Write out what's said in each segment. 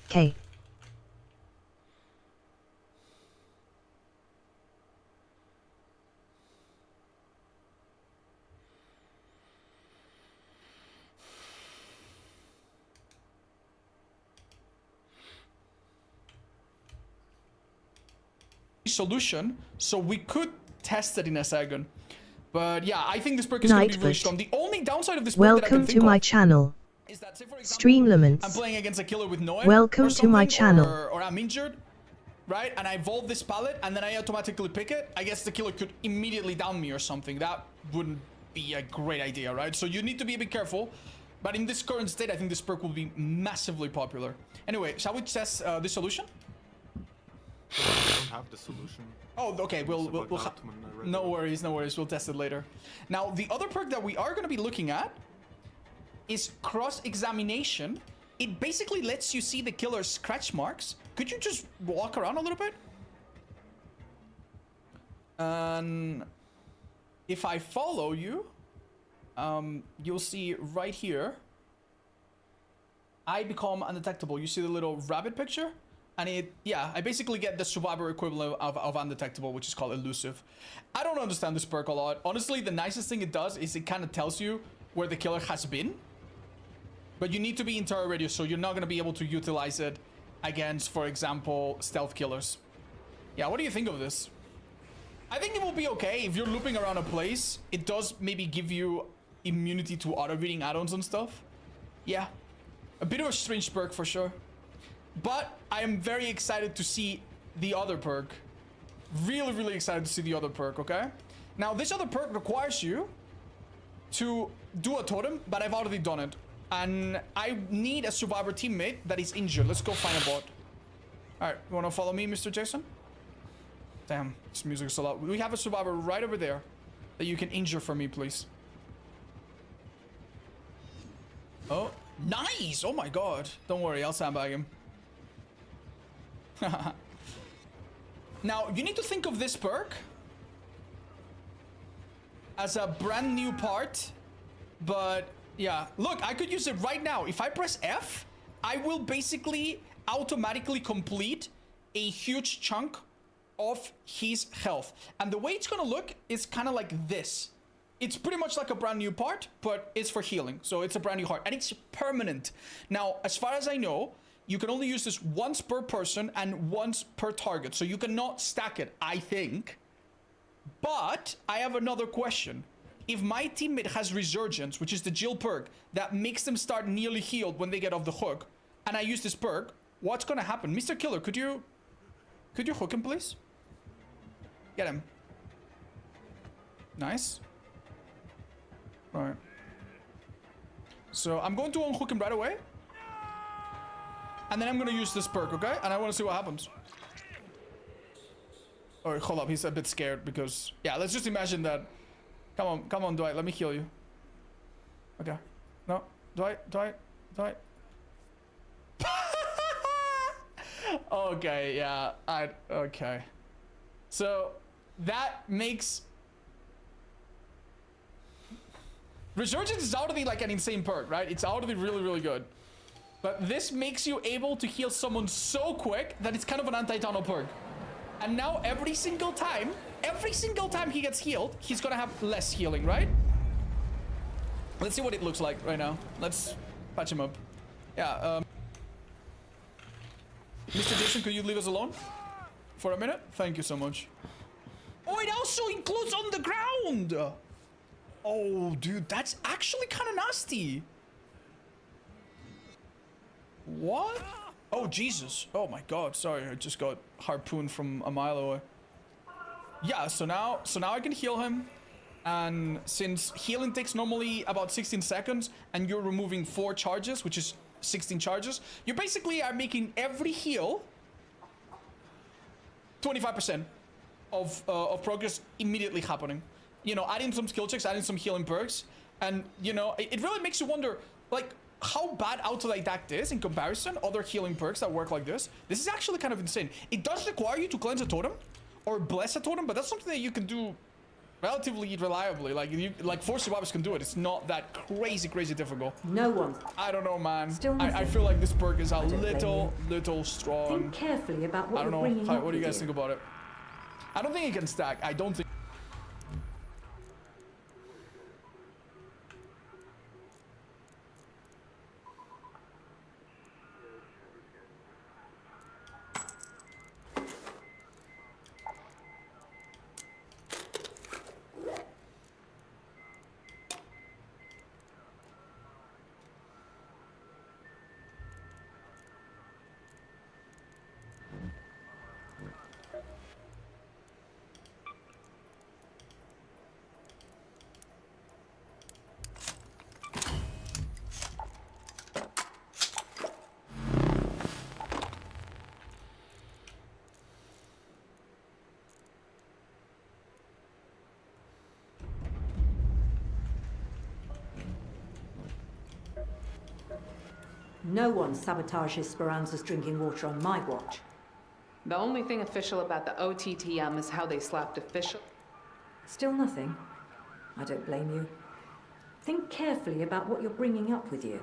K. Solution, so we could test it in a second. But yeah, I think this perk is going to be really strong. The only downside of this perk that I can think to my channel. Is that, say for example, Streamlaments. I'm playing against a killer with no Welcome to my channel. or I'm injured, right? And I evolve this pallet and then I automatically pick it. I guess the killer could immediately down me or something. That wouldn't be a great idea, right? So you need to be a bit careful. But in this current state, I think this perk will be massively popular. Anyway, shall we test this solution? I don't have the solution. Oh, okay. We'll no worries, no worries. We'll test it later. Now, the other perk that we are going to be looking at is cross-examination. It basically lets you see the killer's scratch marks. Could you just walk around a little bit? And if I follow you, you'll see right here, I become undetectable. You see the little rabbit picture? And I basically get the survivor equivalent of undetectable, which is called elusive. I don't understand this perk a lot. Honestly, the nicest thing it does is it kind of tells you where the killer has been. But you need to be in terror radius, so you're not going to be able to utilize it against, for example, stealth killers. Yeah, what do you think of this? I think it will be okay if you're looping around a place. It does maybe give you immunity to auto-reading add-ons and stuff. Yeah, a bit of a strange perk for sure. But I am very excited to see the other perk. Really, really excited to see the other perk, okay? Now, this other perk requires you to do a totem, but I've already done it. And I need a survivor teammate that is injured. Let's go find a bot. All right, you want to follow me, Mr. Jason? Damn, this music is so loud. We have a survivor right over there that you can injure for me, please. Oh, nice! Oh my god. Don't worry, I'll sandbag him. Now, you need to think of this perk as a brand new part, but yeah, look, I could use it right now. If I press F, I will basically automatically complete a huge chunk of his health. And the way it's gonna look is kind of like this. It's pretty much like a brand new part, but it's for healing. So it's a brand new heart and it's permanent. Now, as far as I know, you can only use this once per person and once per target. So you cannot stack it, I think. But I have another question. If my teammate has Resurgence, which is the Jill perk, that makes them start nearly healed when they get off the hook, and I use this perk, what's gonna happen? Mr. Killer, could you hook him, please? Get him. Nice. All right. So I'm going to unhook him right away. And then I'm going to use this perk, okay? And I want to see what happens. Alright, hold up. He's a bit scared because... Yeah, let's just imagine that... Come on, Dwight. Let me heal you. Okay. No. Dwight. Okay, yeah. Okay. So, that makes... Resurgence is already like an insane perk, right? It's already really, really good. But this makes you able to heal someone so quick that it's kind of an anti-tunnel perk. And now every single time he gets healed, he's gonna have less healing, right? Let's see what it looks like right now. Let's patch him up. Yeah, Mr. Jason, could you leave us alone for a minute? Thank you so much. Oh, it also includes on the ground. Oh, dude, that's actually kind of nasty. What? Oh, Jesus. Oh, my God. Sorry, I just got harpooned from a mile away. Yeah, so now I can heal him. And since healing takes normally about 16 seconds, and you're removing 4 charges, which is 16 charges, you basically are making every heal 25% of progress immediately happening. You know, adding some skill checks, adding some healing perks. And, you know, it really makes you wonder, like, how bad autodidact is in comparison other healing perks that work like this. This is actually kind of insane. It does require you to cleanse a totem or bless a totem, but that's something that you can do relatively reliably. Like 4 survivors can do it. It's not that crazy difficult. No one. I don't know, man. Still I nothing. feel like this perk is a don't blame little strong. Think carefully about what I don't you're know. bringing up What do you with guys think about it? I don't think it can stack. I don't think. No one sabotages Speranza's drinking water on my watch. The only thing official about the OTTM is how they slapped official. Still nothing? I don't blame you. Think carefully about what you're bringing up with you.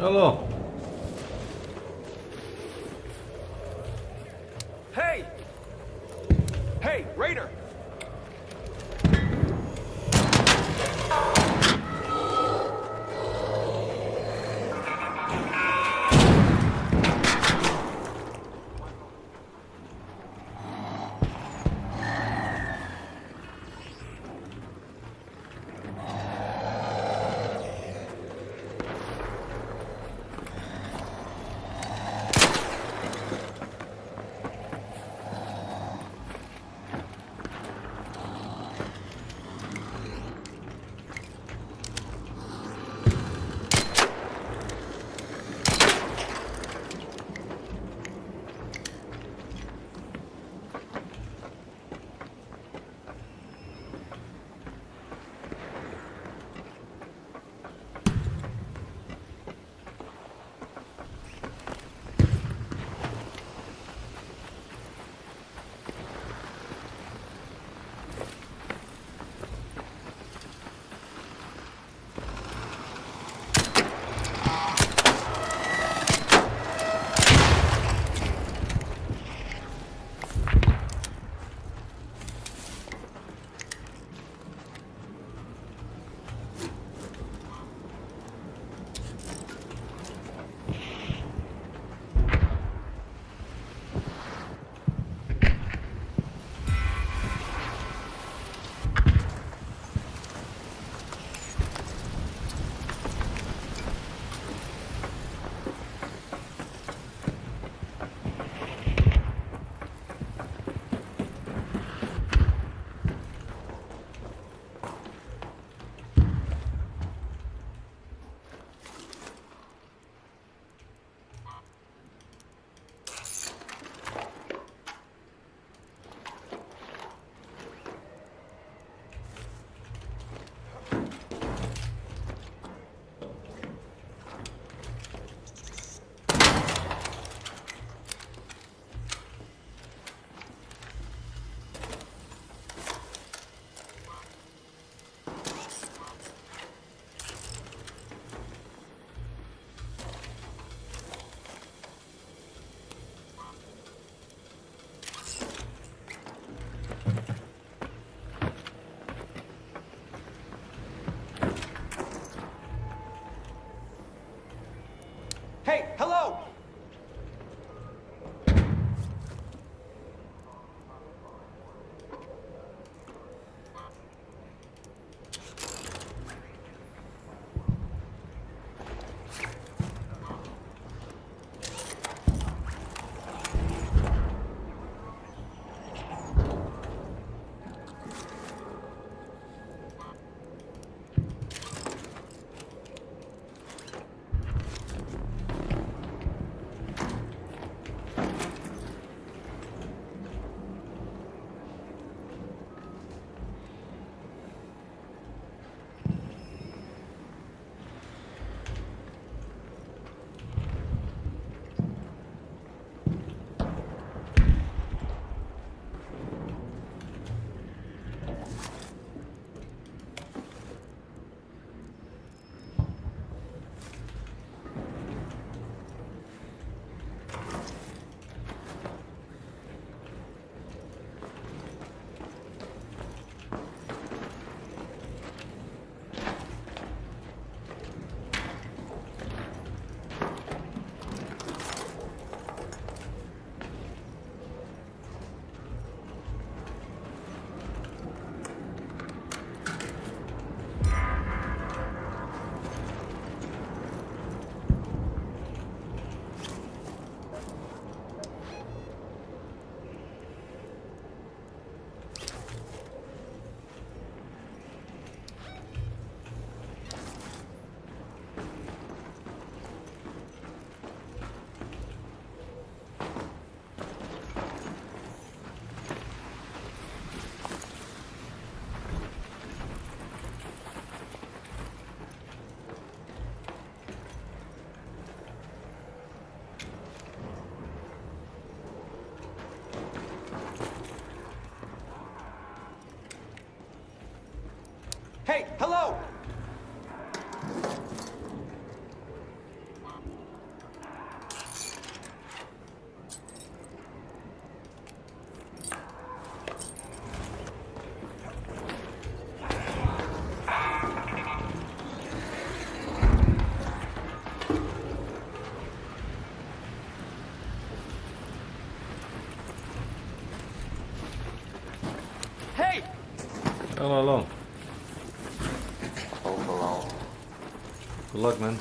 Hello. Hey! Hey, Raider! Hey, hello! Hey, hello! Hello. Hello. Good luck, man.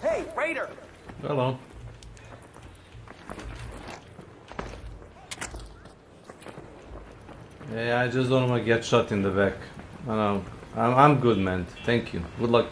Hey, Raider! Hello. Yeah, I just don't want to get shot in the back. I know. I'm good, man. Thank you. Good luck.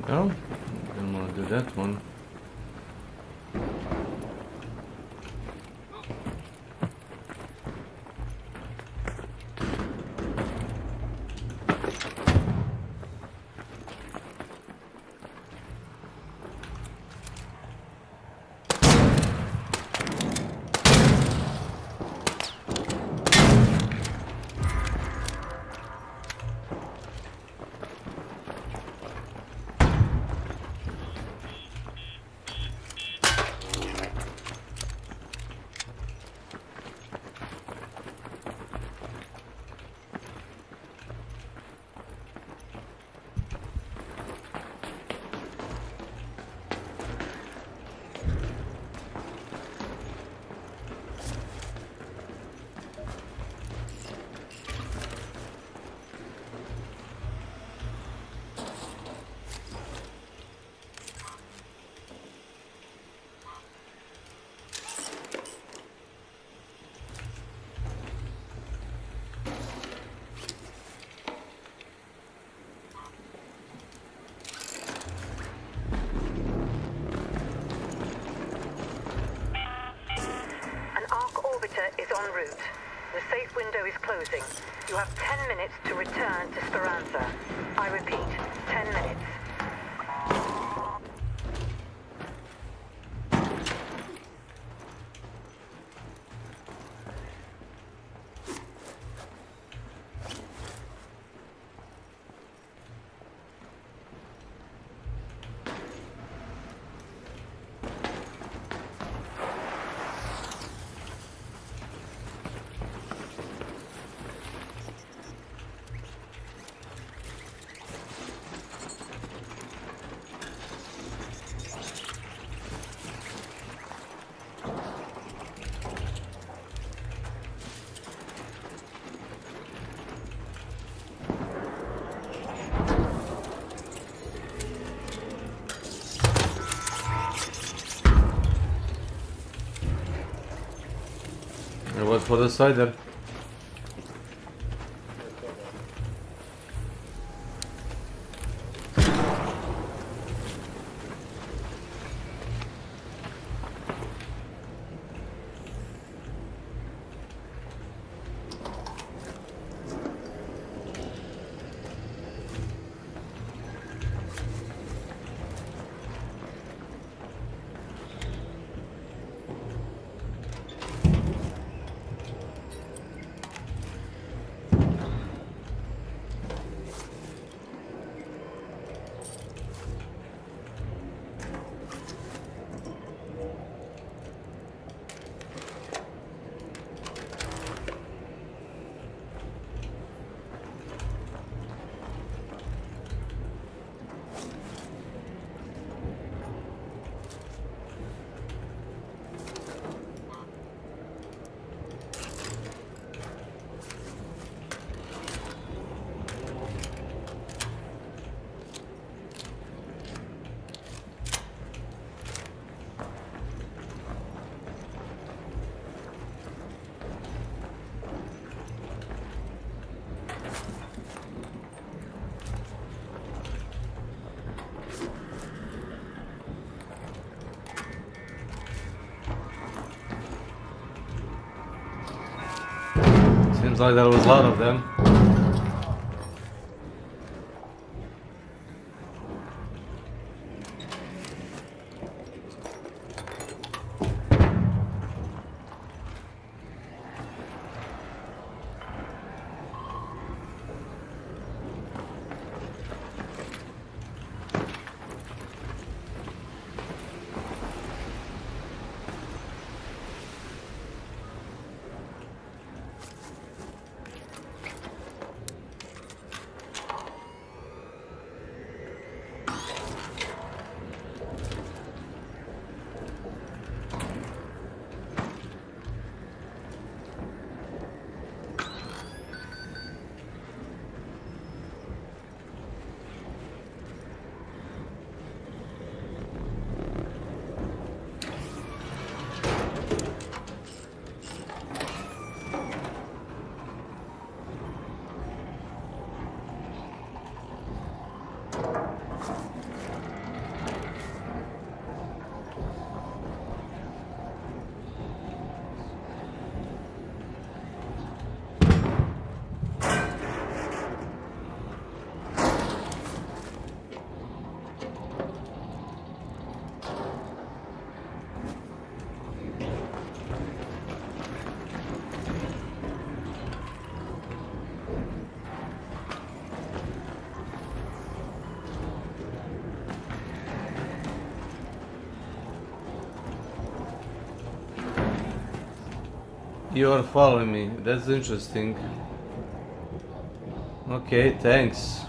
No, don't want to do that one. Is en route. The safe window is closing. You have 10 minutes to return to Speranza. I repeat, 10 minutes. for the cider. Seems like there was a lot of them. You are following me. That's interesting. Okay, thanks.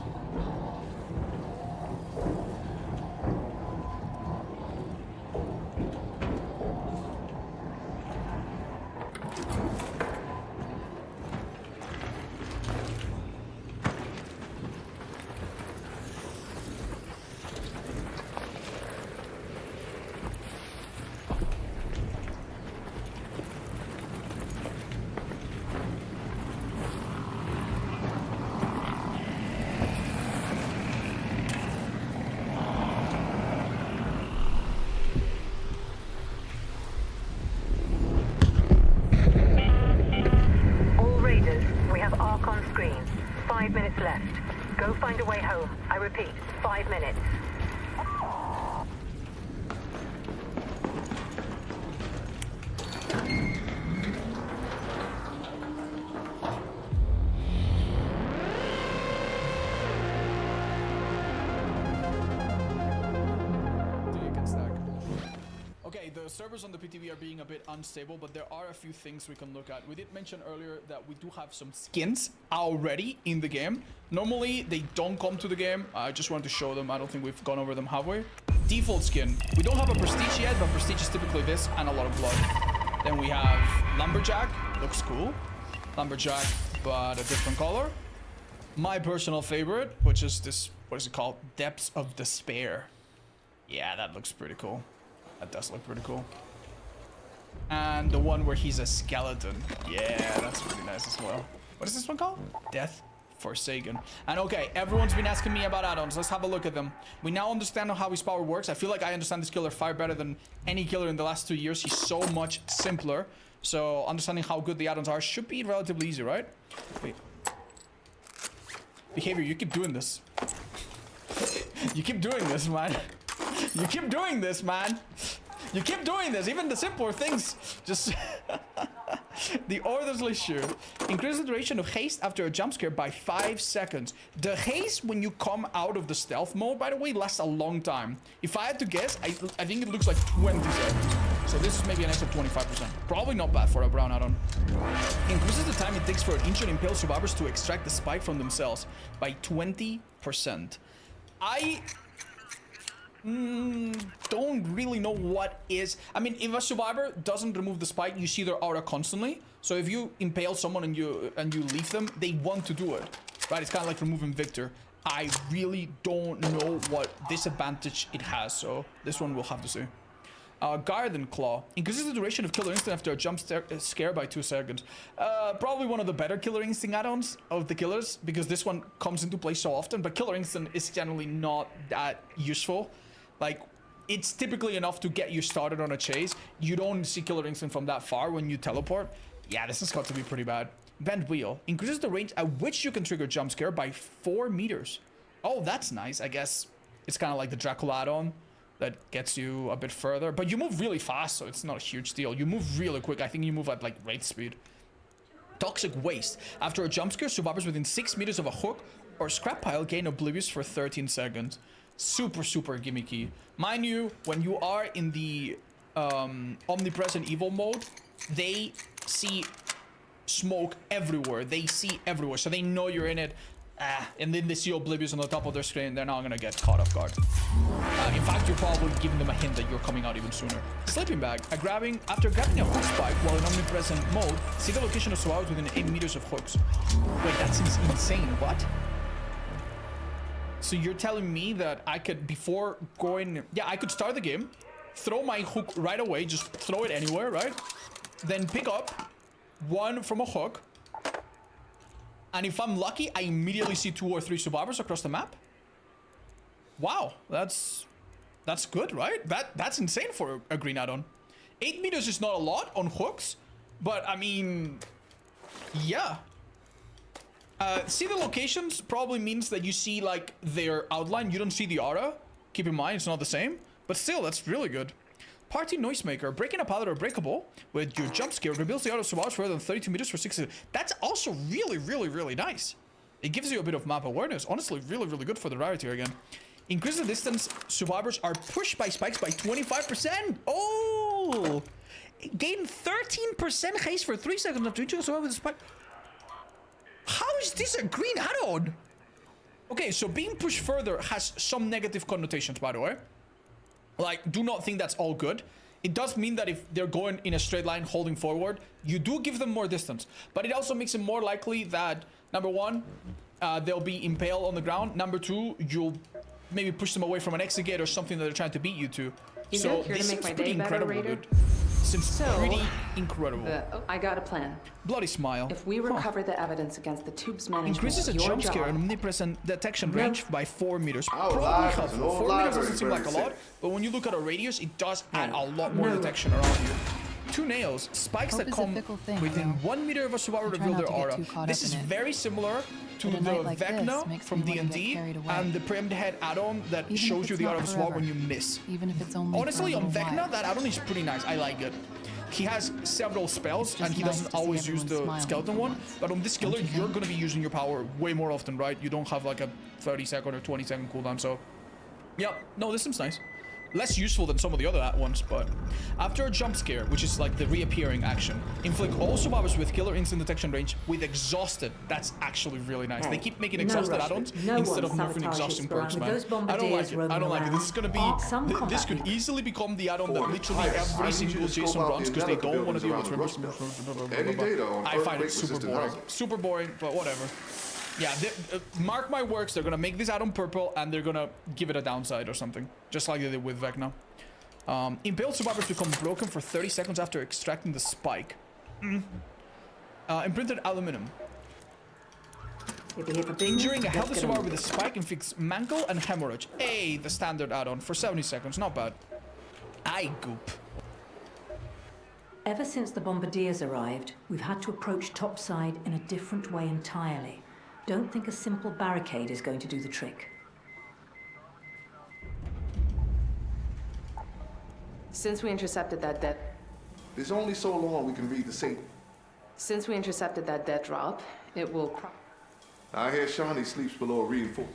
All raiders, we have ARC on screen. 5 minutes left. Go find a way home. I repeat, 5 minutes. Okay, the servers on the PTV are being a bit unstable, but there are a few things we can look at. We did mention earlier that we do have some skins already in the game. Normally, they don't come to the game. I just wanted to show them. I don't think we've gone over them halfway. Default skin. We don't have a Prestige yet, but Prestige is typically this and a lot of blood. Then we have Lumberjack. Looks cool. Lumberjack, but a different color. My personal favorite, which is this, what is it called? Depths of Despair. Yeah, that looks pretty cool. That does look pretty cool. And the one where he's a skeleton. Yeah, that's really nice as well. What is this one called? Death Forsaken. And okay, everyone's been asking me about add-ons. Let's have a look at them. We now understand how his power works. I feel like I understand this killer far better than any killer in the last 2 years. He's so much simpler. So understanding how good the add-ons are should be relatively easy, right? Wait. Behavior, you keep doing this. You keep doing this, man. You keep doing this, man. You keep doing this. Even the simpler things. Just... The orderly sure. Increase the duration of haste after a jump scare by 5 seconds. The haste when you come out of the stealth mode, by the way, lasts a long time. If I had to guess, I think it looks like 20 seconds. So this is maybe an extra 25%. Probably not bad for a brown add-on. Increases the time it takes for injured impaled survivors to extract the spike from themselves by 20%. I don't really know what is... I mean, if a survivor doesn't remove the spike, you see their aura constantly. So if you impale someone and you leave them, they want to do it. Right? It's kind of like removing Victor. I really don't know what disadvantage it has. So this one we'll have to see. Garden Claw. Increases the duration of Killer Instinct after a jump scare by 2 seconds. Probably one of the better Killer Instinct add-ons of the killers, because this one comes into play so often, but Killer Instinct is generally not that useful. Like, it's typically enough to get you started on a chase. You don't see Killer Instinct from that far when you teleport. Yeah, this has got to be pretty bad. Bent Wheel. Increases the range at which you can trigger jump scare by 4 meters. Oh, that's nice. I guess it's kind of like the Dracula add-on that gets you a bit further, but you move really fast, so it's not a huge deal. You move really quick. I think you move at like rate speed. Toxic Waste. After a jump scare, survivors within 6 meters of a hook or scrap pile gain Oblivious for 13 seconds. Super gimmicky. Mind you, when you are in the omnipresent evil mode, they see smoke everywhere. They see everywhere, so they know you're in it. And then they see Oblivious on the top of their screen. They're not gonna get caught off guard. In fact, you're probably giving them a hint that you're coming out even sooner. Sleeping Bag. After grabbing a hook spike while in omnipresent mode, see the location of survivors within 8 meters of hooks. Wait, that's insane. What? So you're telling me that I could, before going... Yeah, I could start the game, throw my hook right away, just throw it anywhere, right? Then pick up one from a hook. And if I'm lucky, I immediately see 2 or 3 survivors across the map. Wow, that's good, right? That's insane for a green add-on. 8 meters is not a lot on hooks, but I mean, yeah. See the locations probably means that you see like their outline. You don't see the aura. Keep in mind, it's not the same, but still, that's really good. Party Noisemaker. Breaking a pallet or breakable with your jump scare reveals the aura of survivors further than 32 meters for 6 seconds. That's also really nice. It gives you a bit of map awareness. Honestly, really good for the rarity again. Increase the distance survivors are pushed by spikes by 25%. Oh! Gain 13% haste for 3 seconds after reaching a survivor with a spike. How is this a green add-on? Okay, so being pushed further has some negative connotations, by the way. Like, do not think that's all good. It does mean that if they're going in a straight line holding forward, you do give them more distance. But it also makes it more likely that, number one, they'll be impaled on the ground. Number two, you'll maybe push them away from an exit gate or something that they're trying to beat you to. You so here this to make seems my pretty day better, incredible, Raider? dude. Seems pretty incredible. I got a plan. Bloody smile. If we recover the evidence against the tube's management, Increases a your jump scare job- and omnipresent detection No. range by 4 meters. Oh, Probably live, helpful. it's an old 4 meters doesn't library, seem like a very lot, sick. but when you look at a radius, it does add a lot more No. detection around you. 2 nails. Spikes Hope that is a come fickle thing, within you know. 1 meter of a survivor I try reveal not their to get aura. too caught This up is in it. very similar to But a the night like this Vecna makes from me wanna get D&D carried away. and the Preempt Head add-on that Even if shows you it's the not aura of a survivor forever. when you miss. Even if it's only Honestly, for a on little Vecna, while. that add-on is pretty nice. I like it. He has several spells, It's and just he nice doesn't to see always use everyone the smiling skeleton for one. once. But on this killer, Don't you you're think? going to be using your power way more often, right? You don't have like a 30-second or 20-second cooldown, so... Yeah, no, this seems nice. Less useful than some of the other ones, but... After a jump scare, which is like the reappearing action, inflict all survivors with killer instant detection range with exhausted. That's actually really nice. They keep making No exhausted rush, add-ons no instead one of nerfing sabotages exhausting Brian perks, with man. those I don't bombardiers like it. I roaming don't like it. This is gonna be... Some combat This could people. easily become the add-on that For literally Titus, every I need you single to scope Jason out runs the because they medical don't want to deal with buildings around the rust belt. Any data on I find it super earthquake-resistant boring. housing. Super boring, but whatever. Yeah, mark my words, they're gonna make this add-on purple and they're gonna give it a downside or something. Just like they did with Vecna. Impaled survivors become broken for 30 seconds after extracting the spike. Imprinted aluminum. If we're here for business, Injuring a let's healthy get survivor on with a with it. spike inflicts mangle and hemorrhage. Hey, the standard add-on for 70 seconds. Not bad. Aye, goop. Ever since the bombardiers arrived, we've had to approach topside in a different way entirely. Don't think a simple barricade is going to do the trick. Since we intercepted that dead... There's only so long we can read the signal. Since we intercepted that dead drop, it will... I hear Shawnee sleeps below a reinforcement.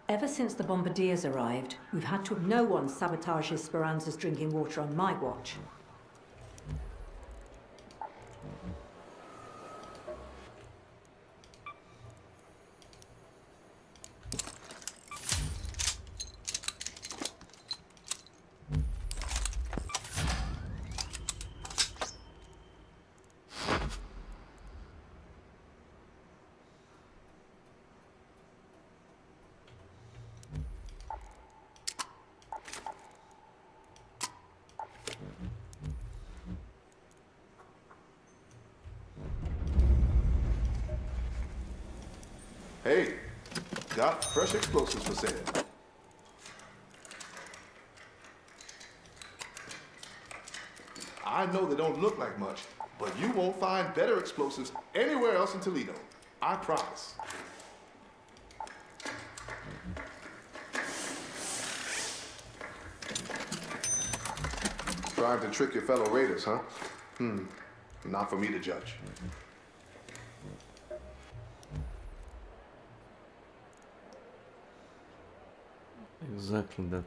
Ever since the bombardiers arrived, we've had to... No one sabotages Speranza's drinking water on my watch. Hey, got fresh explosives for sale. I know they don't look like much, but you won't find better explosives anywhere else in Toledo. I promise. Trying to trick your fellow raiders, huh? Not for me to judge. Exactly that.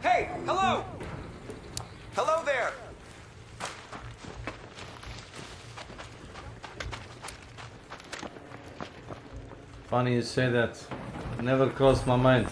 Hey, hello! Hello there! Funny you say that. Never crossed my mind.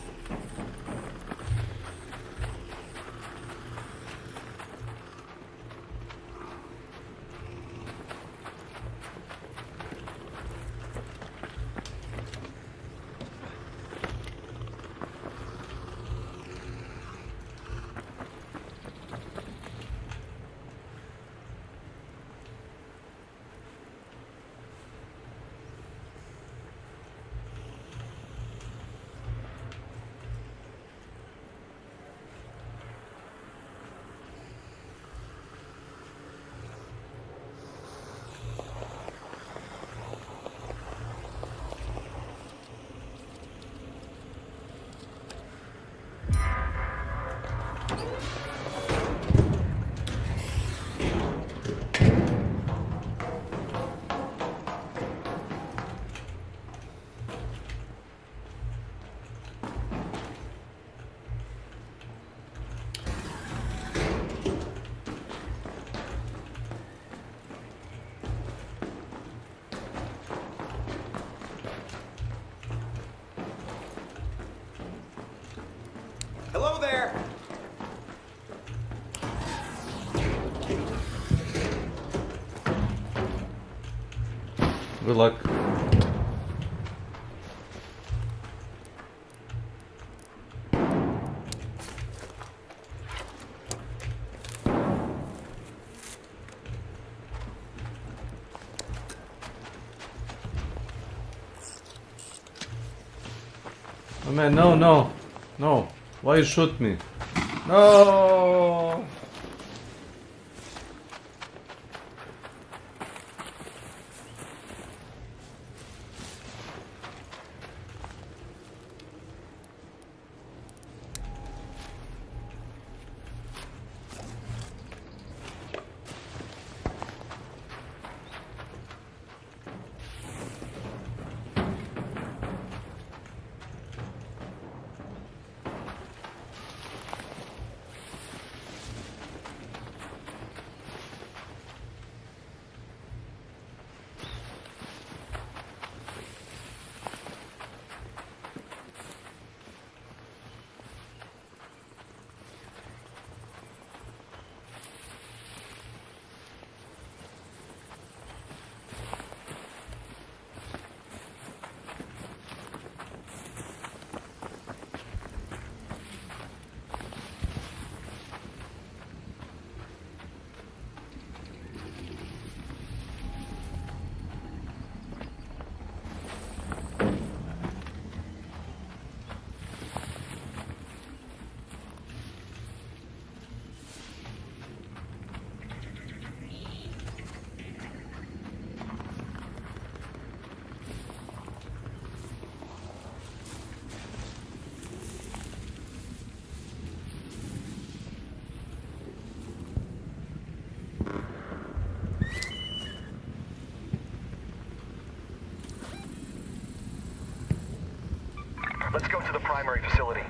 Hello there! Good luck. Oh man, no, no, no. Why you shoot me? No! Let's go to the primary facility.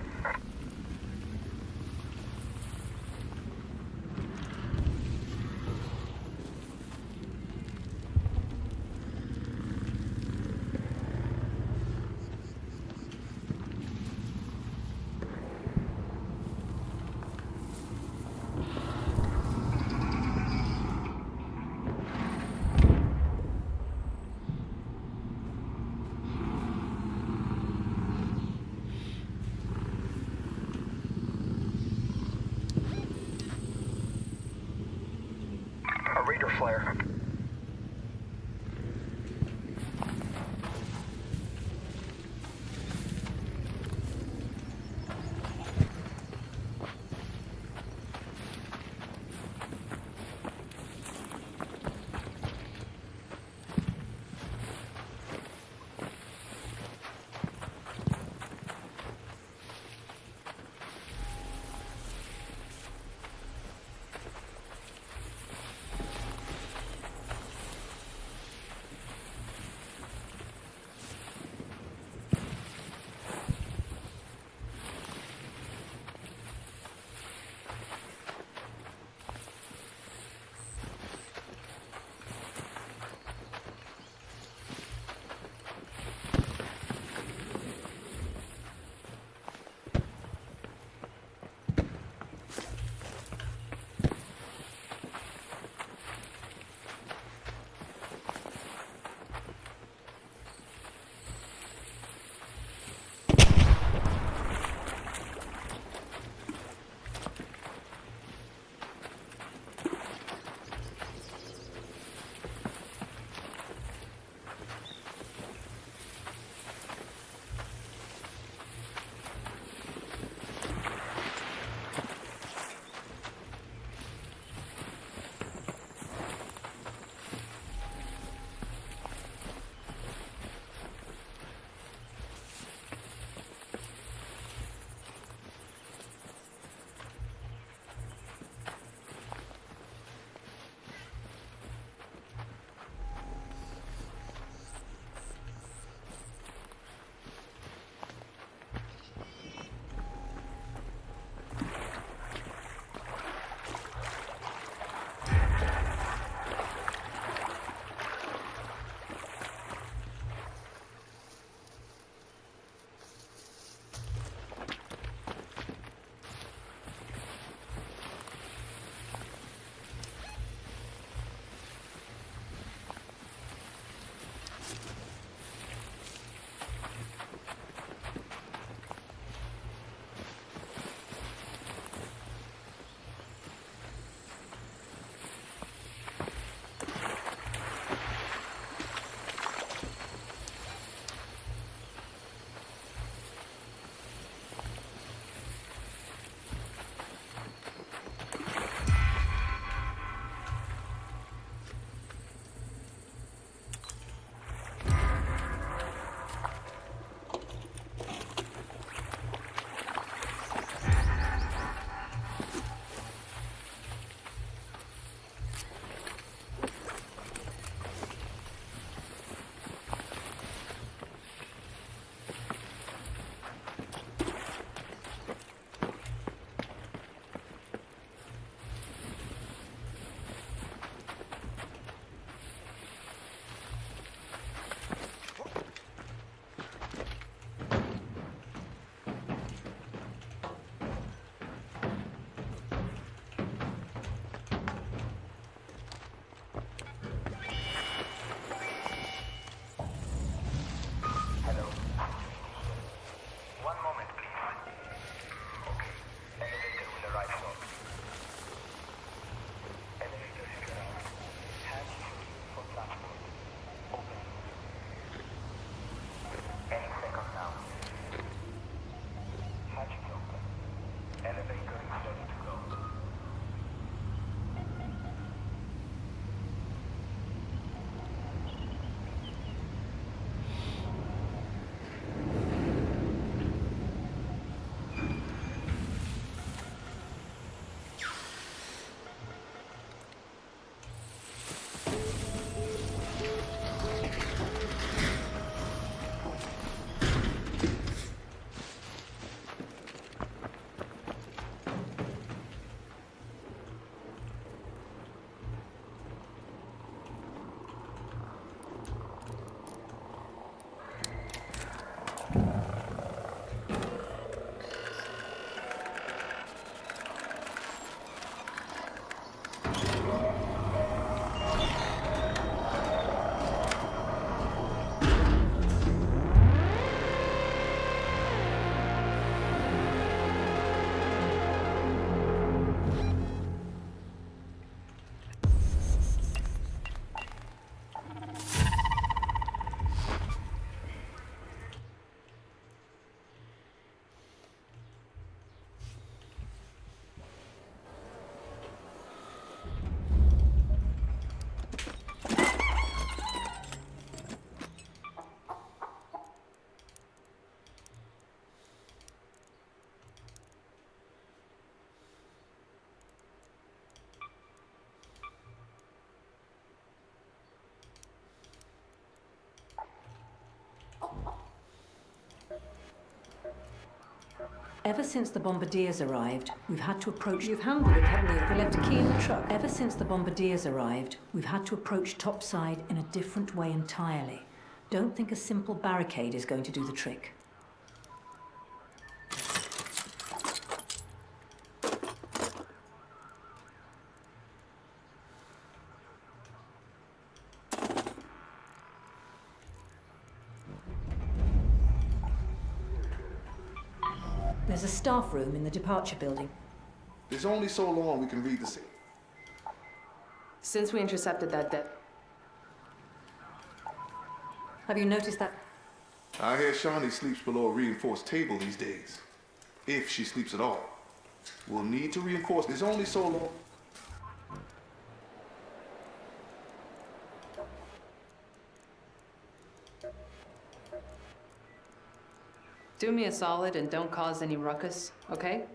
Ever since the bombardiers arrived, we've had to approach... You've handled it, haven't you? They left a key in the truck. Ever since the bombardiers arrived, we've had to approach topside in a different way entirely. Don't think a simple barricade is going to do the trick. There's a staff room in the departure building. There's only so long we can read the scene. Since we intercepted that Have you noticed that? I hear Shawnee sleeps below a reinforced table these days. If she sleeps at all. We'll need to reinforce. There's only so long. Do me a solid and don't cause any ruckus, okay?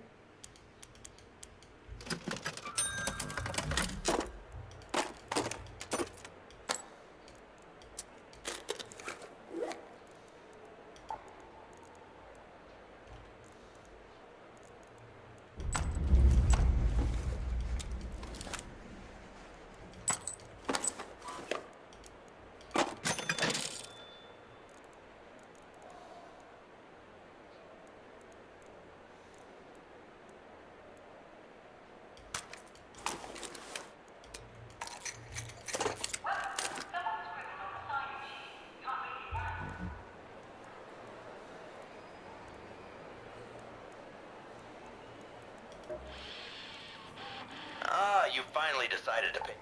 You finally decided to pay.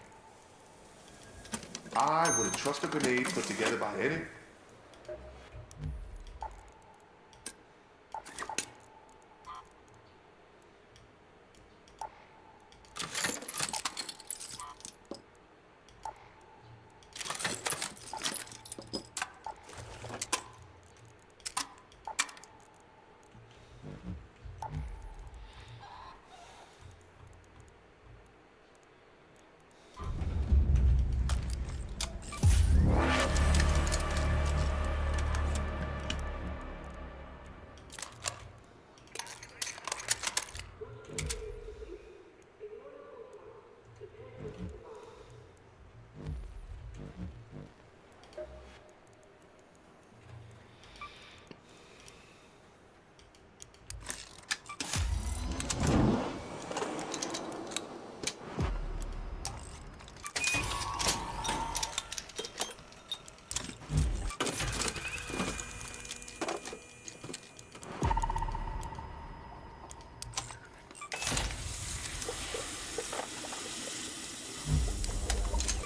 I wouldn't trust a grenade put together by any...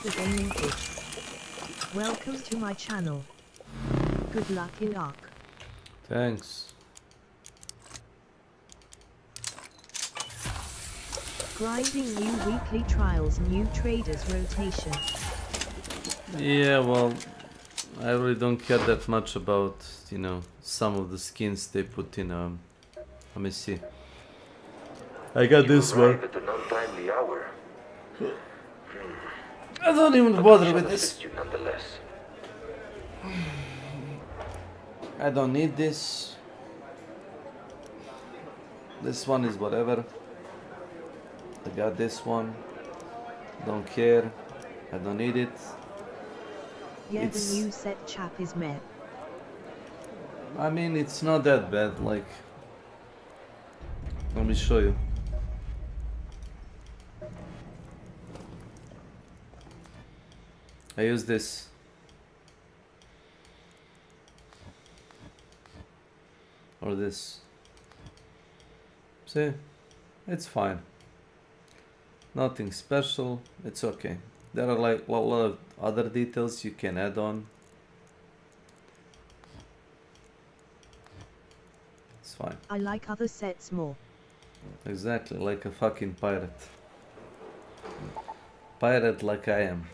The gaming kids. Welcome to my channel. Good luck in Ark. Thanks. Grinding new weekly trials, new traders rotation. Yeah, well, I really don't care that much about, you know, some of the skins they put in. Let me see. I got this one. At an untimely hour. I don't even bother with this. You nonetheless. I don't need this. This one is whatever. I got this one. Don't care. I don't need it. Yeah, the new set chap is meh. I mean, it's not that bad. Like, let me show you. I use this. Or this. See? It's fine. Nothing special. It's okay. There are like a lot of other details you can add on. It's fine. I like other sets more. Exactly, like a fucking pirate. Pirate like I am.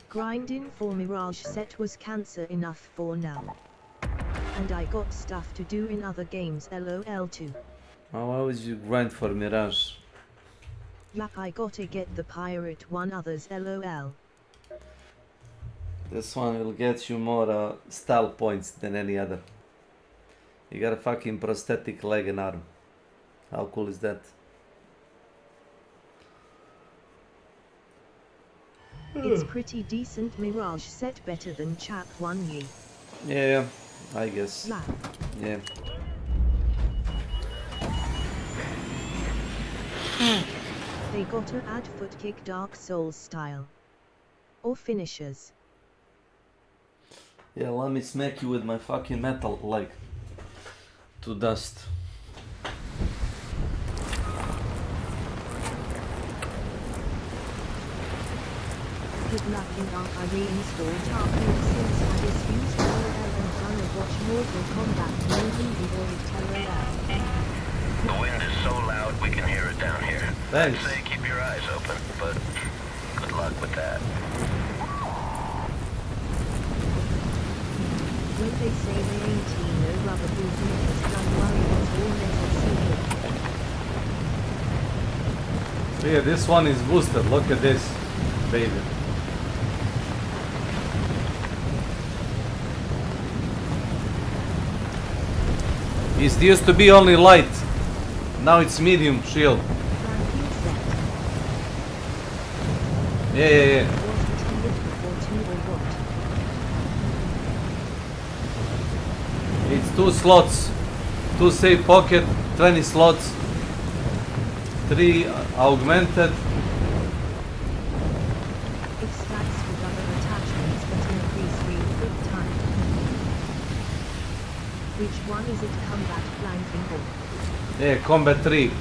Grinding for Mirage set was cancer enough for now. And I got stuff to do in other games, lol too. Oh, why would you grind for Mirage? Yup, I gotta get the pirate one others, lol. This one will get you more style points than any other. You got a fucking prosthetic leg and arm. How cool is that? It's pretty decent Mirage set, better than Chap 1 Ye. Yeah, I guess. Lab. Yeah. They gotta add foot kick Dark Souls style. Or finishers. Yeah, let me smack you with my fucking metal leg to dust. Good luck in I reinstalled Tarkin since I disused LOL and gonna watch Mortal Kombat moving devoid LOL. The wind is so loud we can hear it down here. Thanks. I'd say keep your eyes open, but good luck with that. When they say they ain't no rubber boots, don't worry, it's all metal sealed. Yeah, this one is boosted. Look at this, baby. It used to be only light. Now it's medium shield. Frankie set. Yeah. Wasn't he lit before 2 or what? It's 2 slots. 2 safe pocket, 20 slots. 3 augmented. It stacks with other attachments that increase refit time. Which one is it? Combat flanking or? Yeah, combat 3.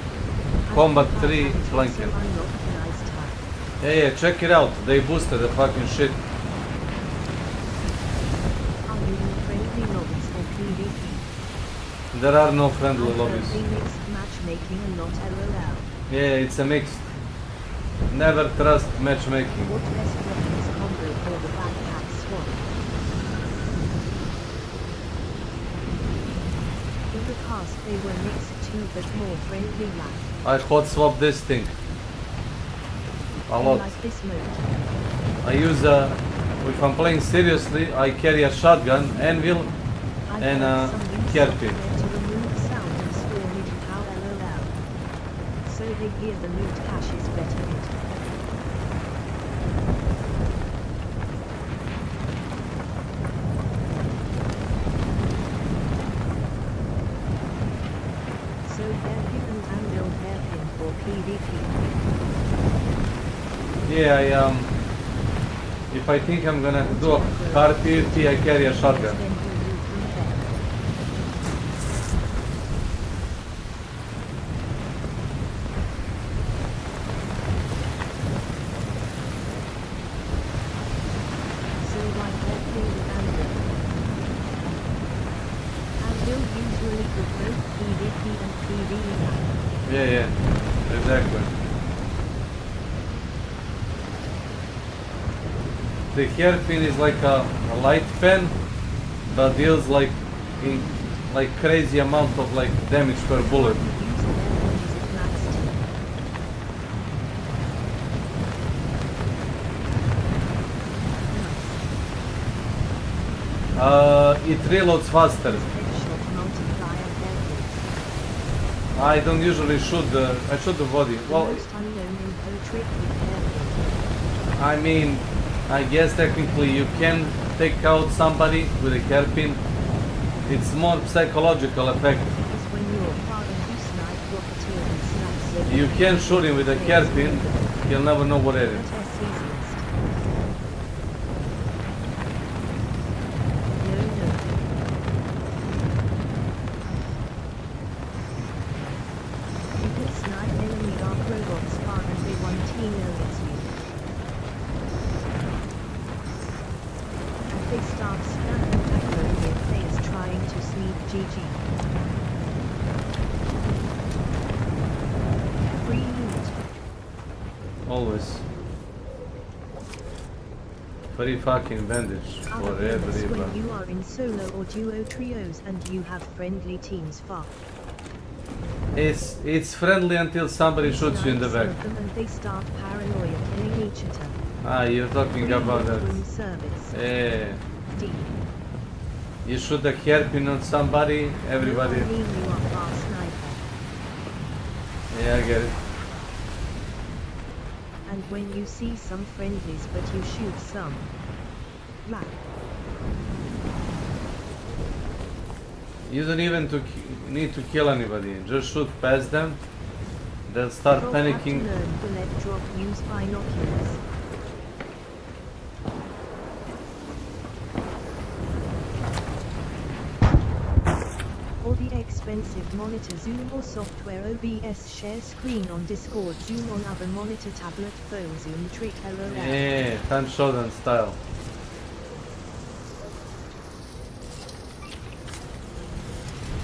Combat 3 flanking. Unorganized time. Yeah, check it out. They boosted the fucking shit. Are you in friendly lobbies or PvP? There are no friendly I've lobbies. heard they mixed matchmaking and not LOL. Yeah, it's a mixed. Never trust matchmaking. What best weapons combo for the backpack swap? In the past they were mixed too, but more friendly like. I hot swap this thing. A I lot. like this mode. I use if I'm playing seriously, I carry a shotgun, anvil, I've and heard some use hairpin. software to remove sound and store it in how LOL. So they hear the loot cache is better hit. So hairpin and anvil hairpin for PvP. Yeah, if I think I'm gonna do a hard PvP, I carry a shotgun. Then you loot repair. So why hairpin with anvil? Anvil usually good both PvP and PvE. Yeah, exactly. The hairpin is like a light pen, but deals like crazy amount of like damage per bullet. Use hairpin is it maxed? It reloads faster. Headshot multiplier hairpin. I don't usually shoot I shoot the body. Well, Most unknown info trick with hairpin. I mean, I guess technically you can take out somebody with a hairpin. It's more psychological effect. Is when you're far and you snipe rocketeer and snaps it. You can shoot him with a hairpin, he'll never know what it But is. S easiest. You can snipe enemy dark robots far and they one team knows you. And they start spamming aggro if they is trying to sneak GG. Free loot. Always. Free fucking bandage for Other than this, everybody. when you are in solo or duo trios and you have friendly teams far. It's friendly until somebody shoots you in the back. Snipe some of them and they start paranoia killing each other. Ah, you're talking Free about that. room service. Yeah. D. You shoot a hairpin on somebody, everybody. No, I mean you are far sniper. get it. And when you see some friendlies but you shoot some. Black. You don't even need to kill anybody. Just shoot past them. They'll start You'll have to panicking. learn to let drop use binoculars. Or the expensive monitor zoom or software OBS share screen on Discord zoom on other monitor tablet phone zoom trick LOL. Yeah, hand showdown style.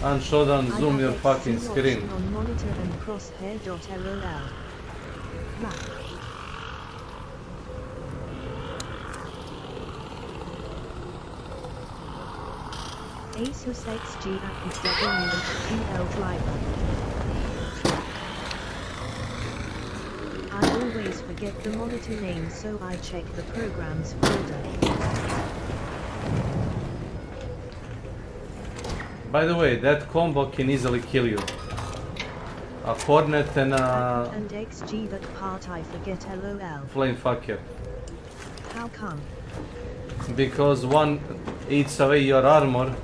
And showdown zoom your fucking screen. On monitor and crosshair.lol. Black. Asus XG app is WHQL driver. I always forget the monitor name, so I check the programs folder. By the way, that combo can easily kill you. A Hornet and a And XG, that part I forget LOL. Flame Fucker. How come? Because one eats away your armor,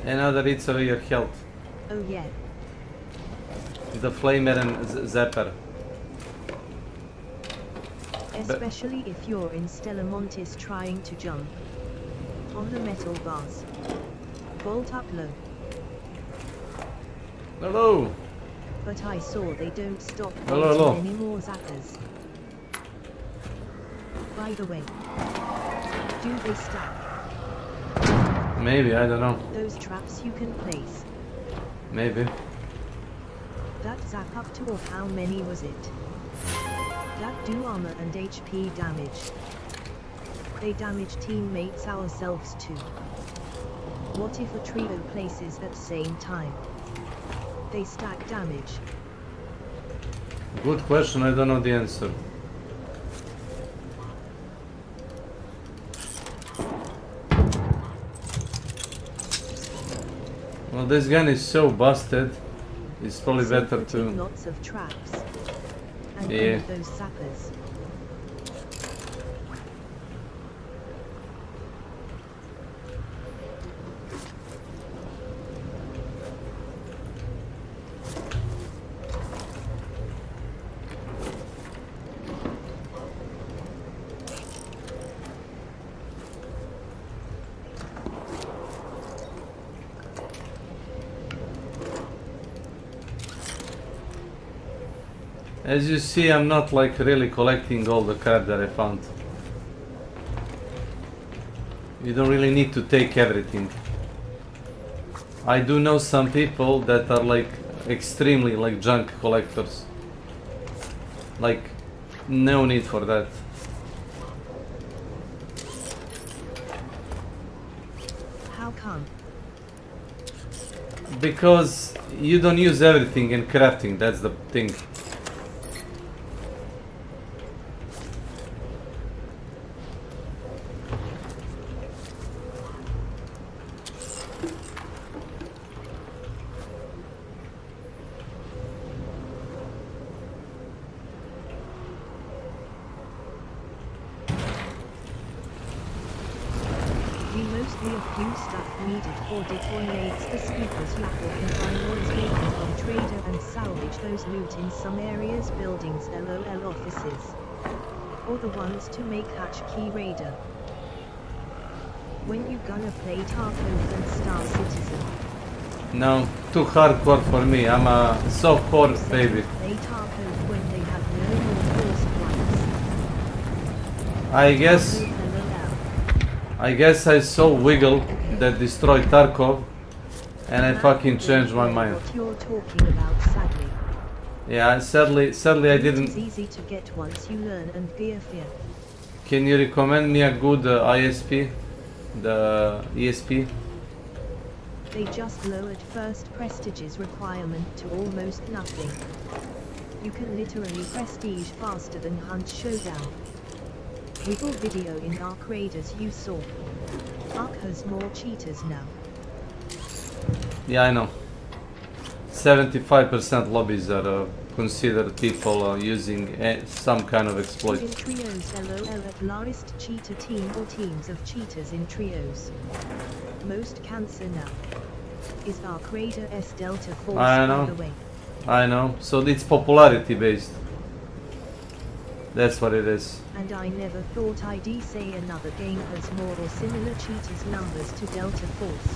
another eats away your health. Oh yeah. The Flamer and Zapper. Especially if you're in Stella Montis trying to jump on the metal bars. Bolt up low. Hello! But I saw they don't stop Hello, hello. any more zappers. By the way, do they stack? Maybe, I don't know. Those traps you can place. Maybe. That zap up to, or how many was it? That do armor and HP damage. They damage teammates, ourselves too. What if a trio places at same time? They stack damage. Good question, I don't know the answer. Well, this gun is so busted. It's probably So better put in to... lots of traps. And Yeah. those zappers. As you see, I'm not like really collecting all the crap that I found. You don't really need to take everything. I do know some people that are like extremely like junk collectors. Like, no need for that. How come? Because you don't use everything in crafting, that's the thing. We mostly a few stuff needed or detonates the speakers raffle can buy noise making from trader and salvage those loot in some areas, buildings, LOL offices. Or the ones to make hatch key raider. When you gonna play Tarkov and Star Citizen? No, too hardcore for me. I'm a softcore baby. Play Tarkov when they have no more forced ones. I guess I saw Wiggle that destroyed Tarkov and I fucking changed my mind. What you're talking about, sadly. Yeah, sadly I didn't. It's easy to get once you learn and fear. Can you recommend me a good ISP? The ESP? They just lowered first Prestige's requirement to almost nothing. You can literally prestige faster than Hunt Showdown. Wiggle video in Ark Raiders you saw. Ark has more cheaters now. Yeah, I know. 75% lobbies are consider people using some kind of exploit. In trios, LOL at largest cheater team or teams of cheaters in trios. Most cancer now. Is our creator S.W.Frost I by know. the way. I know. So it's popularity based. That's what it is. And I never thought I'd say another game has more or similar cheaters numbers to Delta Force.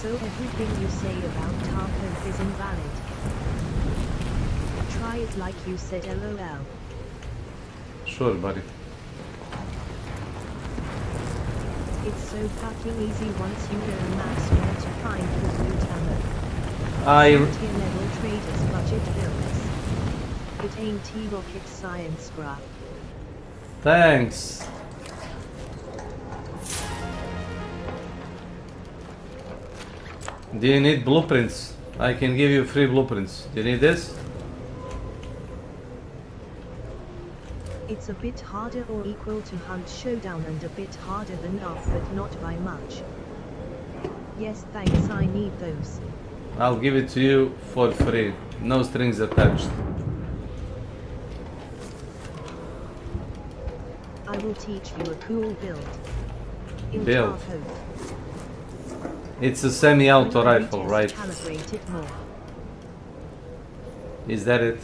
So everything you say about Tarkov is invalid. Try it like you said, LOL. Sure, buddy. It's so fucking easy once you learn maps where to find the loot ammo. Tier level traders budget builds. It ain't rocket science, bruh. Thanks. Do you need blueprints? I can give you free blueprints. Do you need this? It's a bit harder or equal to Hunt Showdown and a bit harder than Ark, but not by much. Yes, thanks, I need those. I'll give it to you for free. No strings attached. I will teach you a cool build. In Build. Tarkov. It's a semi-auto When I rifle, retest right? calibrate it more. Is that it?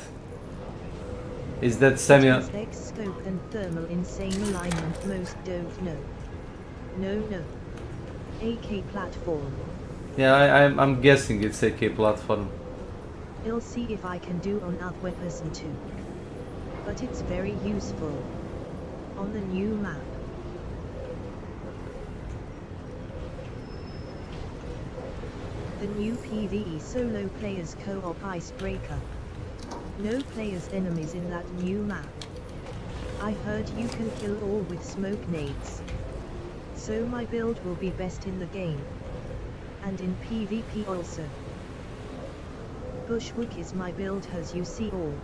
Is that semi? It has X scope and thermal insane alignment, most don't know. No. AK platform. Yeah, I'm guessing it's AK platform. I'll see if I can do on other weapons too. But it's very useful. On the new map. The new PvE solo players co-op icebreaker. No players enemies in that new map. I heard you can kill all with smoke nades. So my build will be best in the game. And in PvP also. Bushwick is my build as you see all.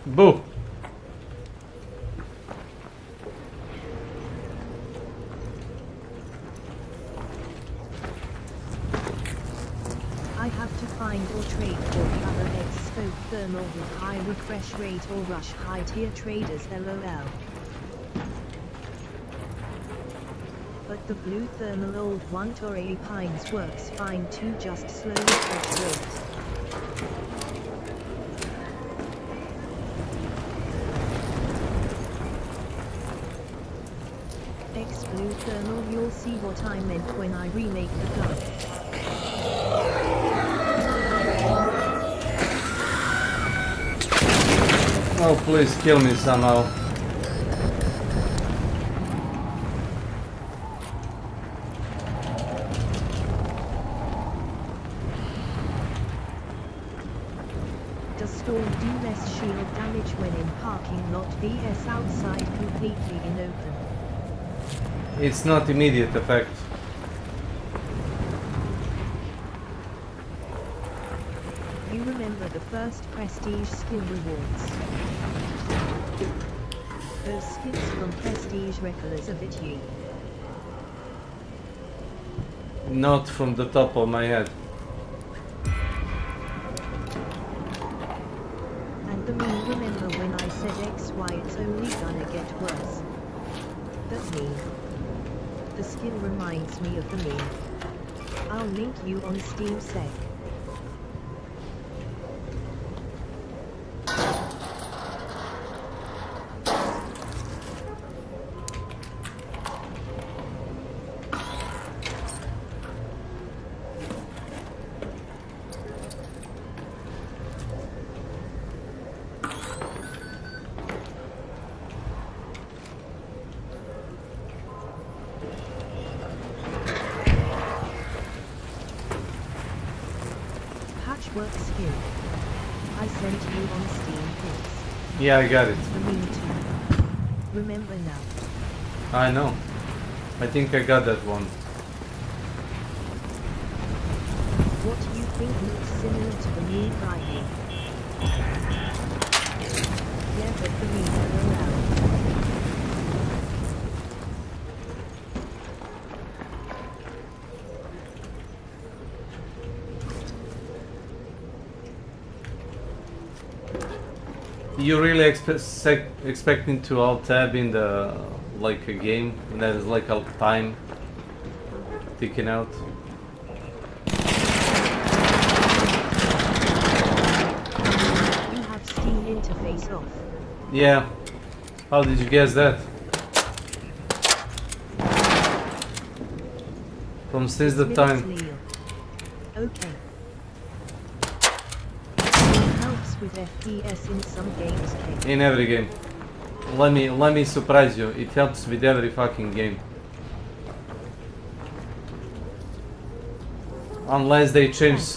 Boo! I have to find or trade for the other X-scope thermal with high refresh rate or rush high tier traders, LOL. But the blue thermal old one Torrey Pines works fine too, just slow refresh rate. X blue thermal, you'll see what I meant when I remake the gun. Oh, please kill me somehow. Does Storm do less shield damage when in parking lot vs outside completely in open? It's not immediate effect. You remember the first Prestige skin rewards? Those skins from Prestige Reckless of it you. Not from the top of my head. And the meme, remember when I said XY, it's only gonna get worse. That meme. The skin reminds me of the meme. I'll link you on Steam Sec. Patchwork skin. I sent you on Steam pics. Yeah, I got it. The meme too. Remember now. I know. I think I got that one. What you think looks similar to the new Friday. Yeah, but the reason around. You really expecting to alt tab in the like a game and there's like a time ticking out? You have Steam interface off. Yeah. How did you guess that? From since the Minutes time. Leo. Okay. Helps with FPS in some games. In every game. Let me surprise you. It helps with every fucking game. Unless they change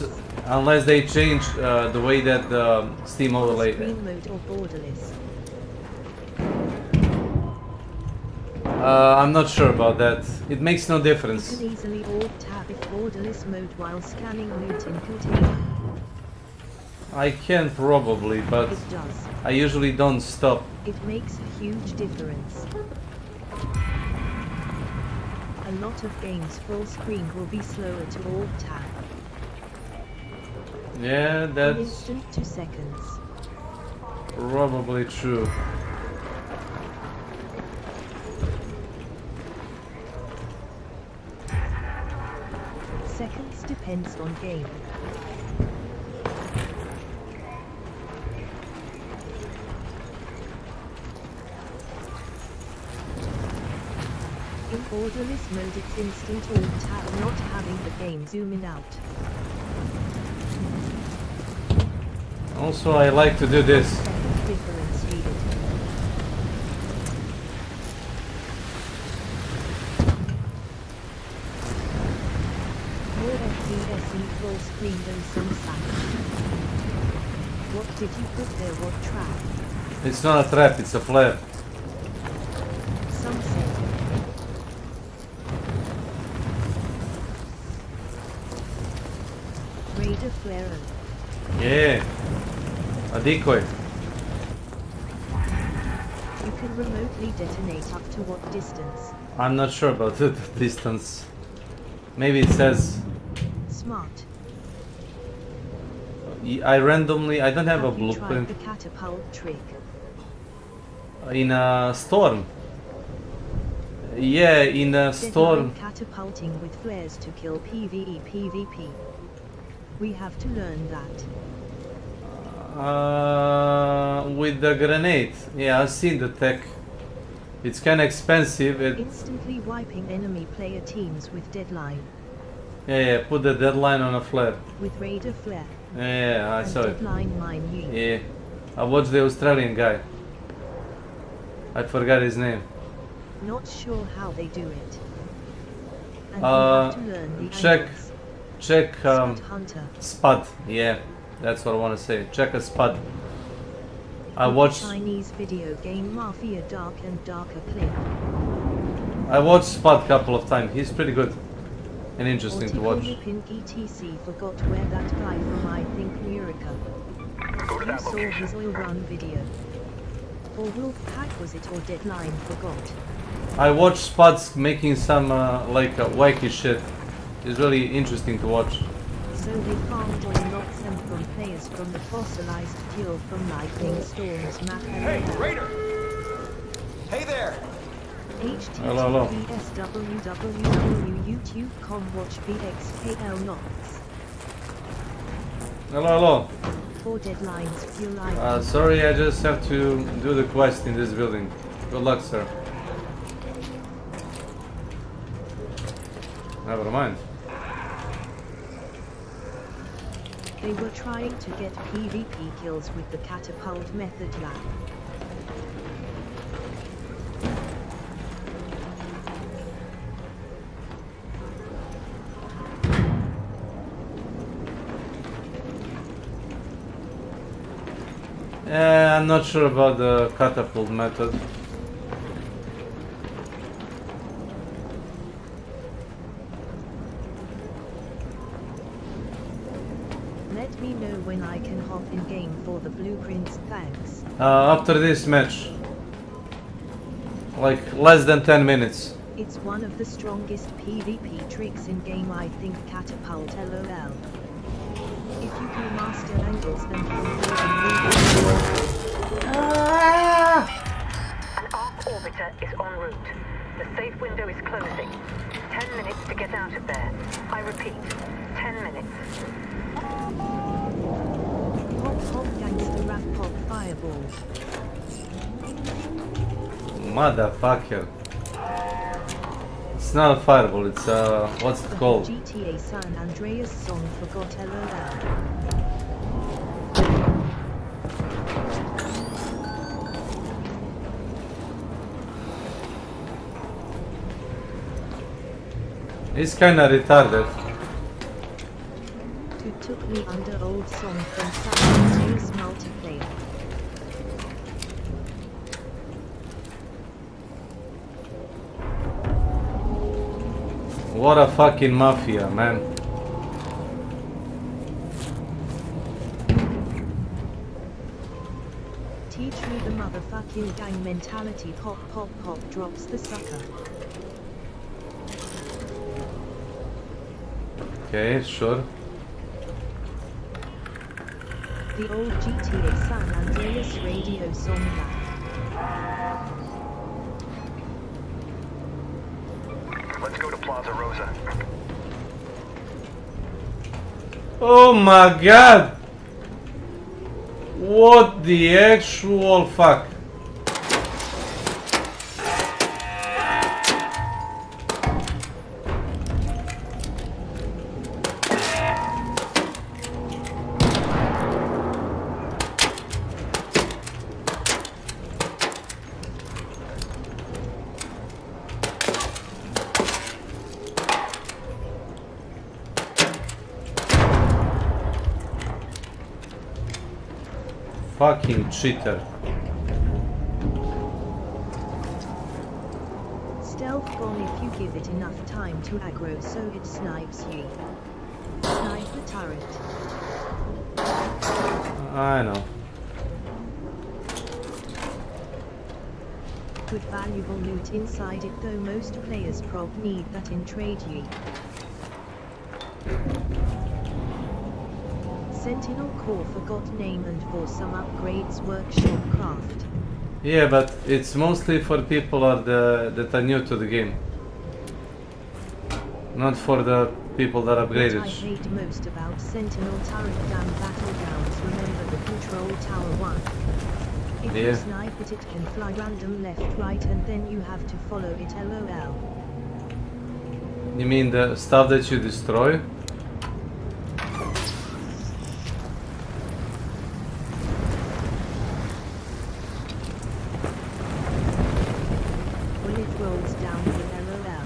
the way that the Steam overlay. Screen mode or borderless. I'm not sure about that. It makes no You difference. can easily alt-tab if borderless mode while scanning loot in container. I can probably, but It does. I usually don't stop. It makes a huge difference. A lot of games full screen will be slower to alt-tab. Yeah, From that's instant to seconds. probably true. Seconds depends on game. In borderless mode it's instant alt-tab, not having the game zooming out. Also, I like to do this. Second difference needed. More FPS in full screen than some sites. What did you put there? What trap? It's not a trap, it's a flare. Some say. Raider flare. Yeah. A decoy. You can remotely detonate up to what distance? I'm not sure about the distance. Maybe it says Smart. I don't have a Have you tried blueprint the catapult trick? in a storm. Yeah, in a storm. Deadline catapulting with flares to kill PvE PvP. We have to learn that. With the grenade. Yeah, I've seen the tech. It's kind of expensive. Instantly wiping enemy player teams with deadline. Yeah, put the deadline on a flare. With Raider flare. Yeah, I and saw it. deadline mine you. Yeah, I watched the Australian guy. I forgot his name. Not sure how they do it. And we Uh, have to learn the check- angles. Check Spot hunter. Spud. Yeah, that's what I want to say. Check a Spud. I With watched. Chinese video game Mafia Dark and Darker clip. I watched Spud a couple of times. He's pretty good and interesting to watch. Pin ETC forgot where that guy from I think Murica. Go to You that saw location. his oil run video. For Wolfpack was it or Deadline forgot? I watched Spuds making some like wacky shit. It's really interesting to watch. So they farmed oil lots and from players from the fossilized fuel from lightning storms map and Hey, Raider! Hey there! Hello. HTTPS www.youtube.com watch BXKL Knots. Hello. 4 deadlines fuel icon. Sorry, I just have to do the quest in this building. Good luck, sir. Never mind. They were trying to get PvP kills with the catapult method lab. I'm not sure about the catapult method. Let me know when I can hop in game for the blueprints, thanks. After this match. Like less than 10 minutes. It's one of the strongest PvP tricks in game, I think. Catapult LOL. If you can master angles, then An arc orbiter is en route. The safe window is closing. 10 minutes to get out of there. I repeat, 10 minutes. Pop pop gangster rap pop fireball. Motherfucker. It's not a fireball, it's what's it called? GTA San Andreas song forgot LOL. He's kinda retarded. Who took me under old song from San Andreas multiplayer. What a fucking mafia, man. Teach me the motherfucking gang mentality. Pop pop pop drops the sucker. Okay, sure. The old GTA San Andreas radio song back. Let's go to Plaza Rosa. Oh my god! What the actual fuck? Fucking cheater. Stealth gone if you give it enough time to aggro so it snipes you. Snipe the turret. I know. Good valuable loot inside it, though most players prob need that in trade ye. Sentinel Core forgot name and for some upgrades workshop craft. Yeah, but it's mostly for people that are new to the game. Not for the people that upgraded. What I hate most about Sentinel Turret Dam Battlegrounds, remember the control tower one. If Yeah. you snipe it, it can fly random left, right, and then you have to follow it LOL. You mean the stuff that you destroy? Bullet rolls down with LOL.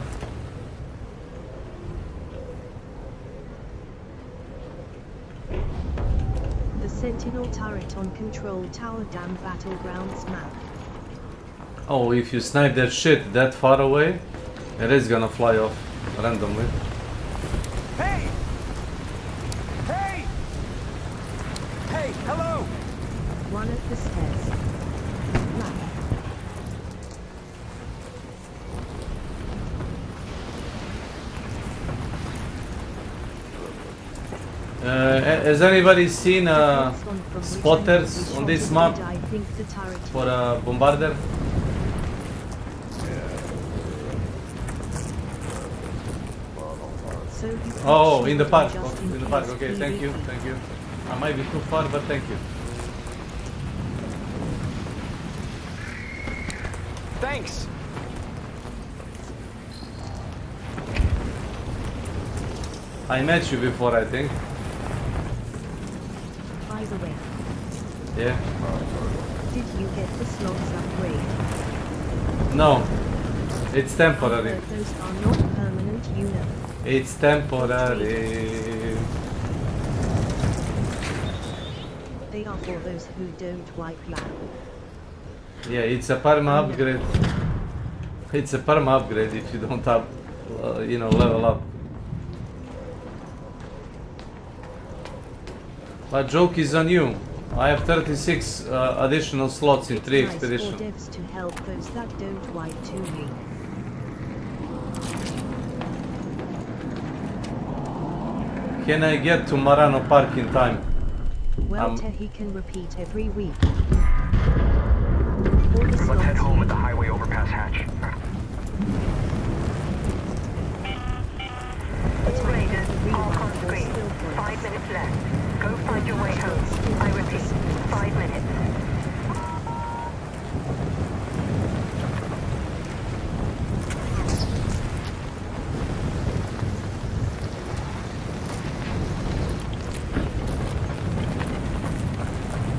The Sentinel turret on Control Tower Dam Battlegrounds map. Oh, if you snipe that shit that far away, it is gonna fly off randomly. Hey! Hey! Hey, hello! One at the stairs. Black. Has anybody seen spotters on this map I think the turret for a bombarder? so you can Oh, shoot in the them park. just Oh, in the case park. Okay, thank you, PvP. thank you. I might be too far, but thank you. Thanks! I met you before, I think. By the way, Yeah. did you get the slots upgrade? No, it's temporary. But those are not permanent, you know. It's temporary. They are for those who don't wipe lap. Yeah, it's a perma upgrade. It's a perma upgrade if you don't have, level up. But joke is on you. I have 36 additional slots in It's 3 nice for expedition. devs to help those that don't wipe too late. Can I get to Marano Park in time? Well, he can repeat every week. Let's head home at the highway overpass hatch. All raiders, park on screen. 5 minutes left. Go find your way home. I repeat, 5 minutes.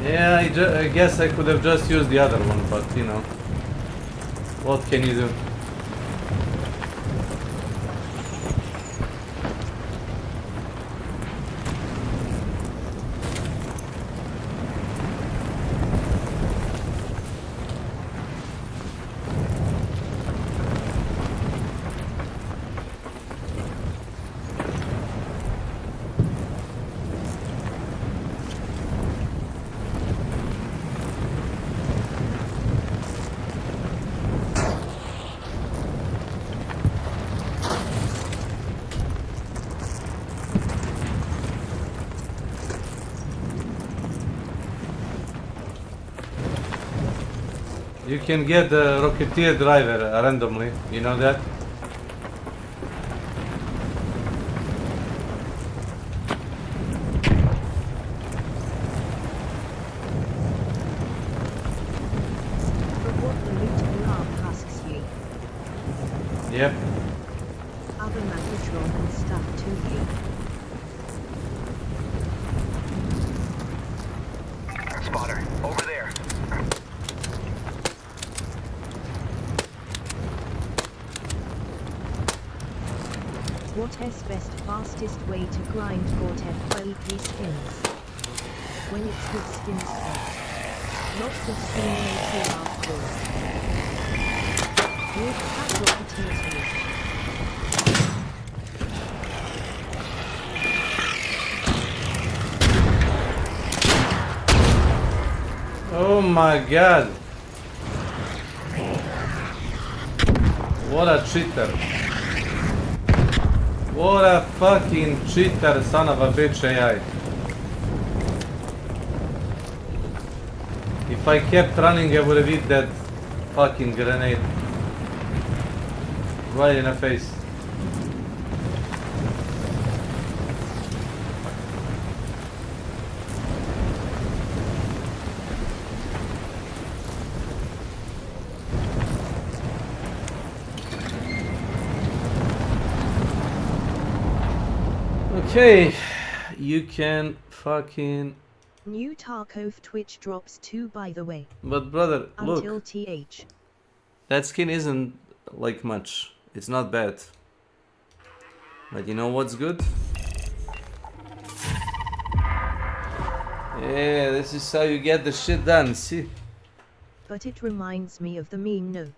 Yeah, I guess I could have just used the other one, but you know, what can you do? You can get the Rocketeer driver randomly, you know that? But what the loot alarm asks ye. Yep. Other Magnetron and stuff too ye. Spotter, over there. What's best fastest way to grind Gore-Tex for EP skins? When it's with skin stuff. Lots of skin makes you hardcore. With cat Rocketeer. Oh my god. What a cheater. What a fucking cheater, son of a bitch AI. If I kept running, I would have hit that fucking grenade. Right in the face. Okay, you can fucking... New Tarkov Twitch drops too, by the way. But brother, look, Until TH. that skin isn't like much. It's not bad. But you know what's good? Yeah, this is how you get the shit done, see? But it reminds me of the meme, no.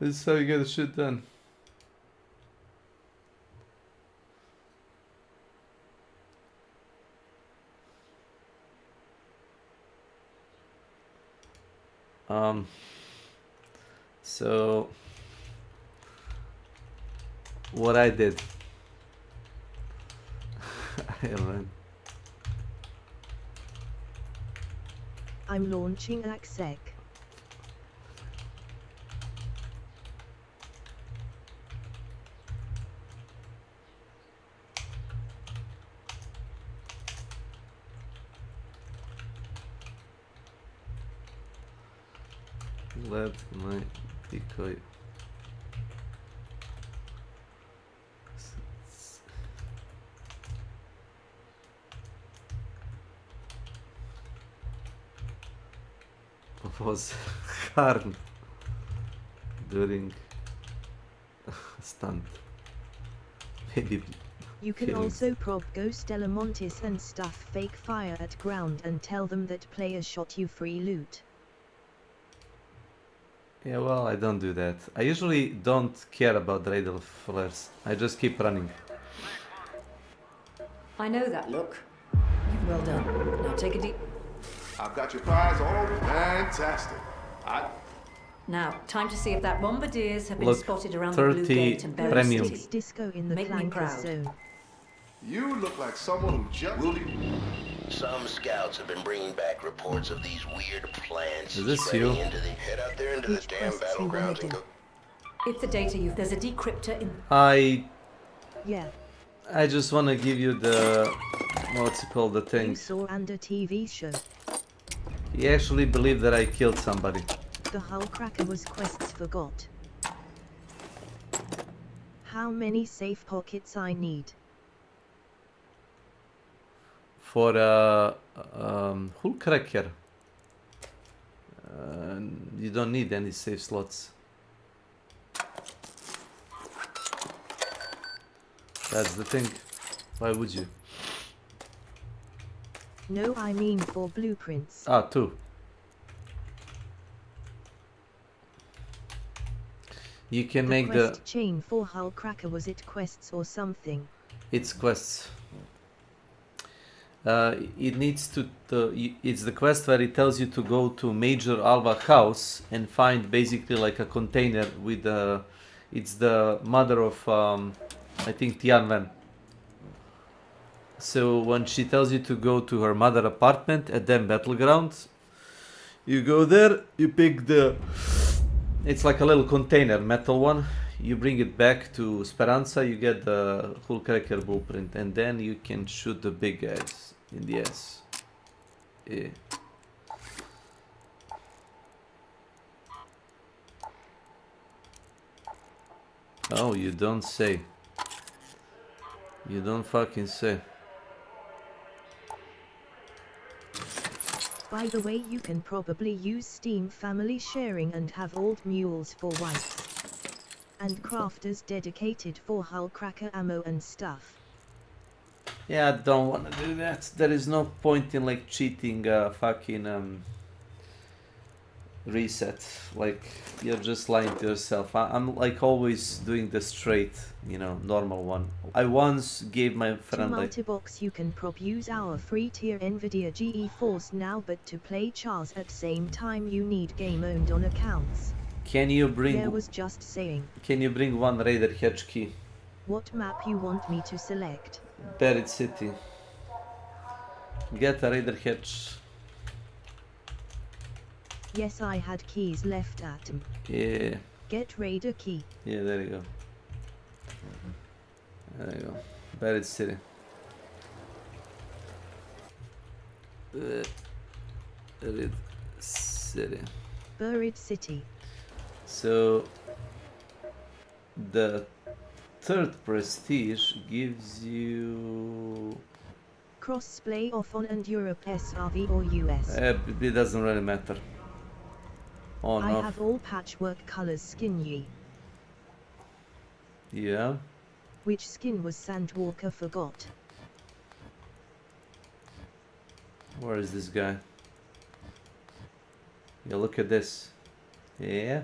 This is how you get the shit done. So what I did, I'm launching AXEC. let my decoy was harmed during stunt. Maybe You can killing. also prob Ghost Elemontis and stuff fake fire at ground and tell them that player shot you free loot. Yeah, well, I don't do that. I usually don't care about the radar flares. I just keep running. I know that look. Well done. Now take a deep... I've got your prize all fantastic. Now, time to see if that bombardiers have been Look, spotted around the Blue 30 Gate and Buried premium. City. Disco in the Make me flanker proud. zone. You look like someone who just will be. Some scouts have been bringing back reports of these weird plants Is this spreading you? into the head out there into the Which damn quests you wanna battlegrounds and do? go. It's the data you've... There's a decryptor in... Yeah. I just want to give you the... What's it called? The You thing. saw and a TV show. He actually believed that I killed somebody. The hull cracker was quests forgot. How many safe pockets I need? For hull cracker. You don't need any safe slots. That's the thing. Why would you? No, I mean for blueprints. Ah, 2. You can The make quest the... chain for hull cracker, was it quests or something? It's quests. It needs to... it's the quest where it tells you to go to Major Alva house and find basically like a container with the... It's the mother of, I think, Tianwen. So when she tells you to go to her mother apartment at them battlegrounds, you go there, you pick the... It's like a little container, metal one. You bring it back to Speranza, you get the hull cracker blueprint, and then you can shoot the big guys in the ass. Yeah. Oh, you don't say. You don't fucking say. By the way, you can probably use Steam family sharing and have old mules for wipes. And crafters dedicated for hull cracker ammo and stuff. Yeah, I don't want to do that. There is no point in like cheating fucking reset. Like, you're just lying to yourself. I'm like always doing the straight, you know, normal one. I once gave my friend To like... multibox you can use our free tier Nvidia GeForce now, but to play Chars at same time you need game owned on accounts. Can you bring... There was just saying. Can you bring one Raider Hatch key? What map you want me to select? Buried City. Get a Raider Hatch. Yes, I had keys left at him. Yeah. Get Raider key. Yeah, there you go. There you go. Buried City. Buried City. Buried City. So the third prestige gives you... Cross-play off on and Europe SRV or US. It doesn't really matter. On, I off. have all patchwork colors skin ye. Yeah. Which skin was Sandwalker forgot? Where is this guy? Yeah, look at this. Yeah.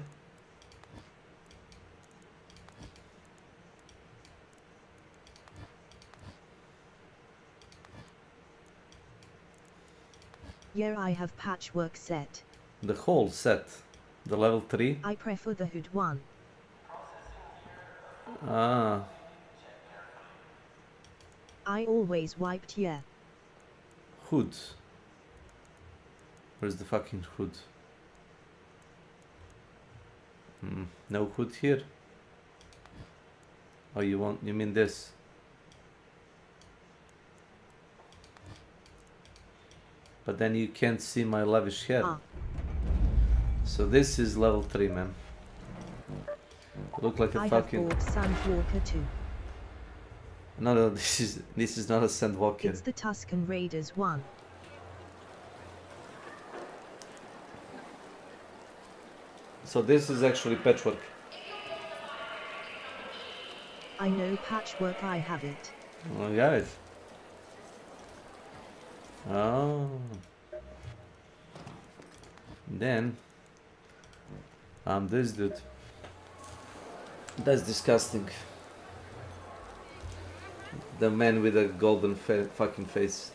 Yeah, I have patchwork set. The whole set. The level 3. I prefer the hood one. Ah. I always wiped, yeah. Hood. Where's the fucking hood? No hood here. Oh, you mean this? But then you can't see my lavish hair. Ah. So this is level 3, man. Look like a I fucking... have bought Sandwalker too. No, this is not a Sandwalker. It's the Tuscan Raiders one. So this is actually patchwork. I know patchwork, I have it. Oh, you got it. Oh. Then I'm this dude. That's disgusting. The man with a golden fucking face.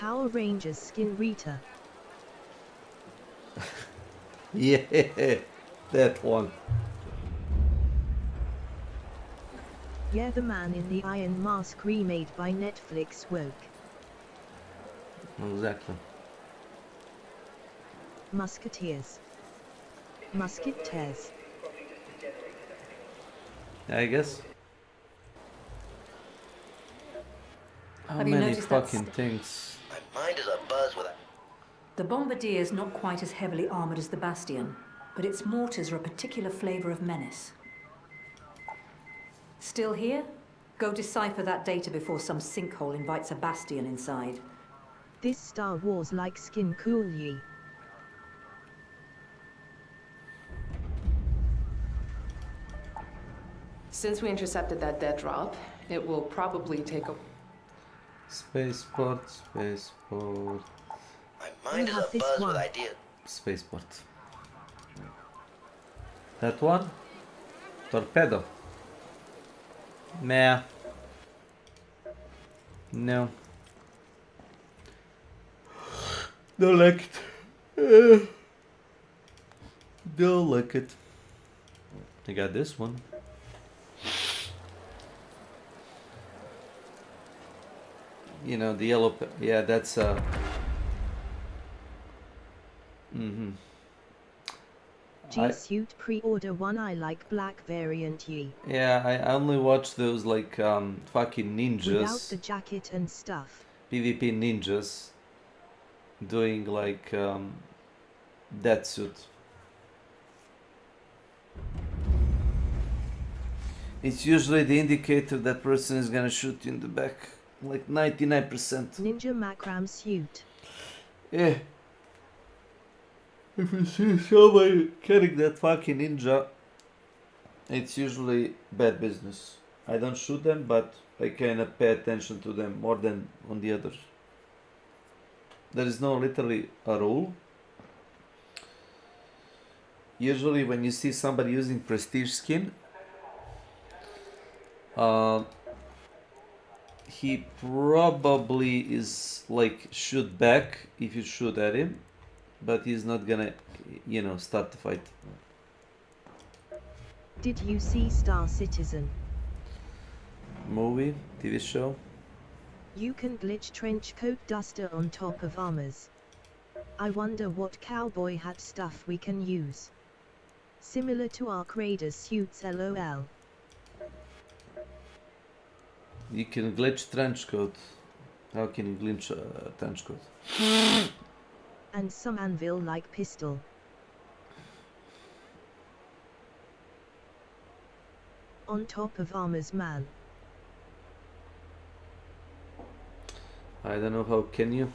Power Rangers skin Rita. Yeah, that one. Yeah, the man in the Iron Mask remade by Netflix woke. Exactly. Musketeers. Musketeers. I guess. How Have you many noticed that fucking things? My mind is abuzz with The Bombardier is not quite as heavily armoured as the Bastion, but its mortars are a particular flavour of menace. Still here? Go decipher that data before some sinkhole invites a Bastion inside. This Star Wars-like skin cool ye. Since we intercepted that dead drop, it will probably take a... Spaceport, spaceport, My mind is have this abuzz one. with ideas. spaceport. That one? Torpedo. Meh. No. Don't like it. Don't like it. I got this one. You know, the yellow, yeah, that's G-Suit pre-order one. I like black variant ye. yeah, I only watch those like fucking Without ninjas, the jacket and stuff. PvP ninjas doing like that suit. It's usually the indicator that person is gonna shoot you in the back, like 99%. Ninja Macram suit. Yeah. If you see somebody carrying that fucking ninja, it's usually bad business. I don't shoot them, but I kinda pay attention to them more than on the others. There is no literally a rule. Usually when you see somebody using prestige skin, he probably is like shoot back if you shoot at him, but he's not gonna, you know, start the fight. Did you see Star Citizen? Movie, TV show. You can glitch trench coat duster on top of armors. I wonder what cowboy hat stuff we can use. Similar to Arc Raiders suits lol. You can glitch trench coat. How can you glitch trench coat? And some anvil like pistol. On top of armors man. I don't know how can you.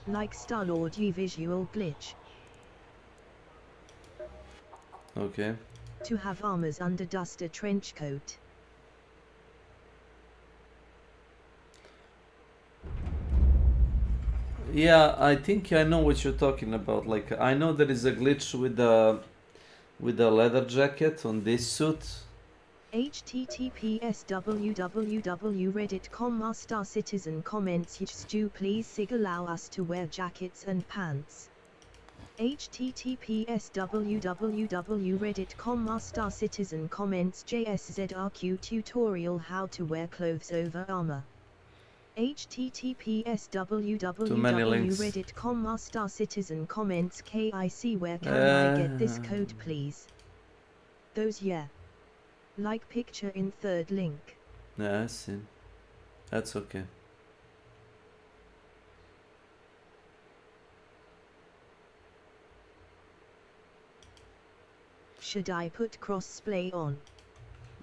Like Star-Lord ye visual glitch. Okay. To have armors under duster trench coat. Yeah, I think I know what you're talking about. Like, I know there is a glitch with the leather jacket on this suit. https www.reddit.com Star Citizen comments do please sig allow us to wear jackets and pants. https www.reddit.com Star Citizen comments JSZRQ tutorial how to wear clothes over armor. https www.reddit.com Star Citizen comments KIC where can I get this code please? Those yeah. Like picture in third link. Yeah, I see. That's okay. Should I put crossplay on?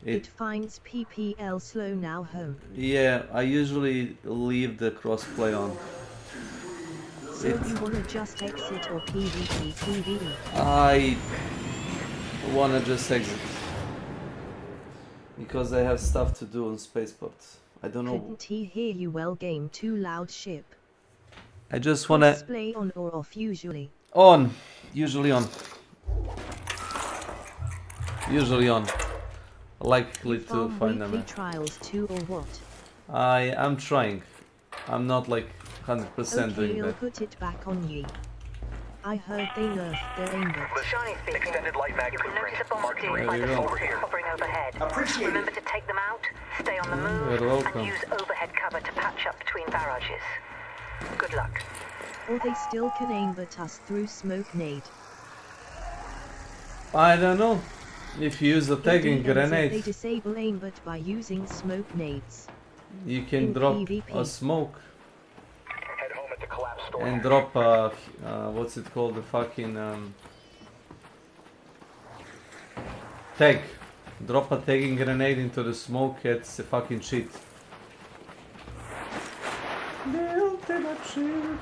It finds PPL slow now home. Yeah, I usually leave the crossplay on. So you wanna just exit or PvP PvE? I wanna just exit. Because I have stuff to do on Spaceport. I don't know. Couldn't he hear you well game too loud ship? I just wanna... Crossplay on or off usually? On. Usually on. Usually on. Likely to find them. Weekly trials too or what? I am trying. I'm not like 100% Okay, doing I'll that. put it back on ye. I heard they nerfed their aimbot. Shiny speaking. Extended light mag you can notice a bombardier There fighter you go. hovering overhead. Remember to take them out, stay on the move, You're welcome. and use overhead cover to patch up between barrages. Good luck. Or they still can aimbot us through smoke nade. I don't know. If you use a tagging Indeed, and grenade, they disable aimbot by using smoke nades. you can in drop PvP. a smoke Head home at the collapsed store. and drop a what's it called, the fucking tag. Drop a tagging grenade into the smoke. It's a fucking cheat. The ultimate cheat.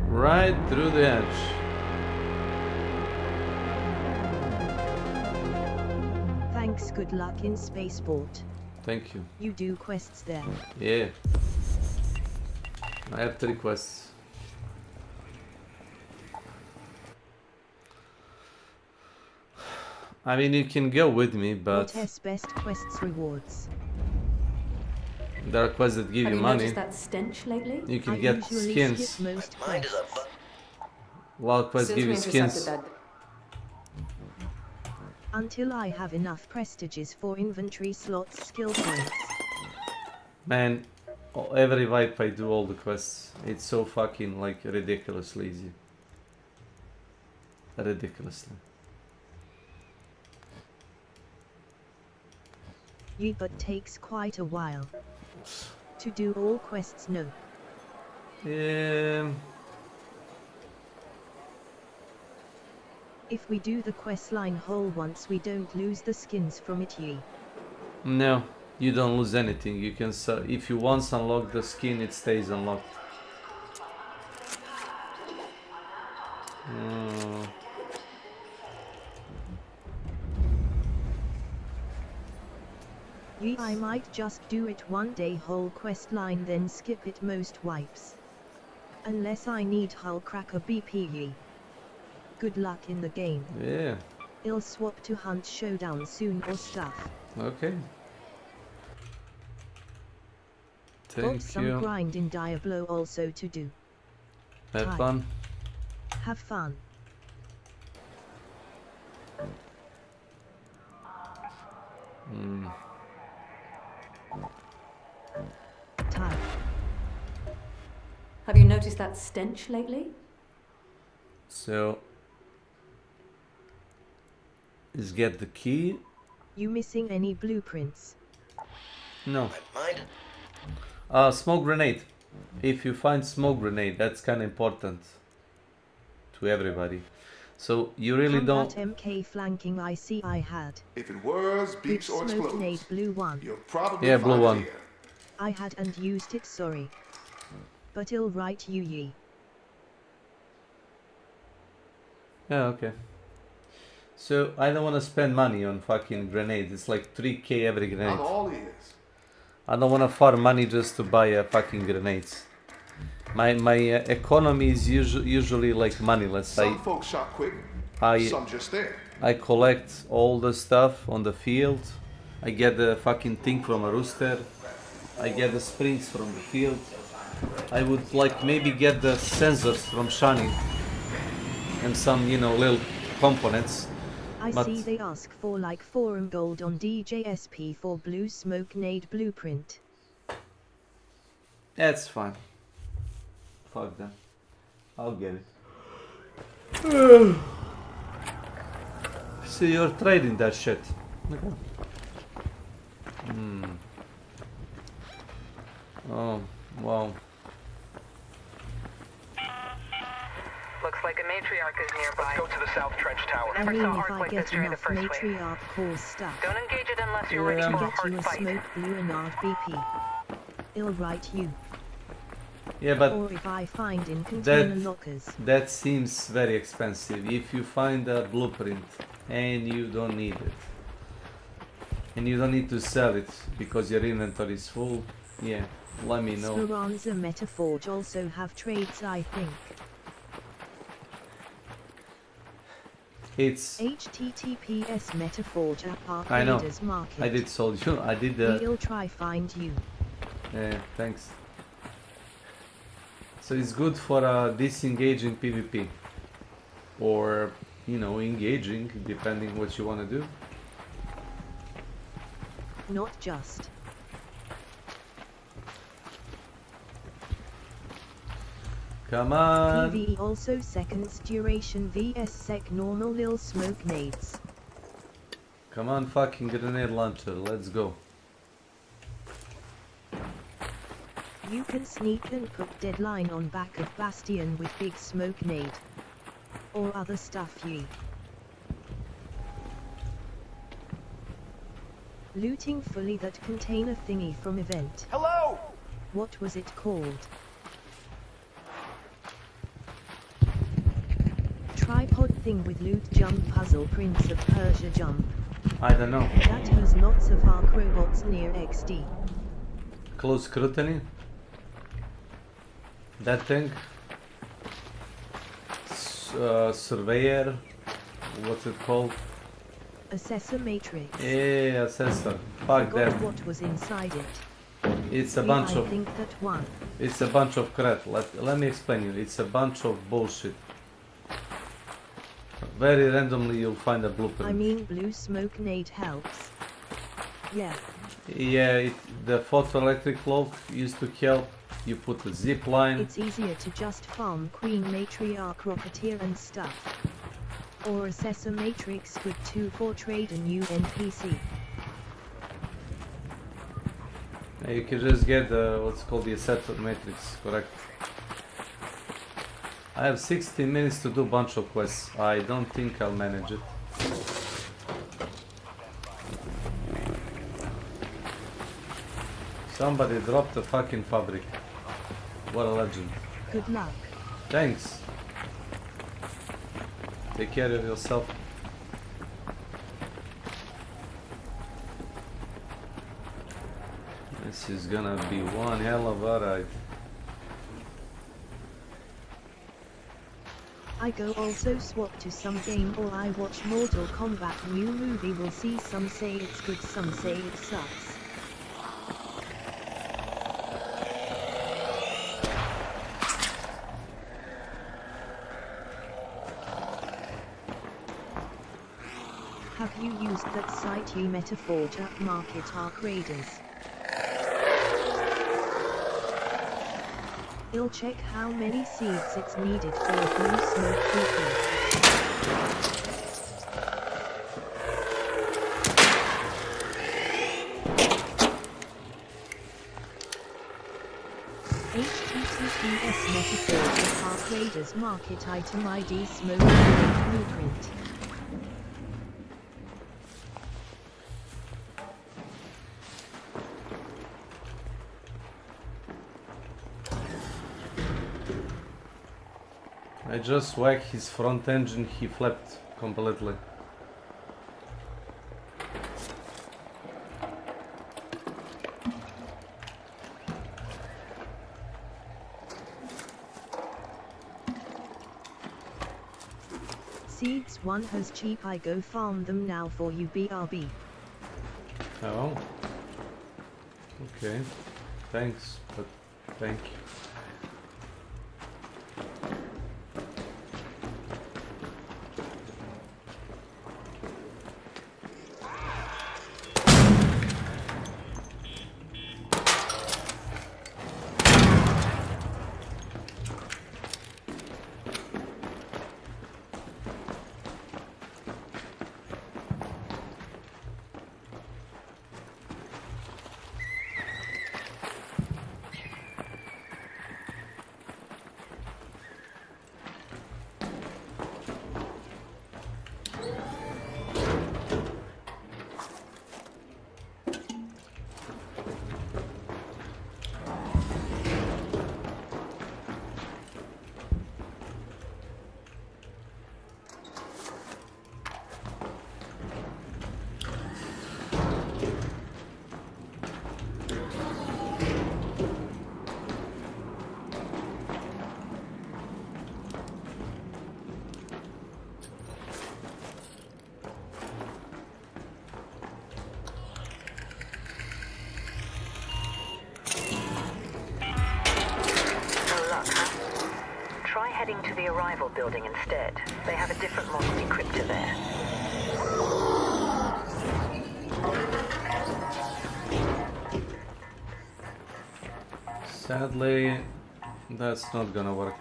Right through the edge. Thanks, good luck in spaceport. Thank you. You do quests there. Yeah. I have 3 quests. I mean, you can go with me, but What best quests rewards? there are quests that give Have you you money. noticed that stench lately? You can I get usually skins. skip most Mind is quests. up. A lot of quests Since give we you intercepted skins. that, Until I have enough prestiges for inventory slots skill points. Man, every wipe I do all the quests. It's so fucking like ridiculously easy. Ridiculously. Ye but takes quite a while. To do all quests, no. If we do the quest line whole once, we don't lose the skins from it, ye. No, you don't lose anything. You can if you once unlock the skin, it stays unlocked. Ye, I might just do it one day whole quest line, then skip it most wipes. Unless I need hull cracker BP, ye. Good luck in the game. Yeah. I'll swap to hunt showdown soon or stuff. Okay. Got Thank some you. grind in Diablo also to do. Have Time. fun. Have fun. Time. Have you noticed that stench lately? So, is get the key? You missing any blueprints? No. Mind? Smoke grenade. If you find smoke grenade, that's kind of important to everybody. So you really From don't. that MK flanking I see I had. If it whirs, beeps, or With smoke explodes, nade blue one. you'll probably Yeah, find blue it one. here. I had and used it, sorry. But I'll write you ye. Yeah, okay. So I don't want to spend money on fucking grenades. It's like 3k every grenade. Not all ears. I don't want to farm money just to buy fucking grenades. My economy is usually like moneyless. Some folks shot quick, I some just there. I collect all the stuff on the field. I get the fucking thing from a rooster. I get the springs from the field. I would like maybe get the sensors from Shani and some, you know, little components. I But- see they ask for like forum gold on DJSP for blue smoke nade blueprint. That's fine. Fuck that. I'll get it. So you're trading that shit. Okay. Oh, wow. Looks like a matriarch is nearby. Let's go to the South Trench Tower. I Never mean, saw if art I like this get during the enough first wave. matriarch core stuff. Don't engage it unless you're Yeah. ready To for a get you hard a fight. smoke blue and RBP. I'll write you. Yeah, but Or if I find in container that lockers. that seems very expensive. If you find a blueprint and you don't need it, and you don't need to sell it because your inventory is full, yeah, let me know. Speranza Metaforge also have trades, I think. It's HTTPS Metaforge app I know. Arcaders Market. I did sold you. I did We'll try find you. yeah, thanks. So it's good for disengaging PvP. Or, you know, engaging, depending what you want to do. Not just. Come on. PvE also seconds duration vs sec normal lil smoke nades. Come on, fucking grenade launcher. Let's go. You can sneak and put deadline on back of Bastion with big smoke nade. Or other stuff ye. Looting fully that container thingy from event. Hello! What was it called? Tripod thing with loot jump puzzle Prince of Persia jump. I don't know. That has lots of arc robots near XD. Close scrutiny. That thing. Surveyor. What's it called? Assessor Matrix. Yeah, assessor. Fuck Forgot that. what was inside it. It's a Yeah, bunch I of. think that one. It's a bunch of crap. Let me explain you. It's a bunch of bullshit. Very randomly you'll find a blueprint. I mean blue smoke nade helps. Yeah. Yeah, the photoelectric cloak used to help. You put the zip line. It's easier to just farm Queen Matriarch Rocketeer and stuff. Or Assessor Matrix with 2 for trade a new NPC. You can just get what's called the assessor matrix, correct? I have 16 minutes to do a bunch of quests. I don't think I'll manage it. Somebody dropped the fucking fabric. What a legend. Good luck. Thanks. Take care of yourself. This is gonna be one hell of a ride. I go also swap to some game or I watch Mortal Kombat new movie. Will see some say it's good, some say it sucks. Have you used that site you Metaforge at Market Arc Raiders? I'll check how many seeds it's needed for a blue smoke beacon. HTTPS Metaforge at Arc Raiders Market Item ID Smoke Grenade Blueprint. I just whacked his front engine, he flipped completely. Seeds 1 has cheap, I go farm them now for you BRB. Oh. Okay. Thanks, but thank you. heading to the arrival building instead. They have a different model decryptor there. Sadly, that's not gonna work.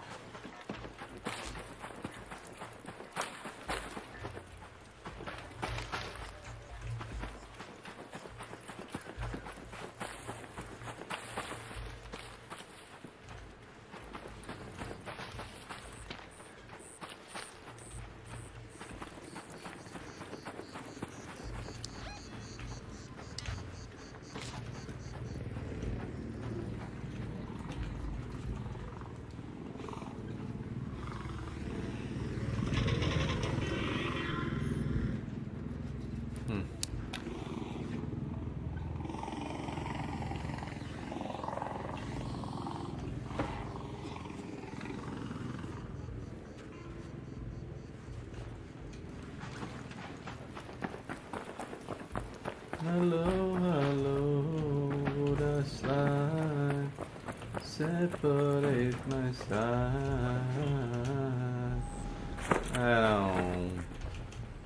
Hello, hello, the slide separate my side.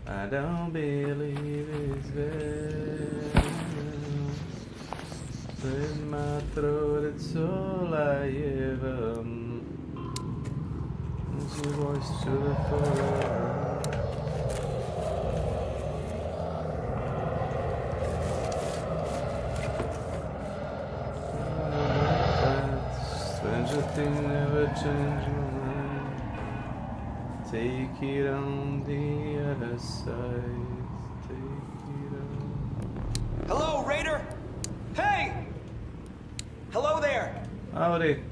I don't believe it's real. In my throat, it's all I ever. It's your voice to the forever. Stranger thing never change my mind. Take it on the other side. Take it on. Hello, Raider! Hey! Hello there! Howdy.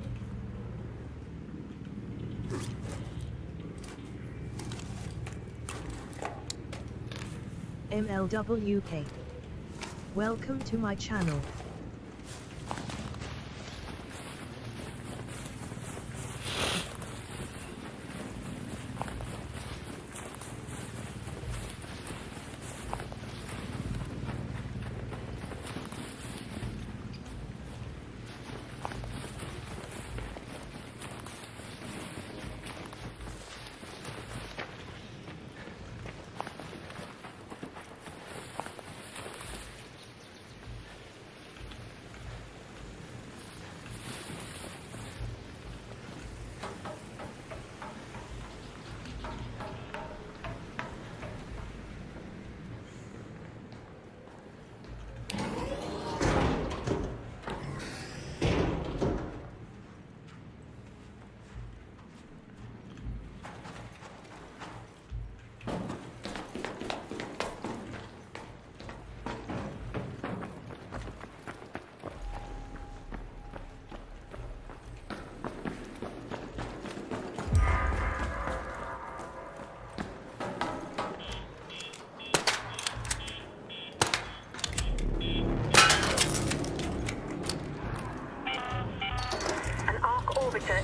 MLWK. Welcome to my channel.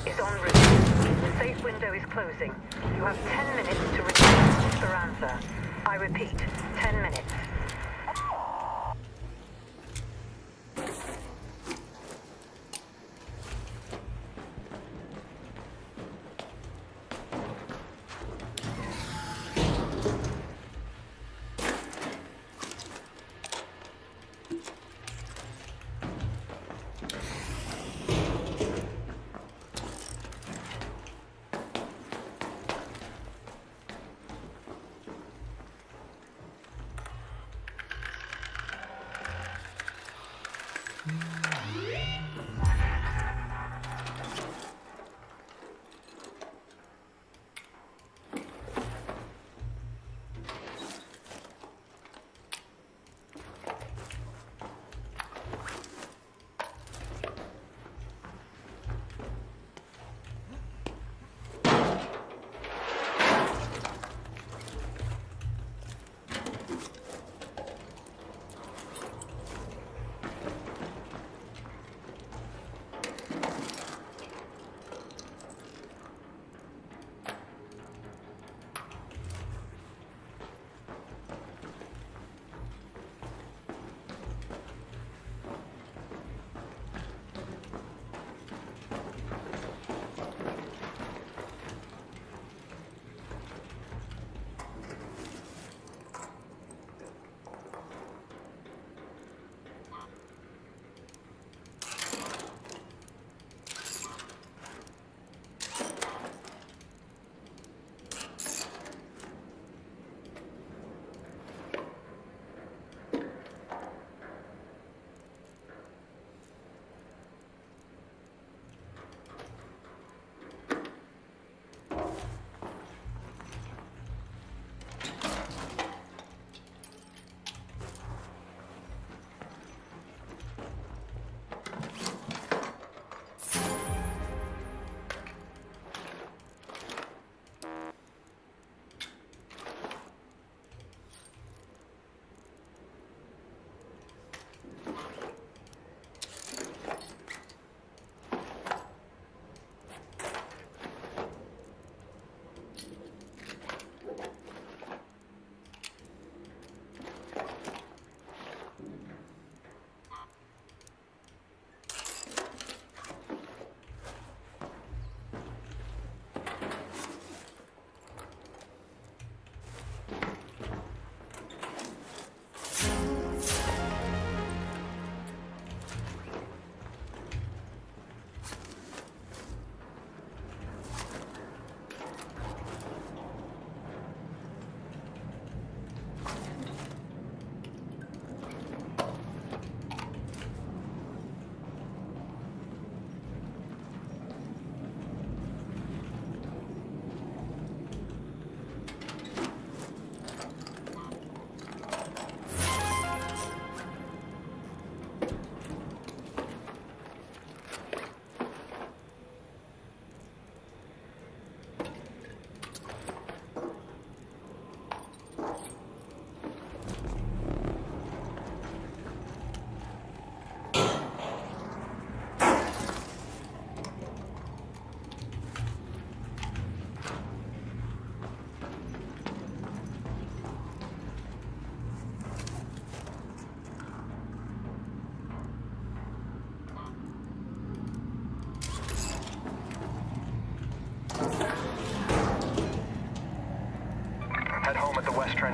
Is en route. The safe window is closing. You have 10 minutes to return to Esperanza. I repeat, 10 minutes.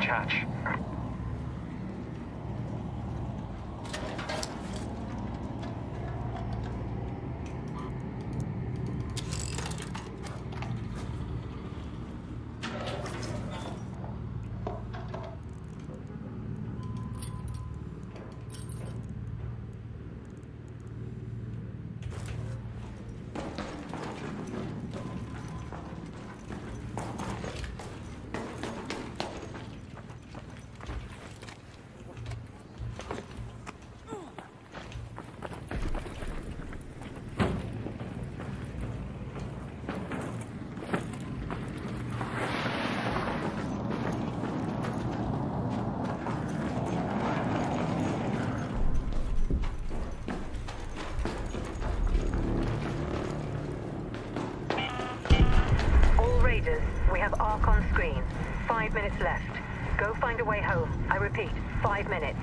Launch hatch. We have ARC on screen. 5 minutes left. Go find a way home. I repeat, 5 minutes.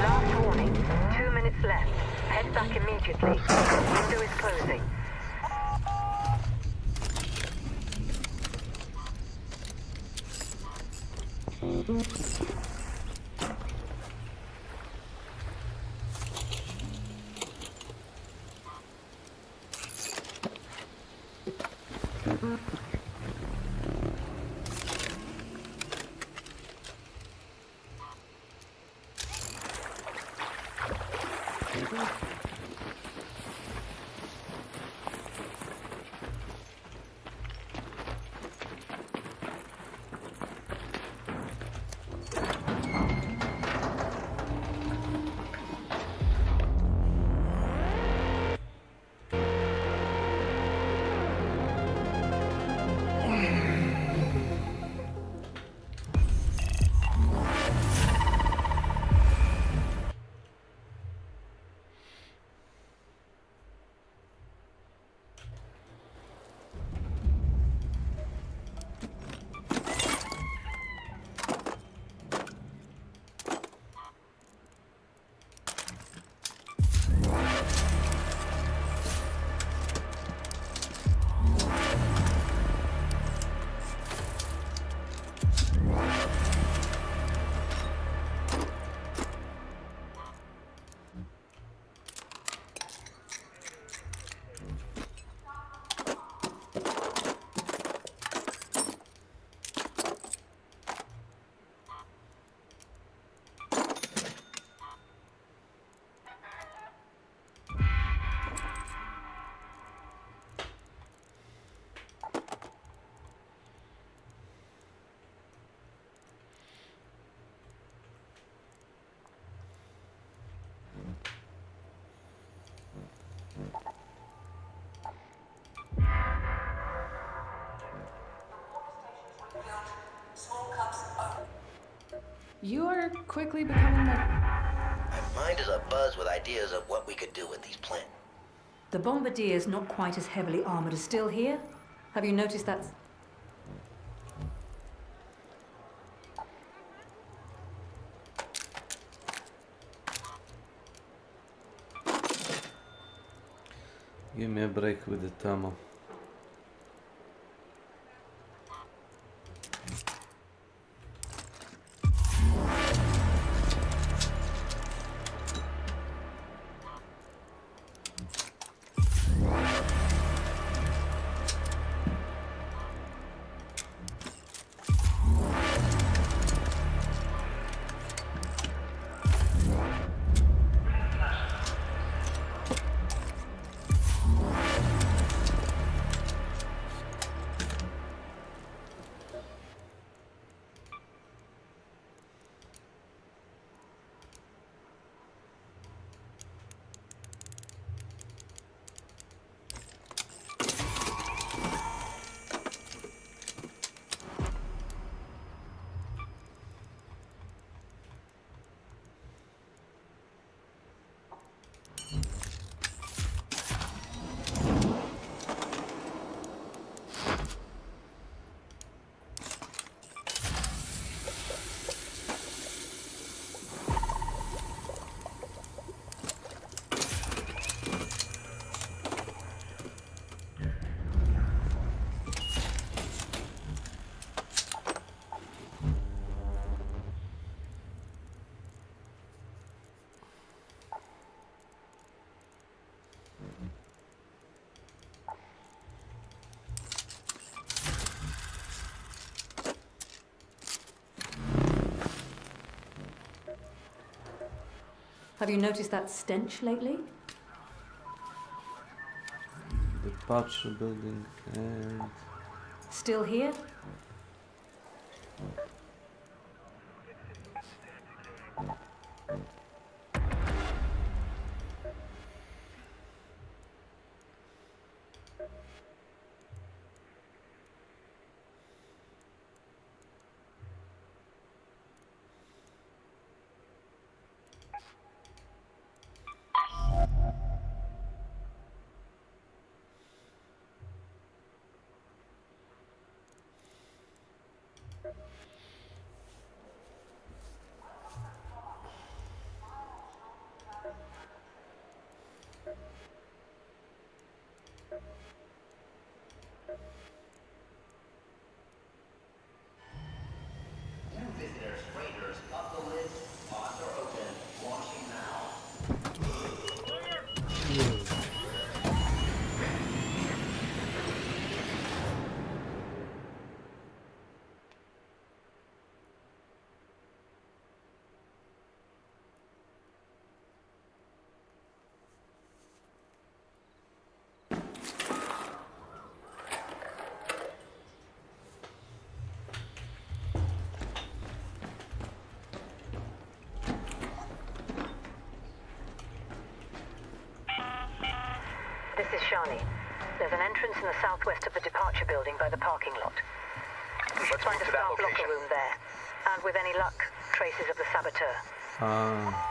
Last warning. 2 minutes left. Head back immediately. The window is closing. You are quickly becoming the... My mind is abuzz with ideas of what we could do with these planes. The Bombardier's not quite as heavily armored is still here. Have you noticed that? Give me a break with the thermal. Have you noticed that stench lately? Departure building and... Still here? This is Shani. There's an entrance in the southwest of the departure building by the parking lot. Let's Find move a to that staff location. locker room there. And with any luck, traces of the saboteur. Ah.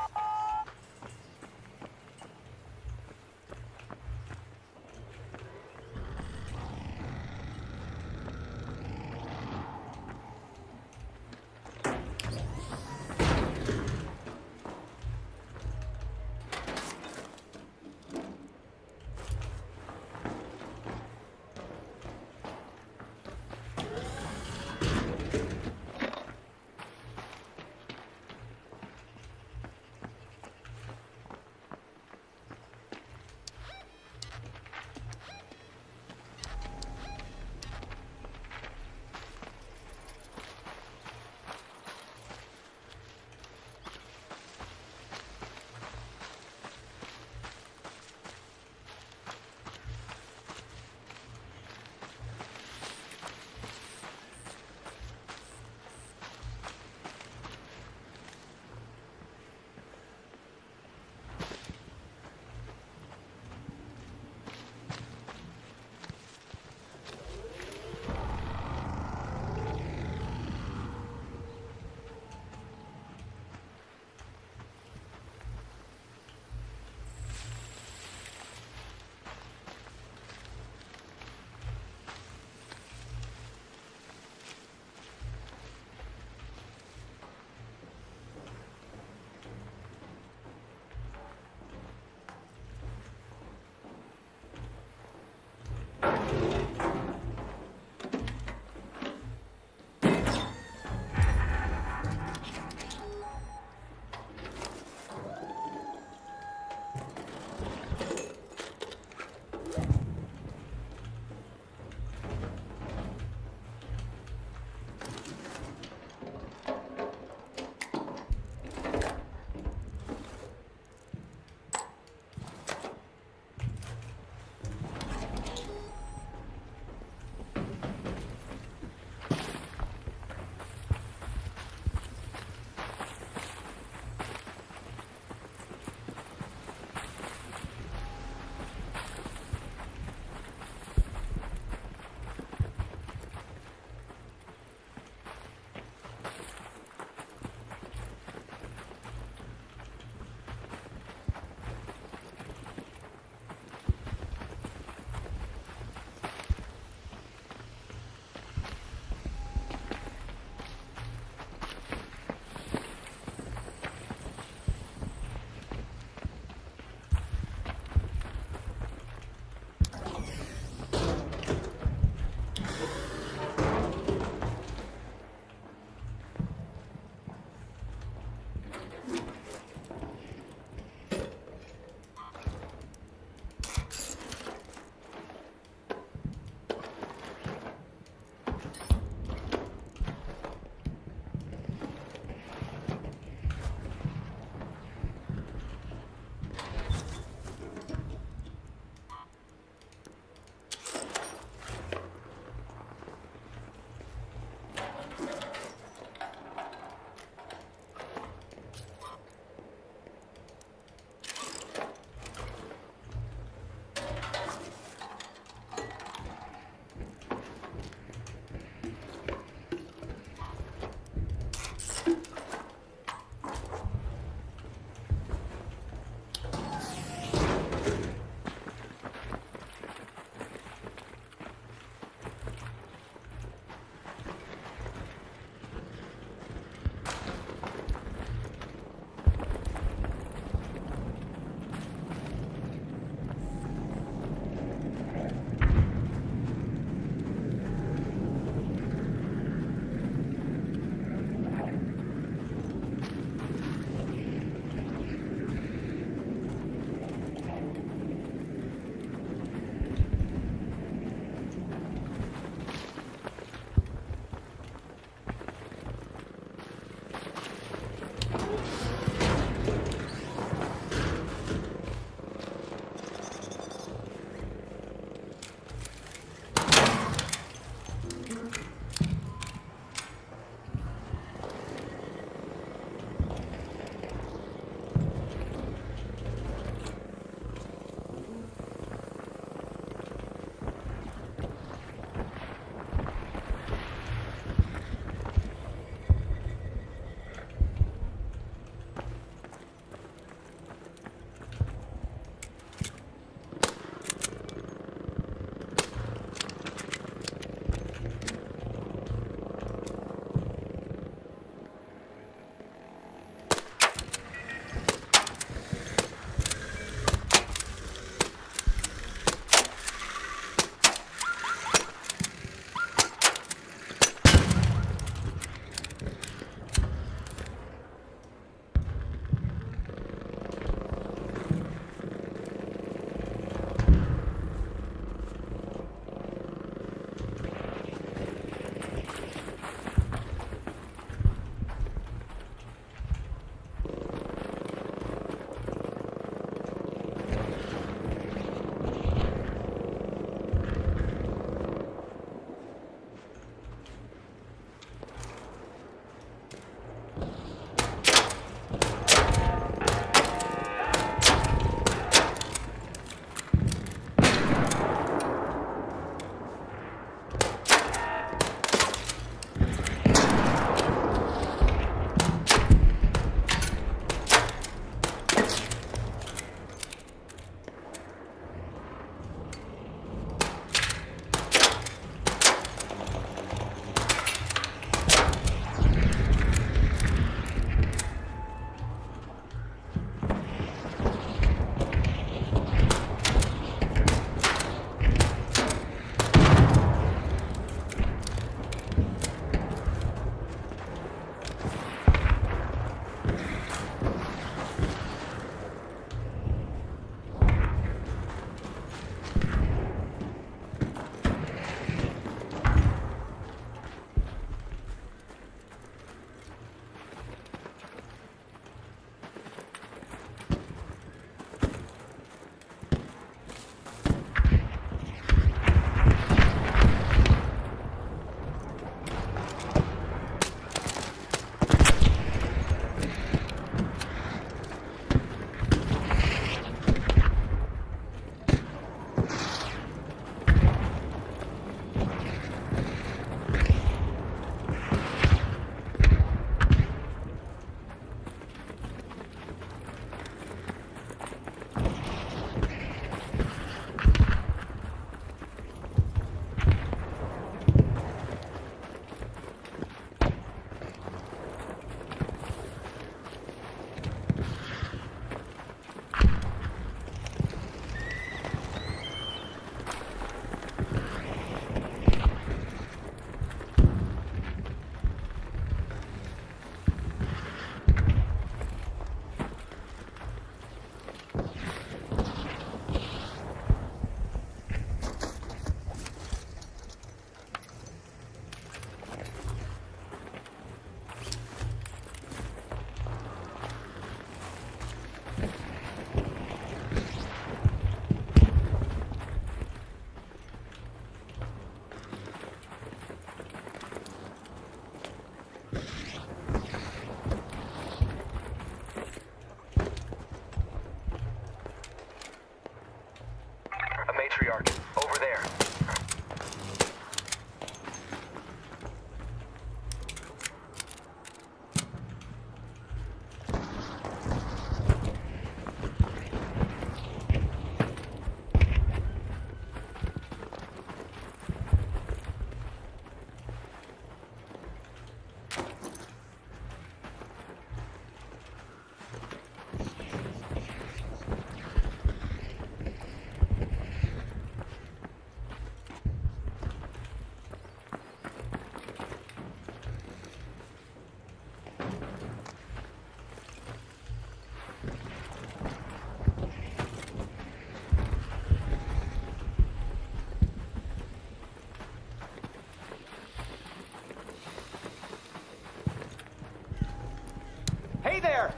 Hey there!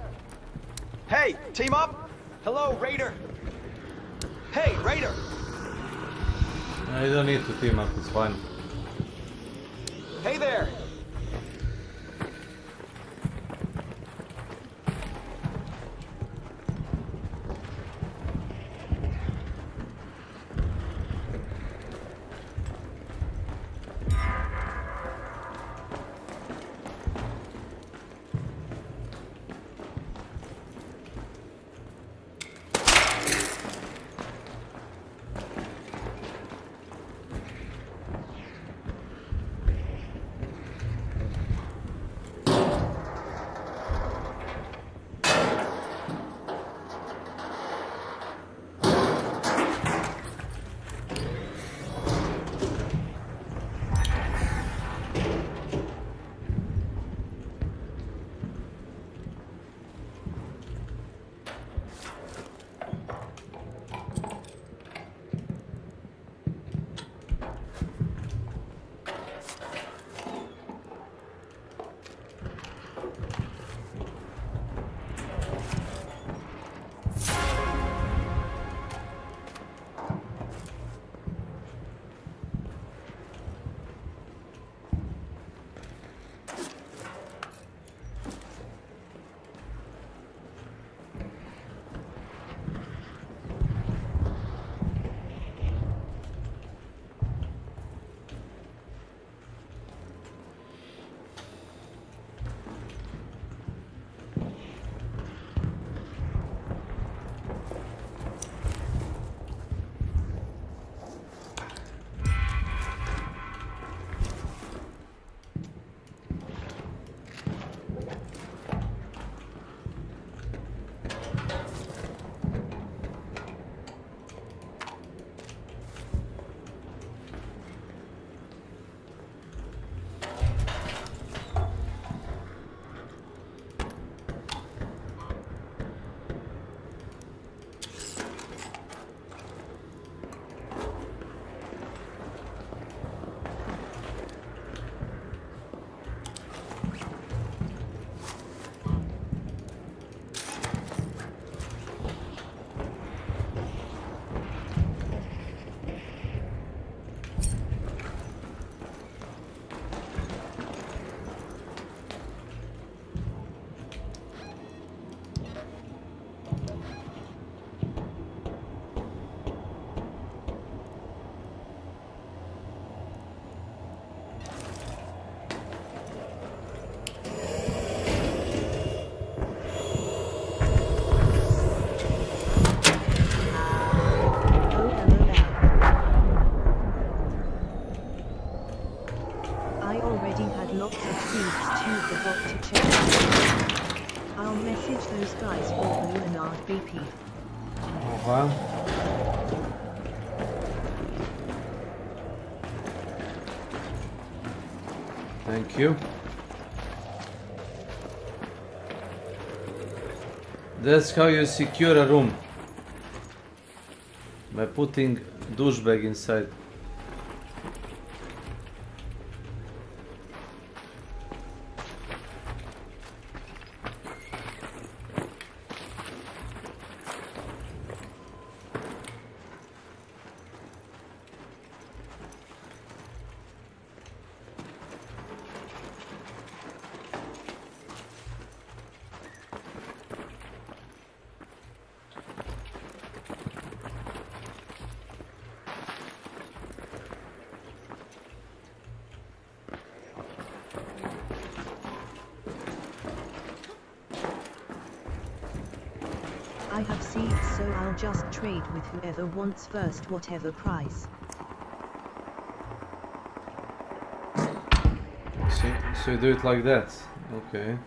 Hey, team up! Hello, Raider! Hey, Raider! No, you don't need to team up, it's fine. Hey there! I'll message those guys for Blue and RBP. Thank you. That's how you secure a room. By putting douchebag inside. I have seeds, so I'll just trade with whoever wants first, whatever price. So you do it like that. Okay.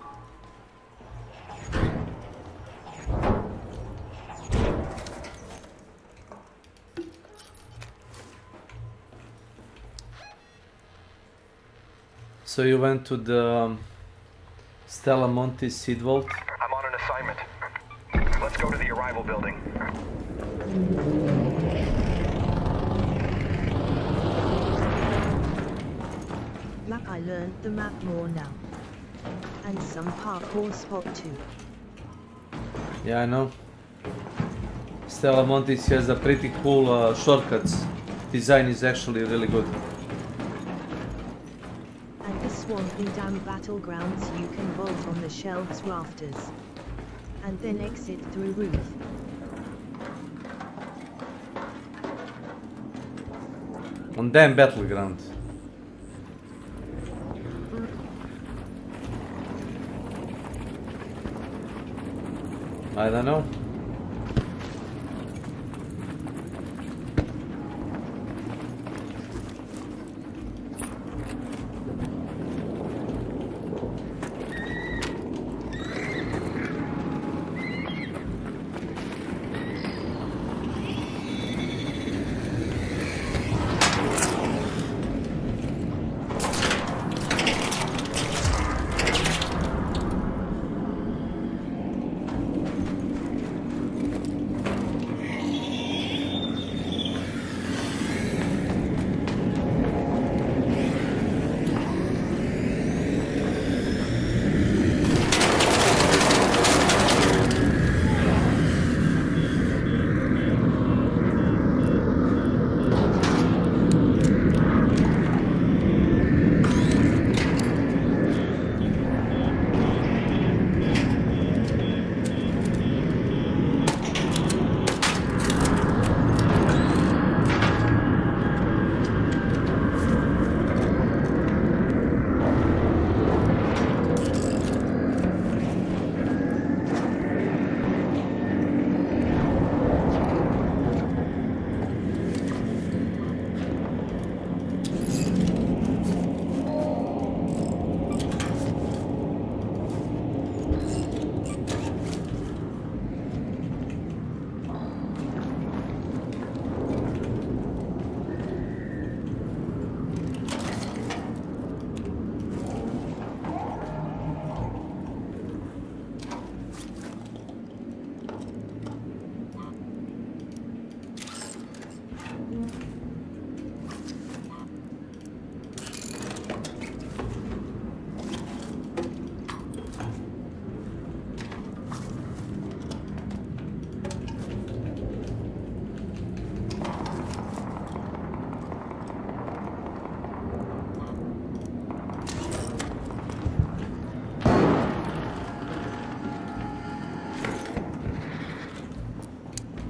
So you went to the Stella Monte seed vault? I'm on an assignment. Let's go to the arrival building. Like I learned the map more now. And some parkour spot too. Yeah, I know. Stella Montes has a pretty cool shortcuts. Design is actually really good. At the Swampy Dam battlegrounds you can vault on the shelves rafters. And then exit through roof. On damn battleground. I don't know.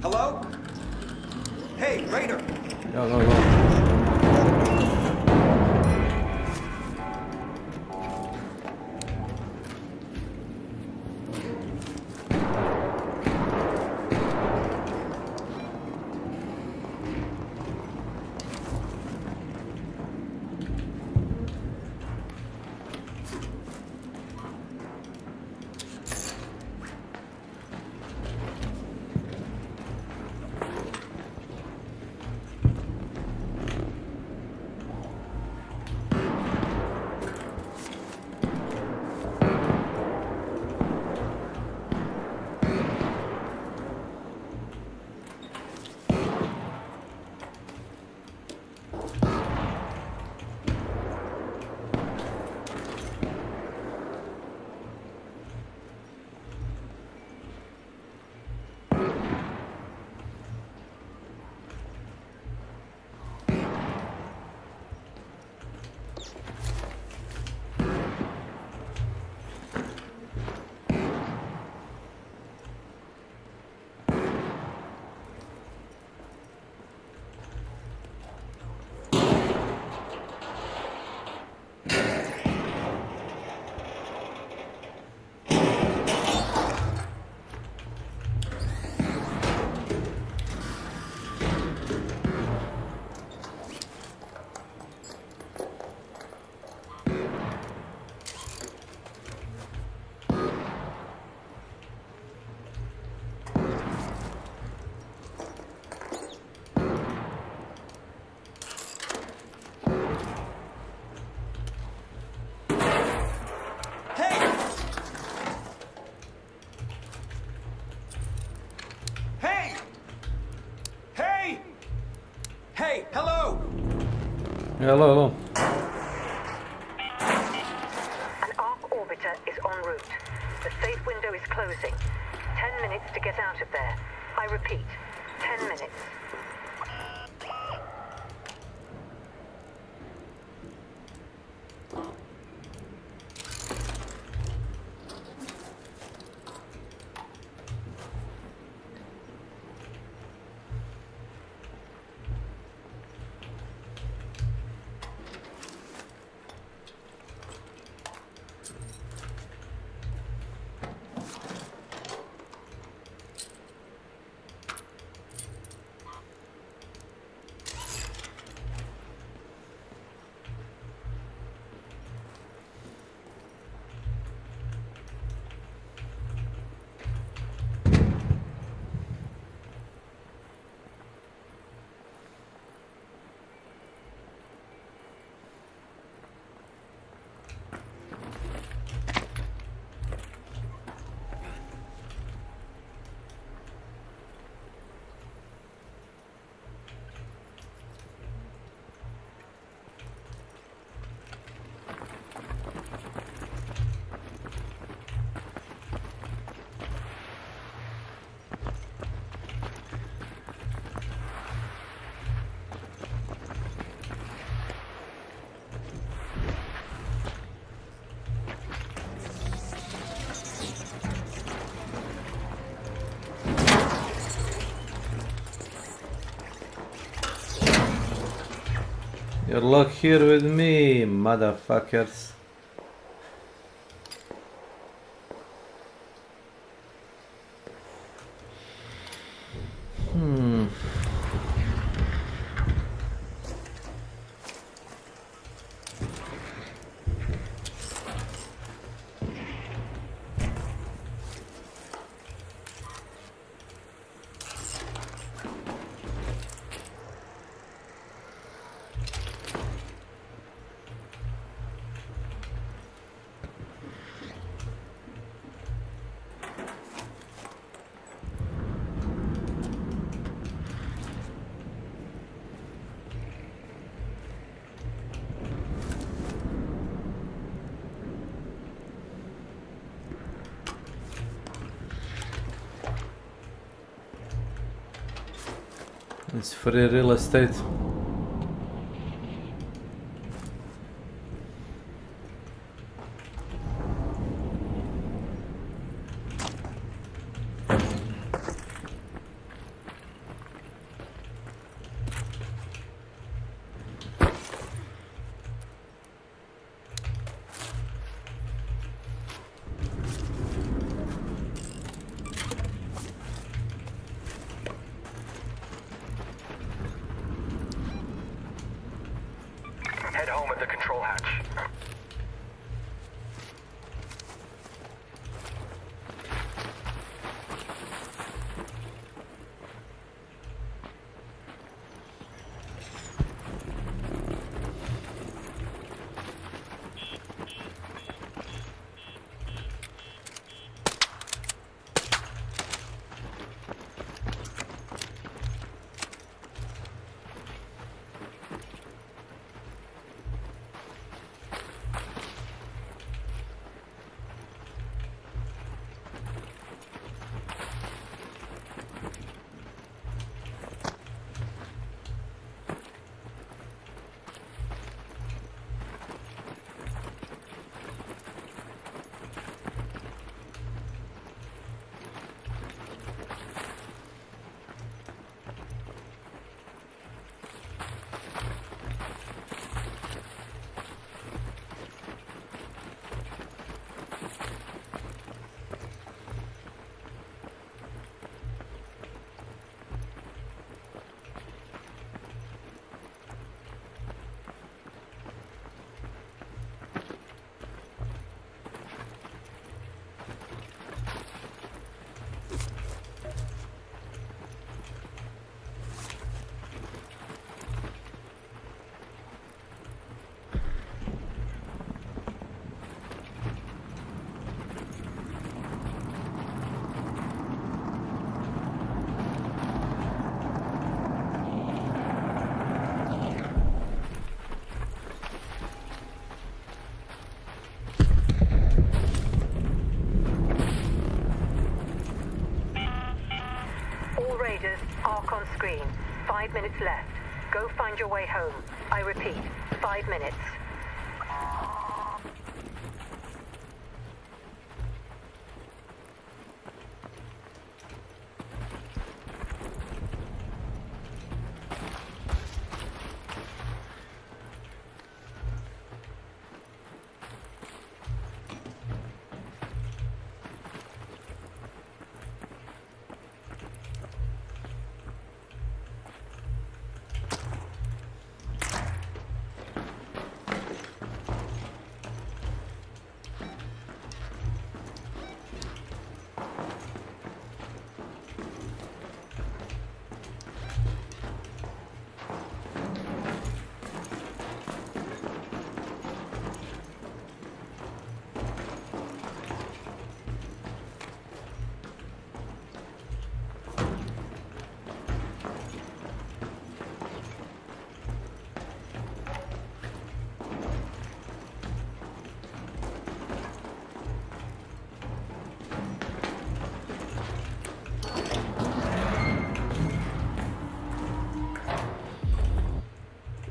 Hello? Hey, Raider! Go, go, go. Hey, hello! Hello, hello. An ARC orbiter is en route. The safe window is closing. 10 minutes to get out of there. I repeat, 10 minutes. Your luck here with me, motherfuckers. It's free real estate. Head home at the control hatch. screen. 5 minutes left. Go find your way home. I repeat, 5 minutes.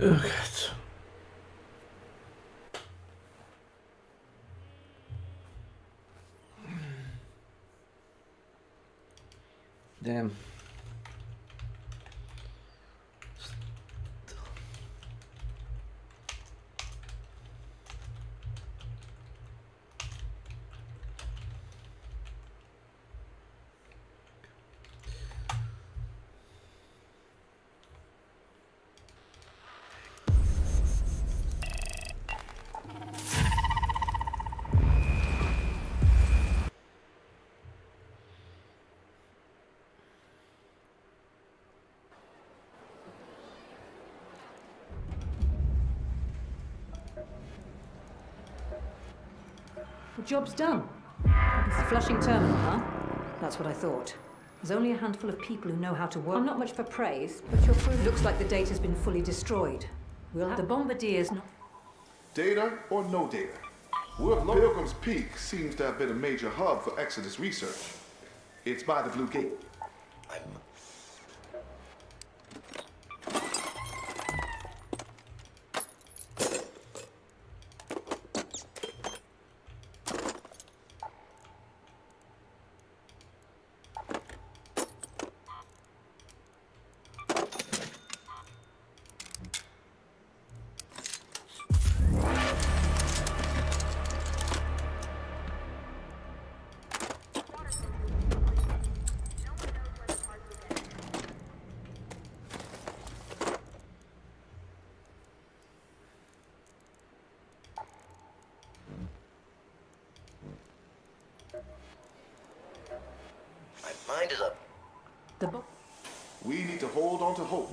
Oh god. Damn. The job's done. It's the Flushing terminal, huh? That's what I thought. There's only a handful of people who know how to work. I'm not much for praise, but your crew looks like the data's been fully destroyed. We'll have the bombardier's not... Data or no data? Pilgrim's Peak seems to have been a major hub for Exodus research. It's by the Blue Gate. Mind is up. We need to hold on to hope.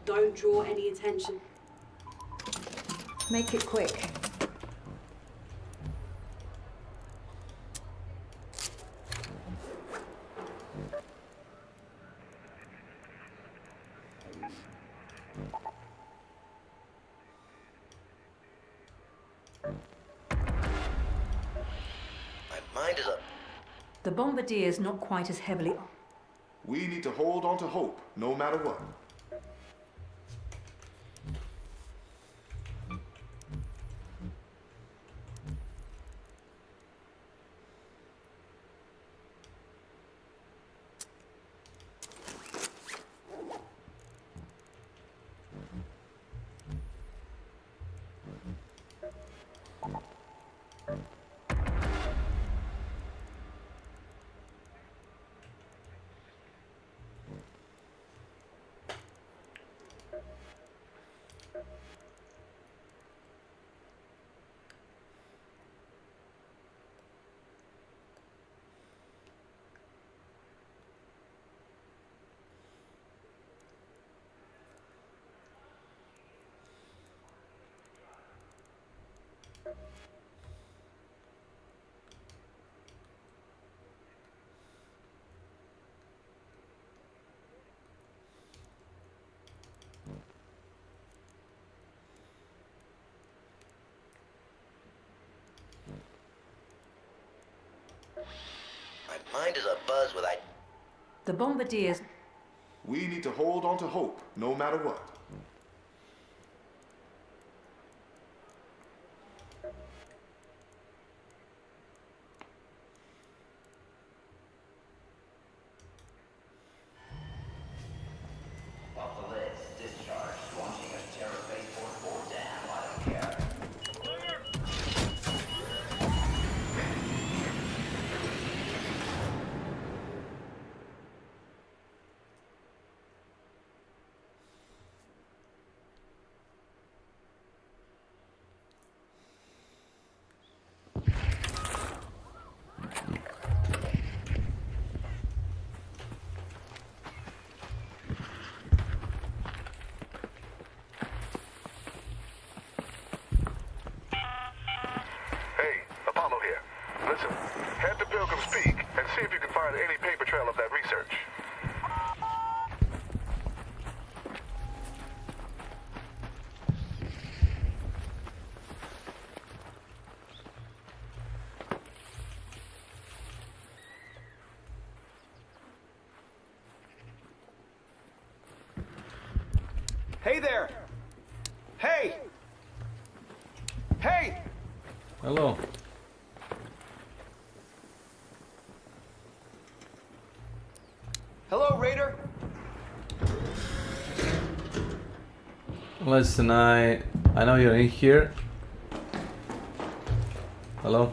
Don't draw any attention. Make it quick. mind is up. The Bombardier's not quite as heavily... We need to hold on to hope, no matter what. My mind is abuzz with The Bombardier's... We need to hold on to hope, no matter what. Hey, Apollo here. Listen, head to Pilgrim's Peak and see if you can find any paper trail of that research. Hey there! Hey! Hey! Hello. Hello, Raider! Listen, I know you're in here. Hello.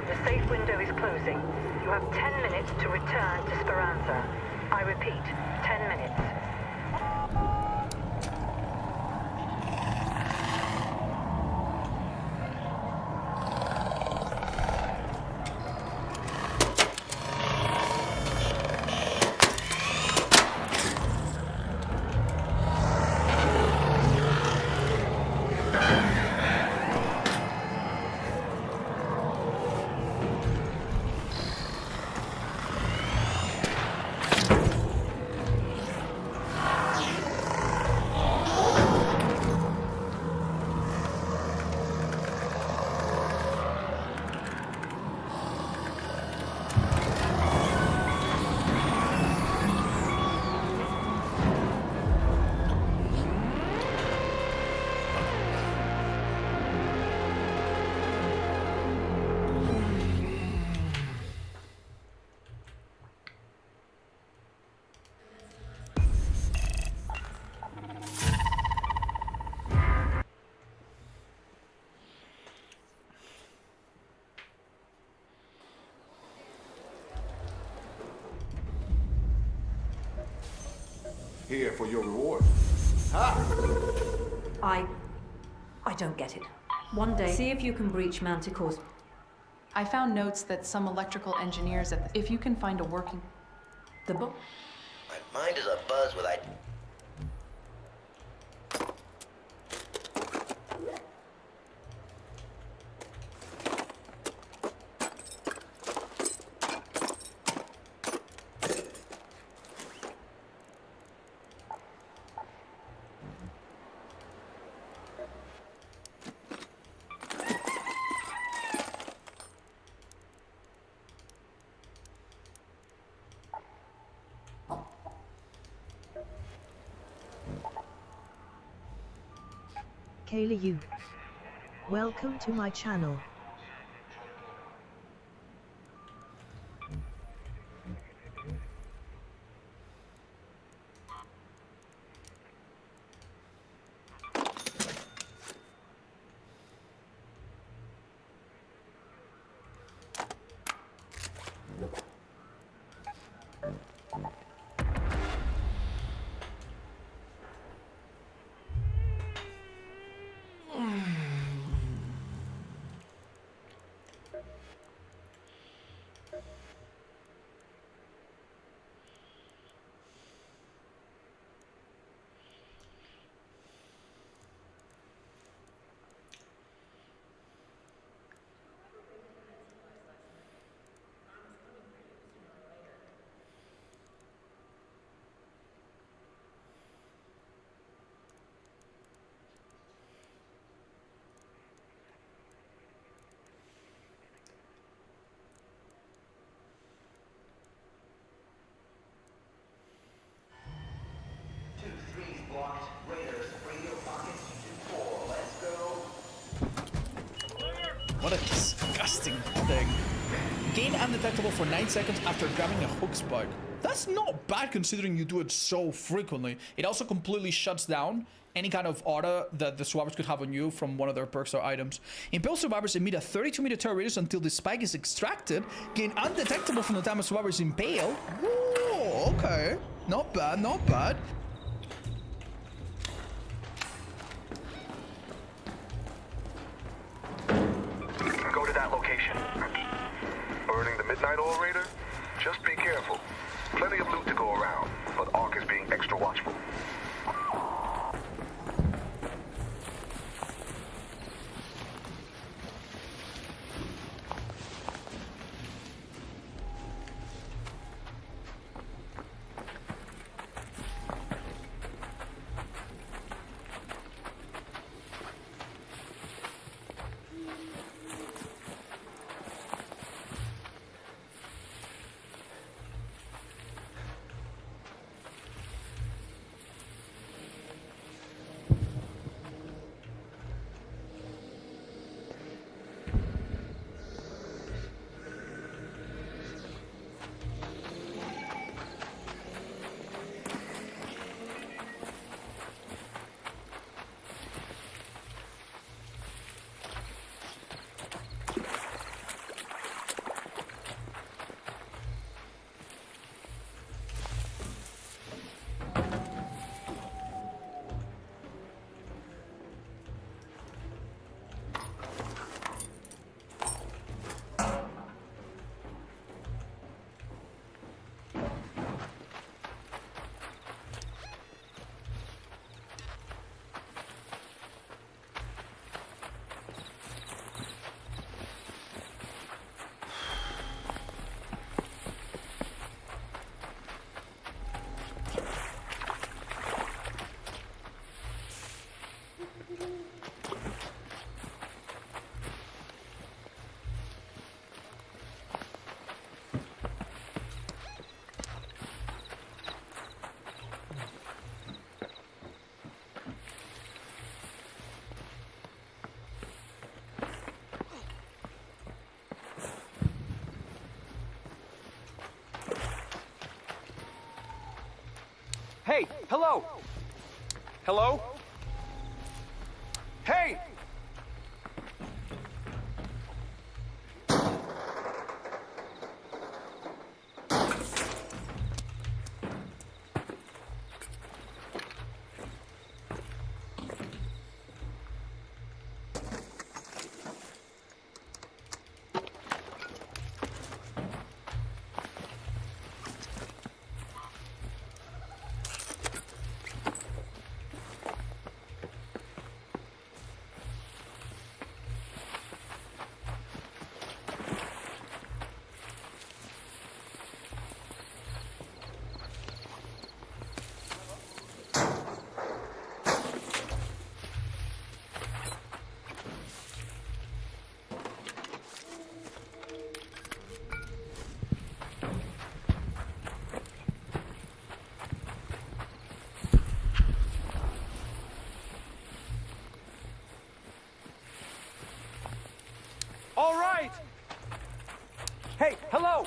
The safe window is closing. You have 10 minutes to return to Speranza. I repeat, 10 minutes. Here for your reward. I don't get it. One day, see if you can breach Manticore's... I found notes that some electrical engineers at the... If you can find a working... The book? My mind is abuzz with Kayla Yu. Welcome to my channel. What a disgusting thing. Gain undetectable for 9 seconds after grabbing a hook spike. That's not bad considering you do it so frequently. It also completely shuts down any kind of aura that the survivors could have on you from one of their perks or items. Impale survivors emit a 32-meter turret radius until the spike is extracted. Gain undetectable from the time a survivor is impaled. Ooh, okay. Not bad, not bad. Go to that location. Burning the midnight oil raider? Just be careful. Plenty of loot to go around, but Ark is being extra watchful. hello? Hello? Hey! All right! Hey, hello!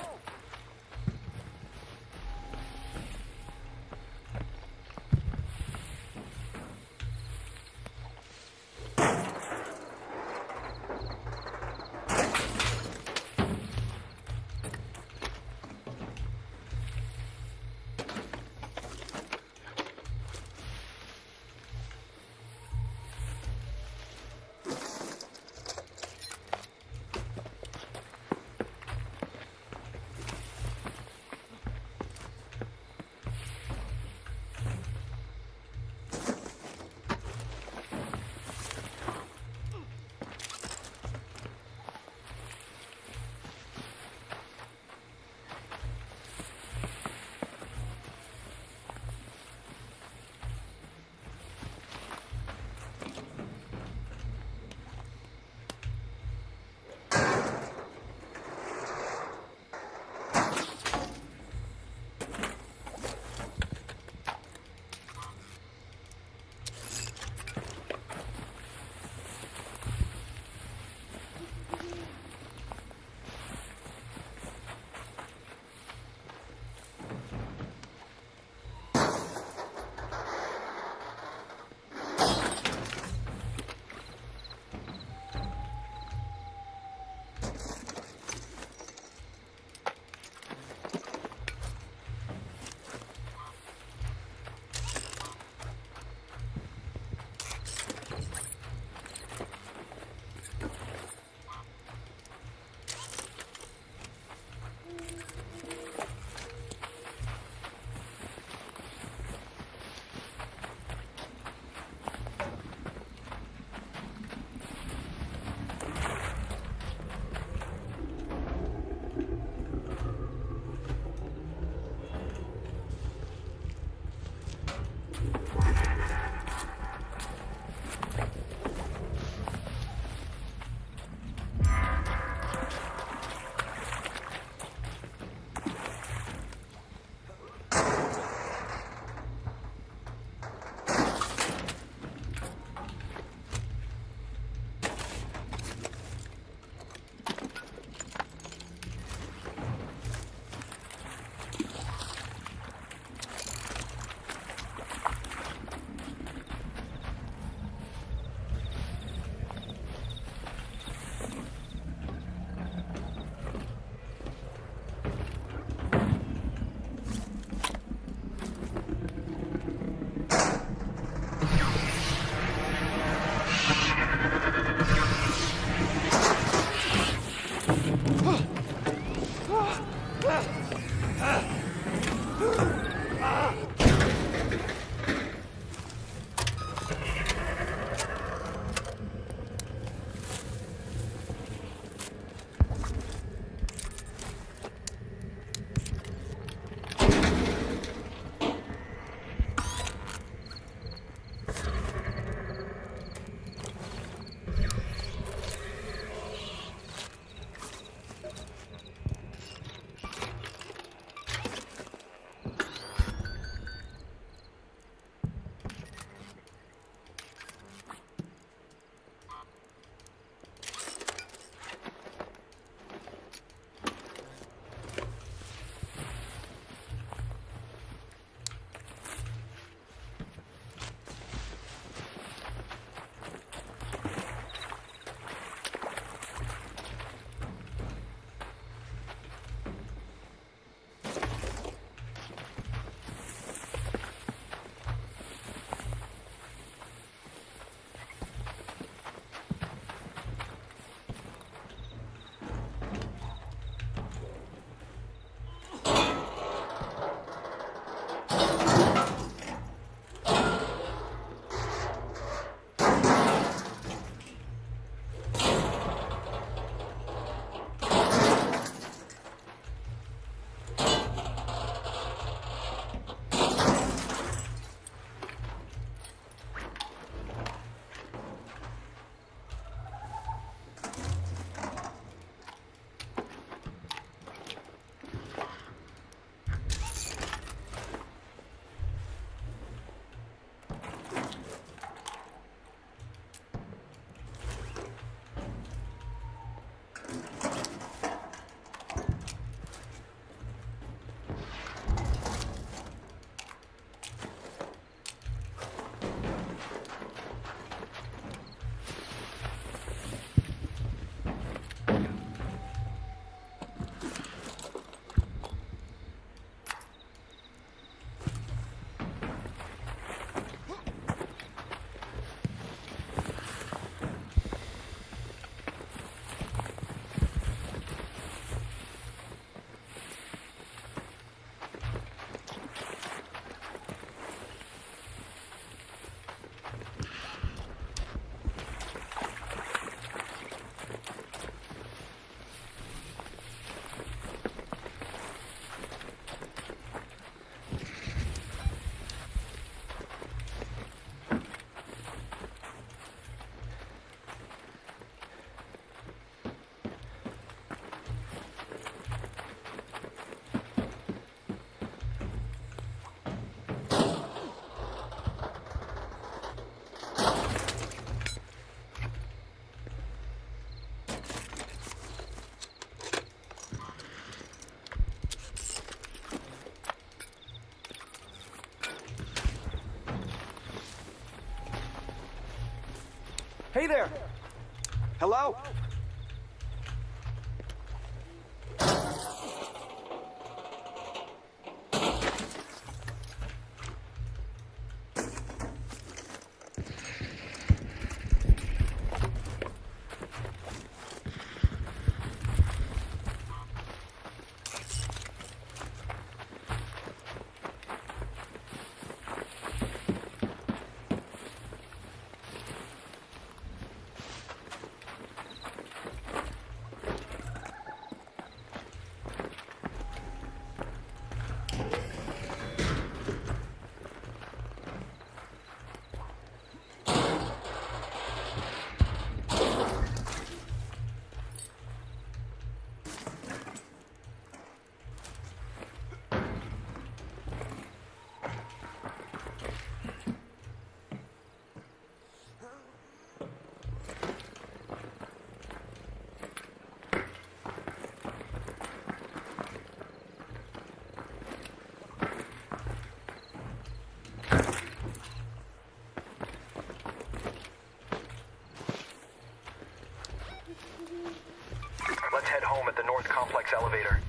Hey there! Hello? Let's head home at the North Complex elevator.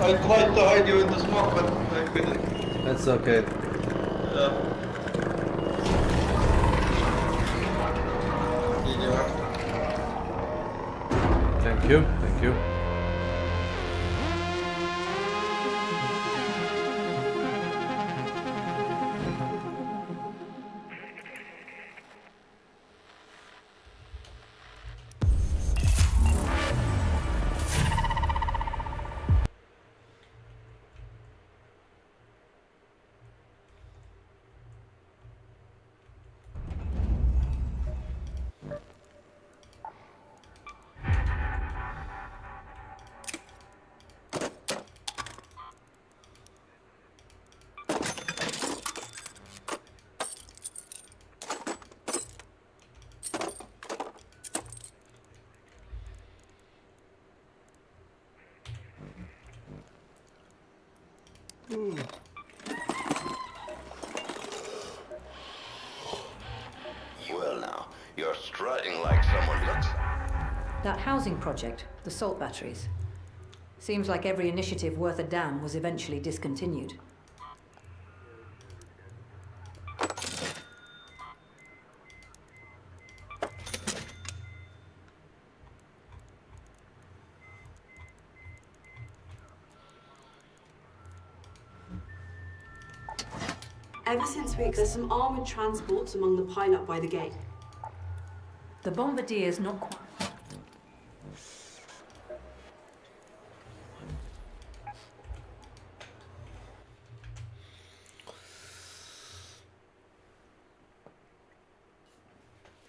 I tried to hide you in the smoke, but I couldn't. That's okay. Here you are. Thank you, thank you. Well now, you're strutting like someone looks. That housing project, the salt batteries. Seems like every initiative worth a damn was eventually discontinued. Ever since there's some armoured transports among the pile-up by the gate. The Bombardier's not quite...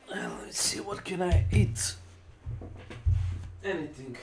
Well, let's see, what can I eat? Anything.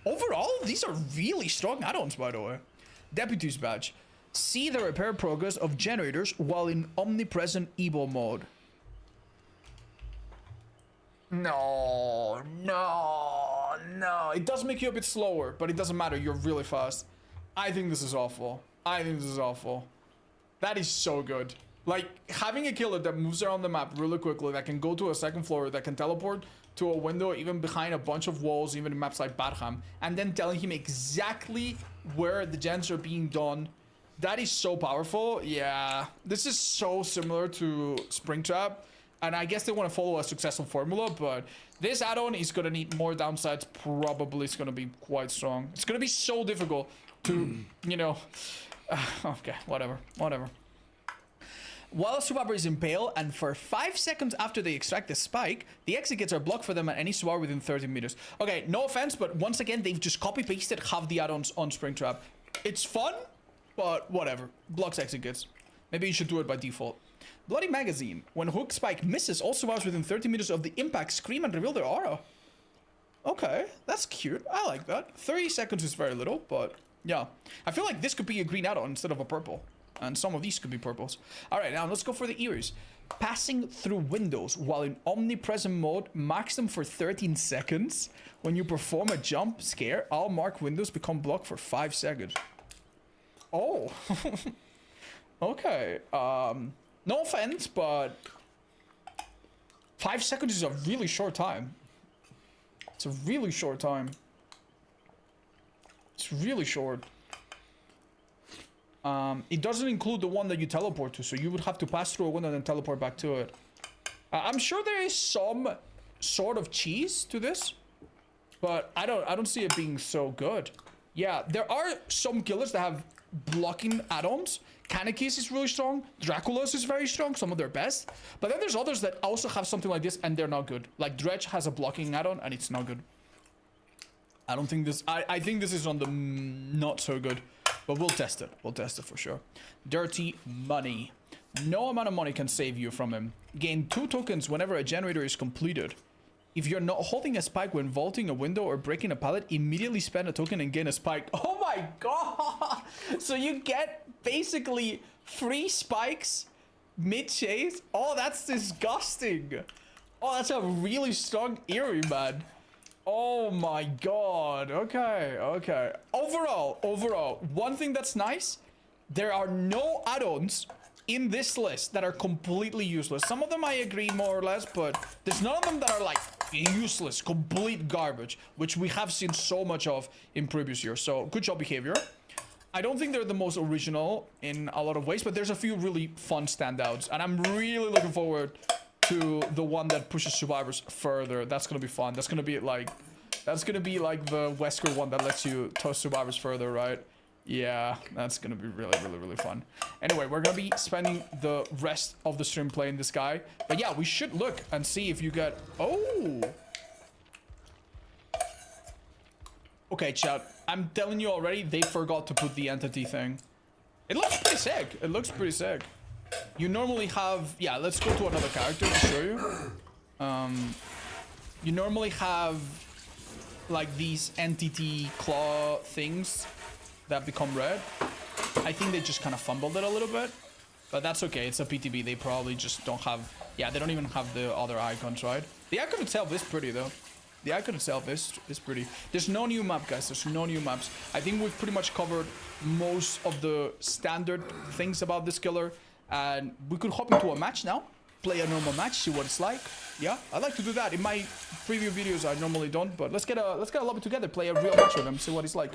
Overall, these are really strong add-ons, by the way. Deputy's Badge. See the repair progress of generators while in omnipresent Evo mode. No. It does make you a bit slower, but it doesn't matter. You're really fast. I think this is awful. That is so good. Like, having a killer that moves around the map really quickly, that can go to a second floor, that can teleport to a window, even behind a bunch of walls, even in maps like Barham, and then telling him exactly where the gens are being done. That is so powerful. Yeah, this is so similar to Springtrap, and I guess they want to follow a successful formula, but this add-on is going to need more downsides. Probably it's going to be quite strong. It's going to be so difficult to, you know... okay, whatever. While a survivor is impaled, and for 5 seconds after they extract the spike, the exit gates are blocked for them at any survivor within 30 meters. Okay, no offense, but once again, they've just copy-pasted half the add-ons on Springtrap. It's fun, but whatever. Blocks exit gates. Maybe you should do it by default. Bloody Magazine. When hook spike misses, all survivors within 30 meters of the impact scream and reveal their aura. Okay, that's cute. I like that. 30 seconds is very little, but yeah. I feel like this could be a green add-on instead of a purple. And some of these could be purples. Alright, now let's go for the ears. Passing through windows while in omnipresent mode, marks them for 13 seconds. When you perform a jump scare, all marked windows become blocked for 5 seconds. Oh. Okay. No offense, but 5 seconds is a really short time. It's a really short time. It's really short. It doesn't include the one that you teleport to, so you would have to pass through a window and then teleport back to it. I'm sure there is some sort of cheese to this, but I don't see it being so good. Yeah, there are some killers that have blocking add-ons. Kanekis is really strong. Dracula's is very strong, some of their best. But then there's others that also have something like this and they're not good. Like Dredge has a blocking add-on and it's not good. I don't think this... I think this is on the not so good. But we'll test it. We'll test it for sure. Dirty Money. No amount of money can save you from him. Gain 2 tokens whenever a generator is completed. If you're not holding a spike when vaulting a window or breaking a pallet, immediately spend a token and gain a spike. Oh my god! So you get basically 3 spikes mid-chase? Oh, that's disgusting. Oh, that's a really strong eerie, man. Oh my god. Okay. Overall, one thing that's nice, there are no add-ons in this list that are completely useless. Some of them I agree more or less, but there's none of them that are like useless, complete garbage, which we have seen so much of in previous years. So good job, Behavior. I don't think they're the most original in a lot of ways, but there's a few really fun standouts, and I'm really looking forward to the one that pushes survivors further. That's gonna be fun. That's gonna be like the Wesker one that lets you toss survivors further, right? Yeah, that's gonna be really fun. Anyway, we're gonna be spending the rest of the stream playing this guy, but yeah, we should look and see if you get... Oh, okay, chat, I'm telling you already, they forgot to put the entity thing. It looks pretty sick. You normally have... Yeah, let's go to another character to show you. You normally have like these entity claw things that become red. I think they just kind of fumbled it a little bit, but that's okay. It's a PTB. They probably just don't have... Yeah, they don't even have the other icons, right? The icon itself is pretty, though. The icon itself is pretty. There's no new map, guys. There's no new maps. I think we've pretty much covered most of the standard things about this killer. And we could hop into a match now. Play a normal match, see what it's like. Yeah, I like to do that. In my preview videos, I normally don't. But let's get a lobby together, play a real match with them, see what it's like.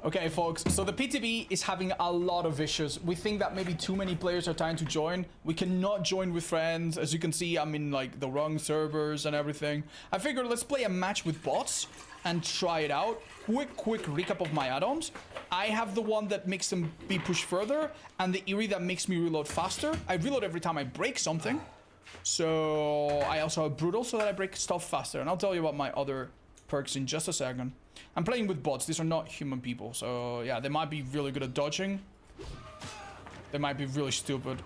Okay, folks, so the PTB is having a lot of issues. We think that maybe too many players are trying to join. We cannot join with friends. As you can see, I'm in like the wrong servers and everything. I figured let's play a match with bots and try it out. Quick recap of my add-ons. I have the one that makes them be pushed further, and the Eerie that makes me reload faster. I reload every time I break something. So I also have Brutal so that I break stuff faster. And I'll tell you about my other perks in just a second. I'm playing with bots. These are not human people. So yeah, they might be really good at dodging. They might be really stupid.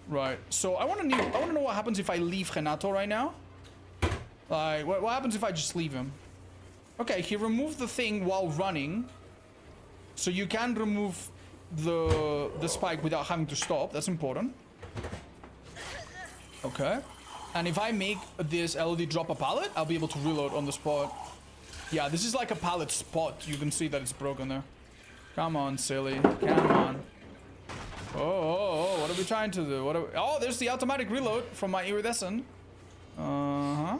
Right. So I want to know what happens if I leave Renato right now. Like, what happens if I just leave him? Okay, he removed the thing while running. So you can remove the spike without having to stop. That's important. Okay. And if I make this LED drop a pallet, I'll be able to reload on the spot. Yeah, this is like a pallet spot. You can see that it's broken there. Come on, silly. Come on. Oh, what are we trying to do? Oh, there's the automatic reload from my iridescent. Uh-huh.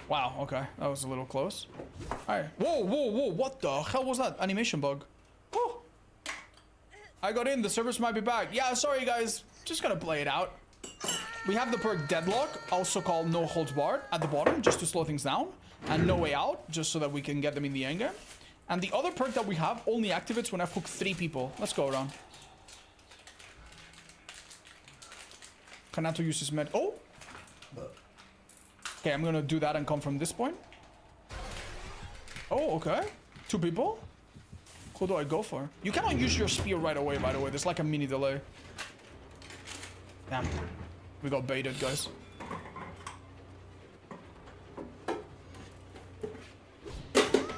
Wow, okay. That was a little close. Alright. Whoa. What the hell was that? Animation bug. Oh. I got in. The servers might be back. Yeah, sorry, guys. Just gonna play it out. We have the perk Deadlock, also called No Holds Barred, at the bottom, just to slow things down. And No Way Out, just so that we can get them in the endgame. And the other perk that we have only activates when I've hooked 3 people. Let's go around. Kanato uses med. Oh! Okay, I'm gonna do that and come from this point. Oh, okay. 2 people? Who do I go for? You cannot use your spear right away, by the way. There's like a mini delay. Damn. We got baited, guys.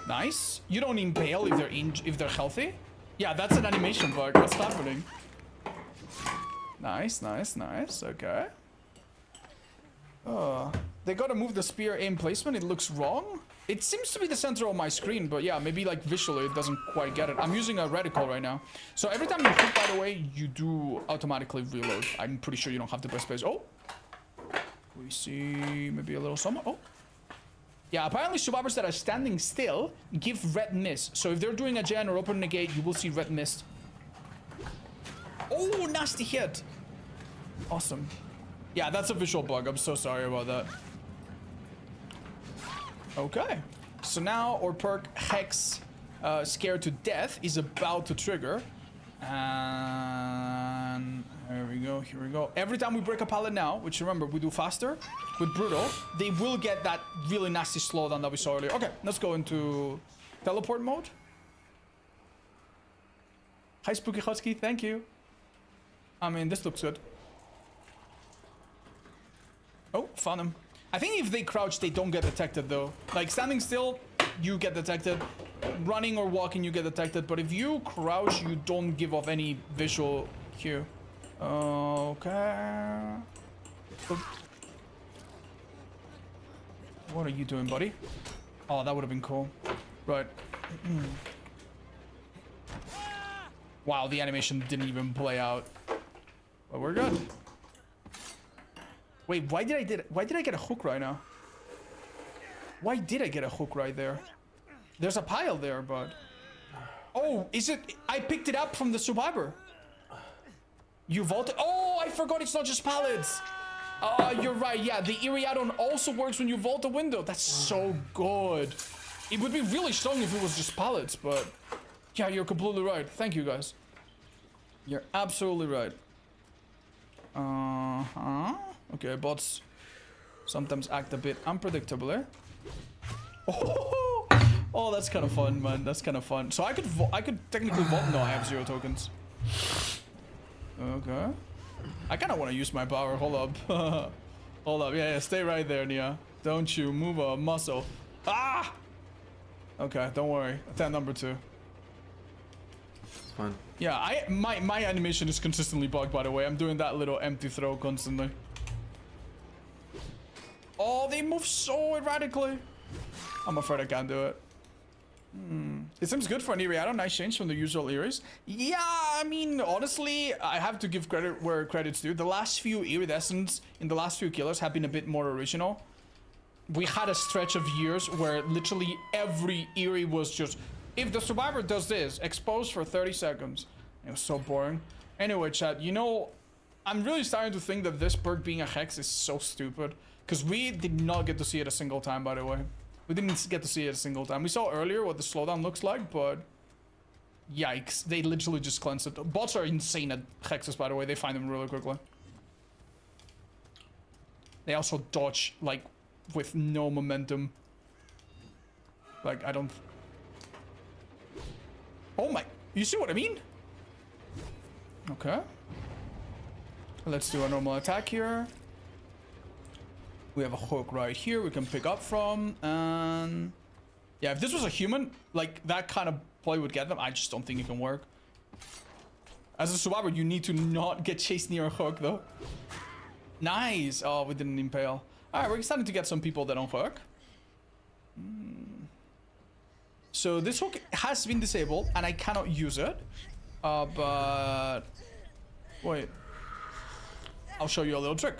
Nice. You don't impale if they're healthy. Yeah, that's an animation bug. What's happening? Nice. Okay. They gotta move the spear aim placement. It looks wrong. It seems to be the center of my screen, but yeah, maybe like visually it doesn't quite get it. I'm using a reticle right now. So every time you hit, by the way, you do automatically reload. I'm pretty sure you don't have to press space. Oh. We see maybe a little summer. Oh. Yeah, apparently survivors that are standing still give red mist. So if they're doing a gen or opening a gate, you will see red mist. Oh, nasty hit. Awesome. Yeah, that's a visual bug. I'm so sorry about that. Okay. So now our perk Hex Scared to Death is about to trigger. And here we go. Every time we break a pallet now, which remember we do faster with Brutal, they will get that really nasty slowdown that we saw earlier. Okay, let's go into teleport mode. Hi Spooky Husky, thank you. I mean, this looks good. Oh, found him. I think if they crouch, they don't get detected though. Like standing still, you get detected. Running or walking, you get detected. But if you crouch, you don't give off any visual cue. Okay. What are you doing, buddy? Oh, that would have been cool. Right. Wow, the animation didn't even play out. But we're good. Wait, why did I get a hook right now? Why did I get a hook right there? There's a pile there, but... Oh, is it... I picked it up from the survivor. You vaulted... Oh, I forgot it's not just pallets. You're right. Yeah, the eerie add-on also works when you vault a window. That's so good. It would be really strong if it was just pallets, but... Yeah, you're completely right. Thank you, guys. You're absolutely right. Okay, bots sometimes act a bit unpredictable, eh? Oh, that's kind of fun, man. That's kind of fun. So I could technically vault. No, I have 0 tokens. Okay. I kind of want to use my power. Hold up. Hold up. Yeah, stay right there, Nia. Don't you move a muscle. Ah! Okay, don't worry. Attempt number 2. It's fine. Yeah, my animation is consistently bugged, by the way. I'm doing that little empty throw constantly. Oh, they move so erratically. I'm afraid I can't do it. It seems good for an Eerie add-on. Nice change from the usual Eerie's. Yeah, I mean, honestly, I have to give credit where credit's due. The last few Iridescents in the last few killers have been a bit more original. We had a stretch of years where literally every Eerie was just... If the survivor does this, exposed for 30 seconds. It was so boring. Anyway, chat, you know, I'm really starting to think that this perk being a Hex is so stupid. Because we did not get to see it a single time, by the way. We didn't get to see it a single time. We saw earlier what the slowdown looks like, but... Yikes. They literally just cleansed it. Bots are insane at Hexes, by the way. They find them really quickly. They also dodge, like, with no momentum. Like, I don't... Oh my... You see what I mean? Okay. Let's do a normal attack here. We have a hook right here we can pick up from, and yeah, if this was a human, like that kind of play would get them. I just don't think it can work. As a survivor, you need to not get chased near a hook, though. Nice. Oh, we didn't impale. All right, we're starting to get some people that don't hook. So this hook has been disabled, and I cannot use it. But wait, I'll show you a little trick.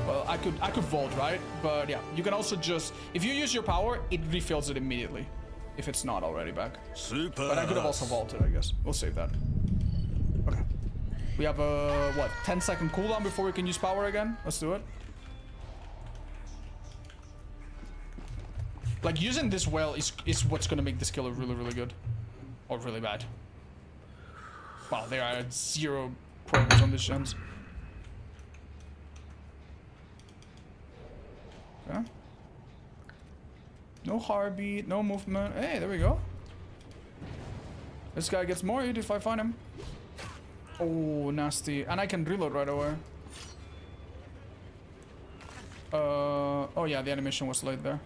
Well, I could vault, right? But yeah, you can also just, if you use your power, it refills it immediately, if it's not already back. Super. But I could have also vaulted, I guess. We'll save that. Okay. We have a, what, 10-second cooldown before we can use power again? Let's do it. Like, using this well is what's gonna make this killer really, really good. Or really bad. Wow, there are 0 progress on these gems. Okay. No heartbeat, no movement. Hey, there we go. This guy gets more hit if I find him. Oh, nasty. And I can reload right away. Oh yeah, the animation was late there.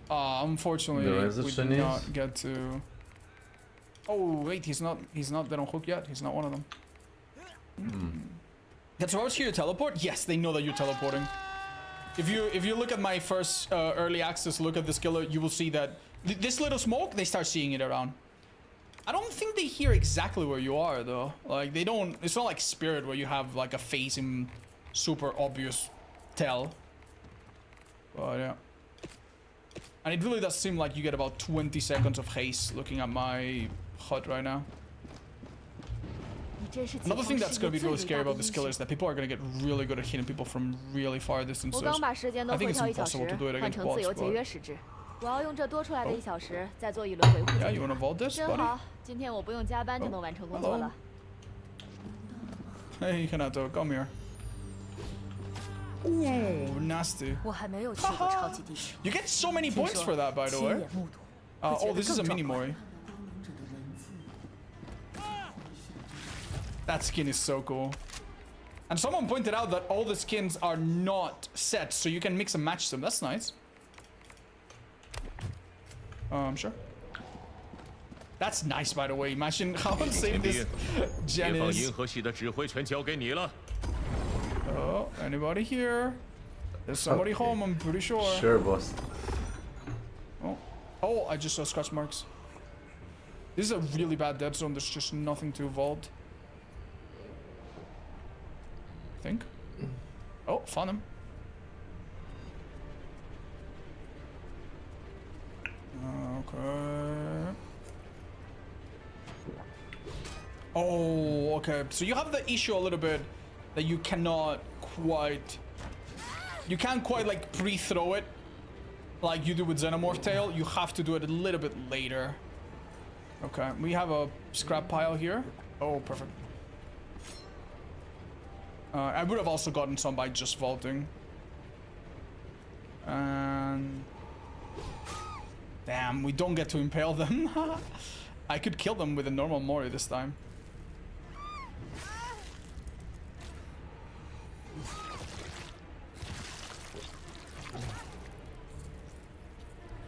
Unfortunately, we did not get to... Oh, wait, he's not dead on hook yet. He's not one of them. Can survivors hear you teleport? Yes, they know that you're teleporting. If you look at my first early access look at this killer, you will see that this little smoke, they start seeing it around. I don't think they hear exactly where you are, though. Like, they don't... It's not like Spirit, where you have, like, a face in super obvious tell. But, yeah. And it really does seem like you get about 20 seconds of haste looking at my HUD right now. Another thing that's going to be really scary about this killer is that people are going to get really good at hitting people from really far distances. I think it's impossible to do it against bots, but... Yeah, you want to vault this, buddy? Oh. Hello. Hey, Hanato, come here. Ooh, nasty. You get so many points for that, by the way. Oh, this is a mini Mori. That skin is so cool. And someone pointed out that all the skins are not set, so you can mix and match them. That's nice. Sure. That's nice, by the way. Imagine how insane this gen is. Oh, anybody here? There's somebody home, I'm pretty sure. Sure, boss. Oh, I just saw scratch marks. This is a really bad dead zone. There's just nothing to vault. I think. Oh, found him. Okay. Oh, okay. So you have the issue a little bit that you cannot quite... You can't quite, like, pre-throw it like you do with Xenomorph Tail. You have to do it a little bit later. Okay, we have a scrap pile here. Oh, perfect. I would have also gotten some by just vaulting. And... Damn, we don't get to impale them. I could kill them with a normal Mori this time.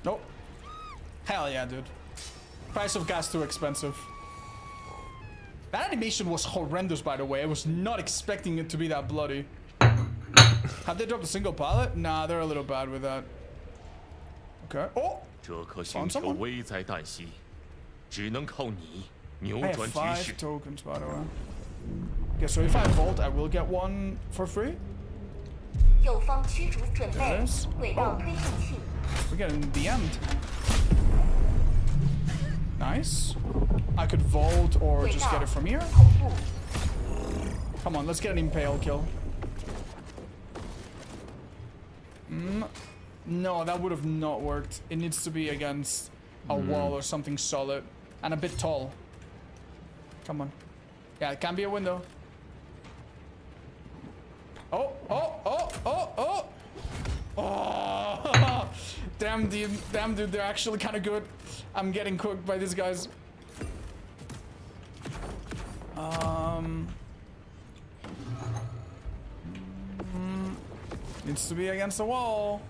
Nope. Hell yeah, dude. Price of gas too expensive. That animation was horrendous, by the way. I was not expecting it to be that bloody. Have they dropped a single pallet? Nah, they're a little bad with that. Okay. Oh! Found someone. I have 5 tokens, by the way. Okay, so if I vault, I will get one for free. There it is. Oh. We're getting the end. Nice. I could vault or just get it from here. Come on, let's get an impale kill. No, that would have not worked. It needs to be against a wall or something solid and a bit tall. Come on. Yeah, it can be a window. Oh, oh, oh, oh, oh. Oh, damn dude, they're actually kind of good. I'm getting cooked by these guys. Needs to be against the wall.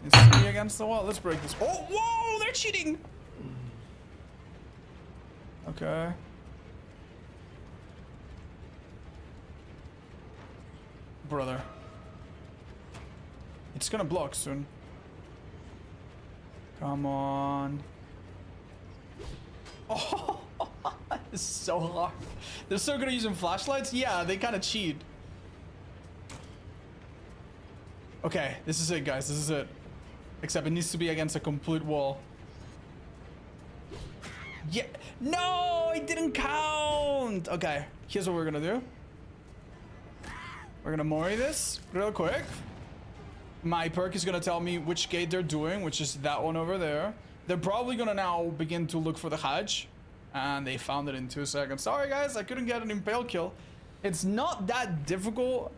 Needs to be against the wall. Let's break this. Oh, whoa! They're cheating! Okay. Brother. It's gonna block soon. Come on. Oh, this is so hard. They're so good at using flashlights? Yeah, they kind of cheat. Okay, this is it, guys. This is it. Except it needs to be against a complete wall. Yeah. No, it didn't count. Okay, here's what we're gonna do. We're gonna mori this real quick. My perk is gonna tell me which gate they're doing, which is that one over there. They're probably gonna now begin to look for the hatch. And they found it in 2 seconds. Sorry guys, I couldn't get an impale kill. It's not that difficult,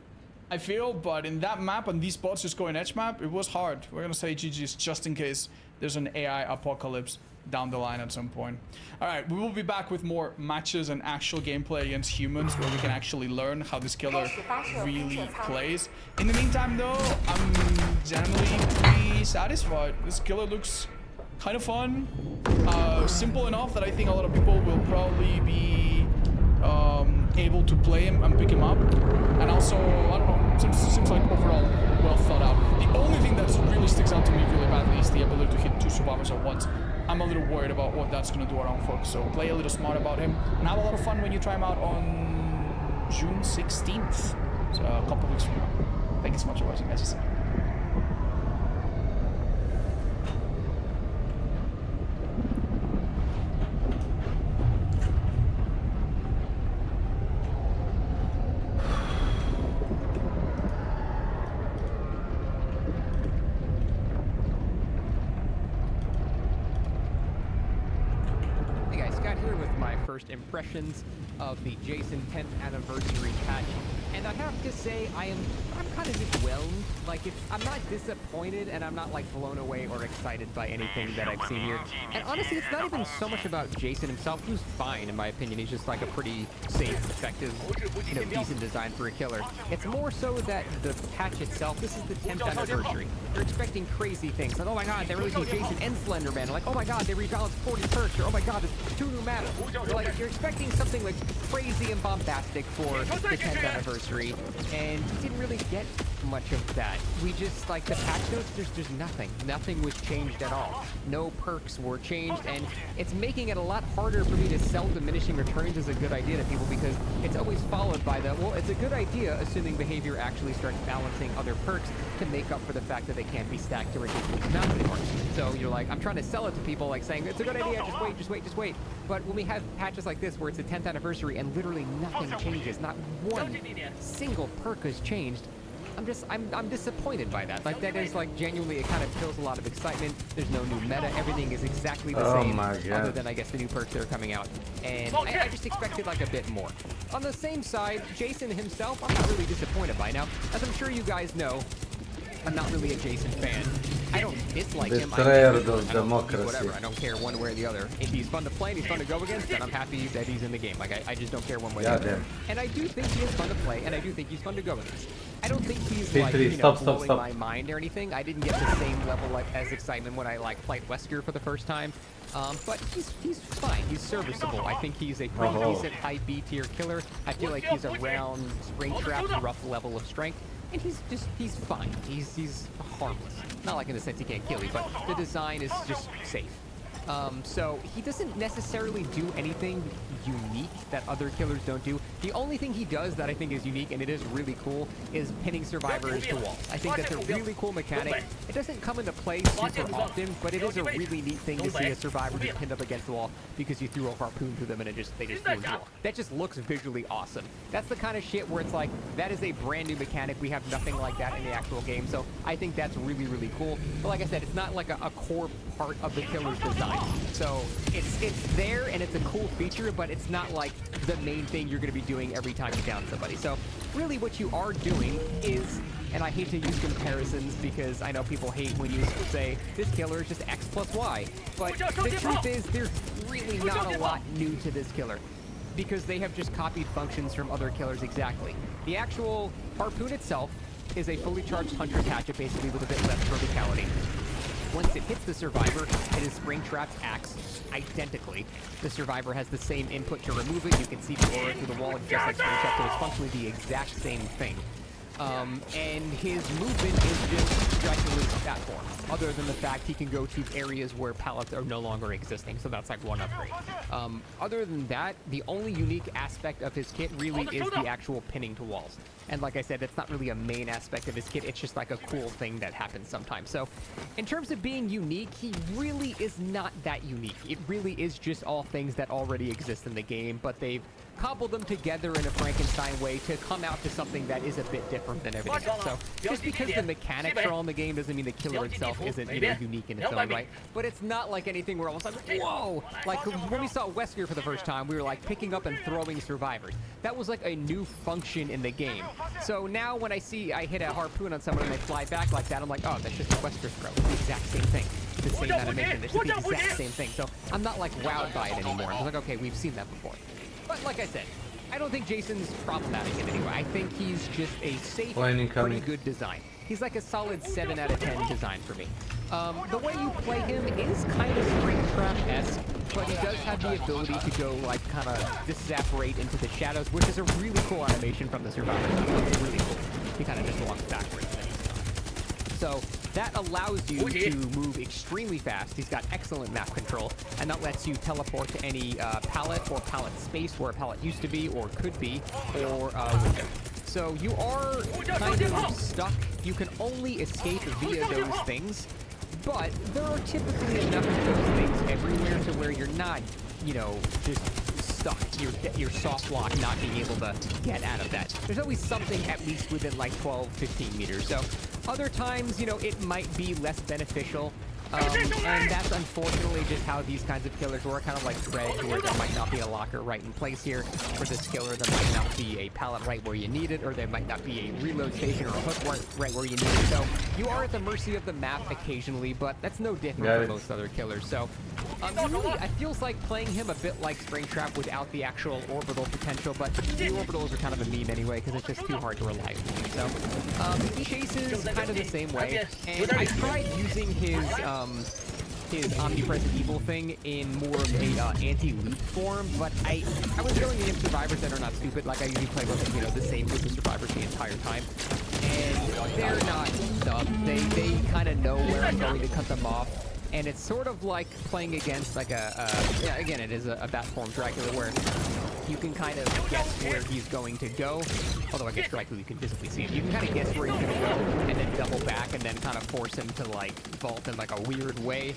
I feel, but in that map, on these spots, just going edge map, it was hard. We're gonna say GG's just in case there's an AI apocalypse down the line at some point. All right, we will be back with more matches and actual gameplay against humans where we can actually learn how this killer really plays. In the meantime though, I'm generally pretty satisfied. This killer looks kind of fun, simple enough that I think a lot of people will probably be able to play him and pick him up. And also, I don't know, seems like overall well thought out. The only thing that really sticks out to me really badly is the ability to hit 2 survivors at once. I'm a little worried about what that's going to do around Fox, so play a little smart about him and have a lot of fun when you try him out on June 16th, so a couple weeks from now. Thank you so much for watching, guys. Impressions of the Jason 10th anniversary patch, and I have to say I'm kind of overwhelmed. Like, I'm not disappointed, and I'm not like blown away or excited by anything that I've seen here. And honestly, it's not even so much about Jason himself. He's fine in my opinion. He's just like a pretty safe, effective, you know, decent design for a killer. It's more so that the patch itself. This is the 10th anniversary. You're expecting crazy things like, oh my god, they're releasing Jason and Slenderman. Like, oh my god, they rebalanced 40 perks. Or oh my god, it's 2 new maps. You're expecting something like crazy and bombastic for the 10th anniversary, and we didn't really get much of that. We just, like, the patch notes, there's nothing. Nothing was changed at all. No perks were changed, and it's making it a lot harder for me to sell diminishing returns as a good idea to people, because it's always followed by the, well, it's a good idea, assuming behavior actually starts balancing other perks to make up for the fact that they can't be stacked to ridiculous amounts anymore. So you're like, I'm trying to sell it to people, like saying, it's a good idea, just wait. But when we have patches like this, where it's the 10th anniversary and literally nothing changes, not one single perk has changed, I'm disappointed by that. Like, that is, like, genuinely, it kind of kills a lot of excitement. There's no new meta. Everything is exactly the same, other than, I guess, the new perks that are coming out. And I just expected, like, a bit more. On the same side, Jason himself, I'm not really disappointed by. Now, as I'm sure you guys know, I'm not really a Jason fan. I don't dislike him. Whatever. I don't care one way or the other. If he's fun to play and he's fun to go against, then I'm happy that he's in the game. Like, I just don't care one way or the other. And I do think he is fun to play, and I do think he's fun to go against. I don't think he's like, you know, blowing my mind or anything. I didn't get the same level as excitement when I like played Wesker for the first time. But he's fine. He's serviceable. I think he's a pretty decent high B tier killer. I feel like he's around Springtrap's rough level of strength. And he's fine. He's harmless. Not like in the sense he can't kill you, but the design is just safe. So he doesn't necessarily do anything unique that other killers don't do. The only thing he does that I think is unique, and it is really cool, is pinning survivors to walls. I think that's a really cool mechanic. It doesn't come into play super often, but it is a really neat thing to see a survivor just pinned up against the wall because you threw a harpoon to them and they just flew into the wall. That just looks visually awesome. That's the kind of shit where it's like, that is a brand new mechanic. We have nothing like that in the actual game, so I think that's really, really cool. But like I said, it's not like a core part of the killer's design. So it's there and it's a cool feature, but it's not like the main thing you're going to be doing every time you down somebody. So really what you are doing is, and I hate to use comparisons because I know people hate when you say this killer is just X plus Y, but the truth is there's really not a lot new to this killer because they have just copied functions from other killers exactly. The actual harpoon itself is a fully charged Hunter's Hatchet, basically with a bit less verticality. Once it hits the Survivor, it is Springtrap's axe identically. The Survivor has the same input to remove it. You can see the aura through the wall just like Springtrap, so it's functionally the exact same thing. And his movement is just directly that form, other than the fact he can go to areas where pallets are no longer existing, so that's like one upgrade. Other than that, the only unique aspect of his kit really is the actual pinning to walls. And like I said, that's not really a main aspect of his kit, it's just like a cool thing that happens sometimes. So, in terms of being unique, he really is not that unique. It really is just all things that already exist in the game, but they've cobbled them together in a Frankenstein way to come out to something that is a bit different than everything else. So, just because the mechanics are all in the game doesn't mean the killer itself isn't, unique in its own right. But it's not like anything where all of a sudden, whoa! Like, when we saw Wesker for the first time, we were like picking up and throwing survivors. That was like a new function in the game. So now when I hit a harpoon on someone and they fly back like that, I'm like, oh, that's just a Wesker throw. It's the exact same thing. The same animation. It's just the exact same thing. So I'm not like wowed by it anymore. I'm like, okay, we've seen that before. But like I said, I don't think Jason's problematic in any way. I think he's just a safe, pretty good design. He's like a solid 7 out of 10 design for me. The way you play him is kind of Springtrap-esque, but he does have the ability to go like kind of disapparate into the shadows, which is a really cool animation from the Survivor. It's really cool. He kind of just walks backwards. So that allows you to move extremely fast. He's got excellent map control, and that lets you teleport to any pallet or pallet space where a pallet used to be or could be, or window. So you are kind of stuck. You can only escape via those things, but there are typically enough of those things everywhere to where you're not, just stuck. You're soft lock, not being able to get out of that. There's always something at least within like 12, 15 meters. So other times, it might be less beneficial. And that's unfortunately just how these kinds of killers work, kind of like Dredge, where there might not be a locker right in place here. For this killer, there might not be a pallet right where you need it, or there might not be a reload station or a hook right where you need it. So you are at the mercy of the map occasionally, but that's no different from most other killers. So really, it feels like playing him a bit like Springtrap without the actual orbital potential, but the orbitals are kind of a meme anyway, because it's just too hard to rely on. So he chases kind of the same way, and I tried using his omnipresent evil thing in more of a anti-loop form, but I was going against survivors that are not stupid. Like I usually play with the same group of survivors the entire time, and they're not dumb. They kind of know where I'm going to cut them off. And it's sort of like playing against like again, it is a bat form Dracula where you can kind of guess where he's going to go. Although I guess Dracula you can visibly see him. You can kind of guess where he's going to go and then double back and then kind of force him to like vault in like a weird way.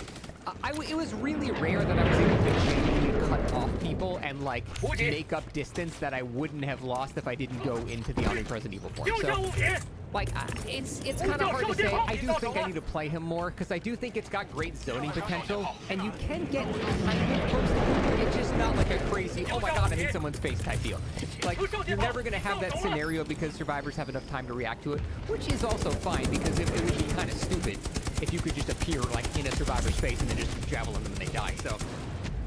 It was really rare that I was able to genuinely cut off people and like make up distance that I wouldn't have lost if I didn't go into the omnipresent evil form. So like, it's kind of hard to say. I do think I need to play him more, because I do think it's got great zoning potential, and you can get kind of close to him. It's just not like a crazy, oh my god, I hit someone's face type deal. Like, you're never going to have that scenario because survivors have enough time to react to it, which is also fine, because it would be kind of stupid if you could just appear, like, in a survivor's face and then just javelin them and they die. So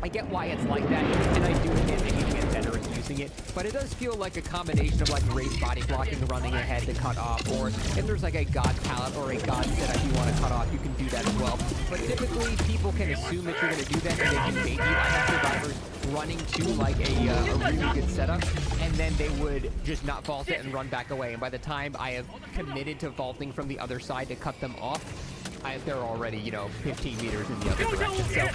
I get why it's like that, and I do think they need to get better at using it, but it does feel like a combination of like raised body blocking, running ahead to cut off, or if there's like a god pallet or a god setup you want to cut off, you can do that as well. But typically, people can assume that you're going to do that, and they can bait you. I have survivors running to like a really good setup, and then they would just not vault it and run back away, and by the time I have committed to vaulting from the other side to cut them off, they're already, 15 meters in the other direction. So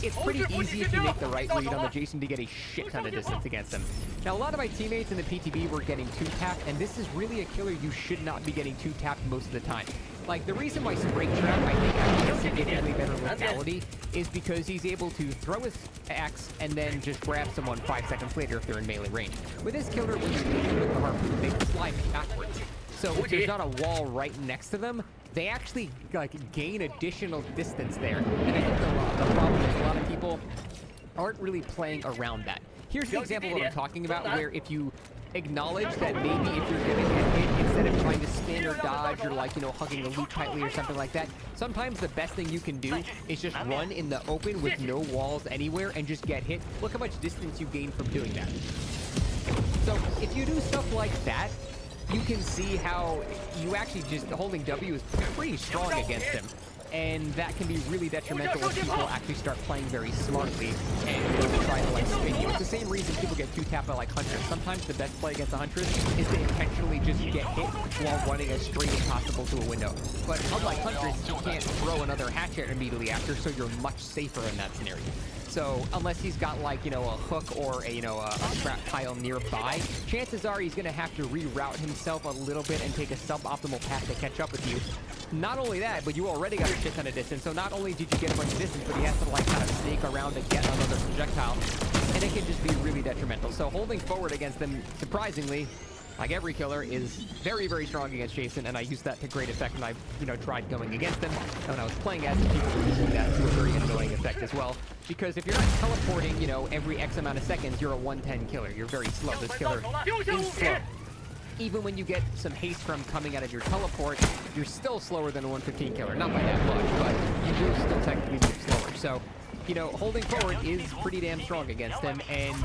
it's pretty easy if you make the right read on the Jason to get a shit ton of distance against them. Now, a lot of my teammates in the PTB were getting 2-tapped, and this is really a killer you should not be getting 2-tapped most of the time. Like, the reason why Springtrap, I think, has significantly better lethality is because he's able to throw his axe and then just grab someone 5 seconds later if they're in melee range. With this killer, when you're dealing with the harpoon, they fly backwards. So if there's not a wall right next to them, they actually gain additional distance there. And I think the problem is a lot of people aren't really playing around that. Here's an example of what I'm talking about, where if you acknowledge that maybe if you're gonna get hit, instead of trying to spin or dodge or hugging the loot tightly or something like that, sometimes the best thing you can do is just run in the open with no walls anywhere and just get hit. Look how much distance you gain from doing that. So if you do stuff like that, you can see how you actually just holding W is pretty strong against him. And that can be really detrimental if people actually start playing very smartly and really try to like spin you. It's the same reason people get 2-tapped by like Huntress. Sometimes the best play against a Huntress is to intentionally just get hit while running as straight as possible to a window. But unlike Huntress, you can't throw another hatchet immediately after, so you're much safer in that scenario. So unless he's got like, you know, a hook or a, you know, a scrap pile nearby, chances are he's gonna have to reroute himself a little bit and take a suboptimal path to catch up with you. Not only that, but you already got a shit ton of distance. So not only did you get a bunch of distance, but he has to like kind of snake around to get another projectile. And it can just be really detrimental. So holding forward against them, surprisingly, like every killer, is very, very strong against Jason, and I used that to great effect when I, you know, tried going against him. And when I was playing as him, people were using that to a very annoying effect as well. Because if you're not teleporting, you know, every X amount of seconds, you're a 110 killer. You're very slow. This killer is slow. Even when you get some haste from coming out of your teleport, you're still slower than a 115 killer. Not by that much, but you do still technically move slower. So, you know, holding forward is pretty damn strong against him, and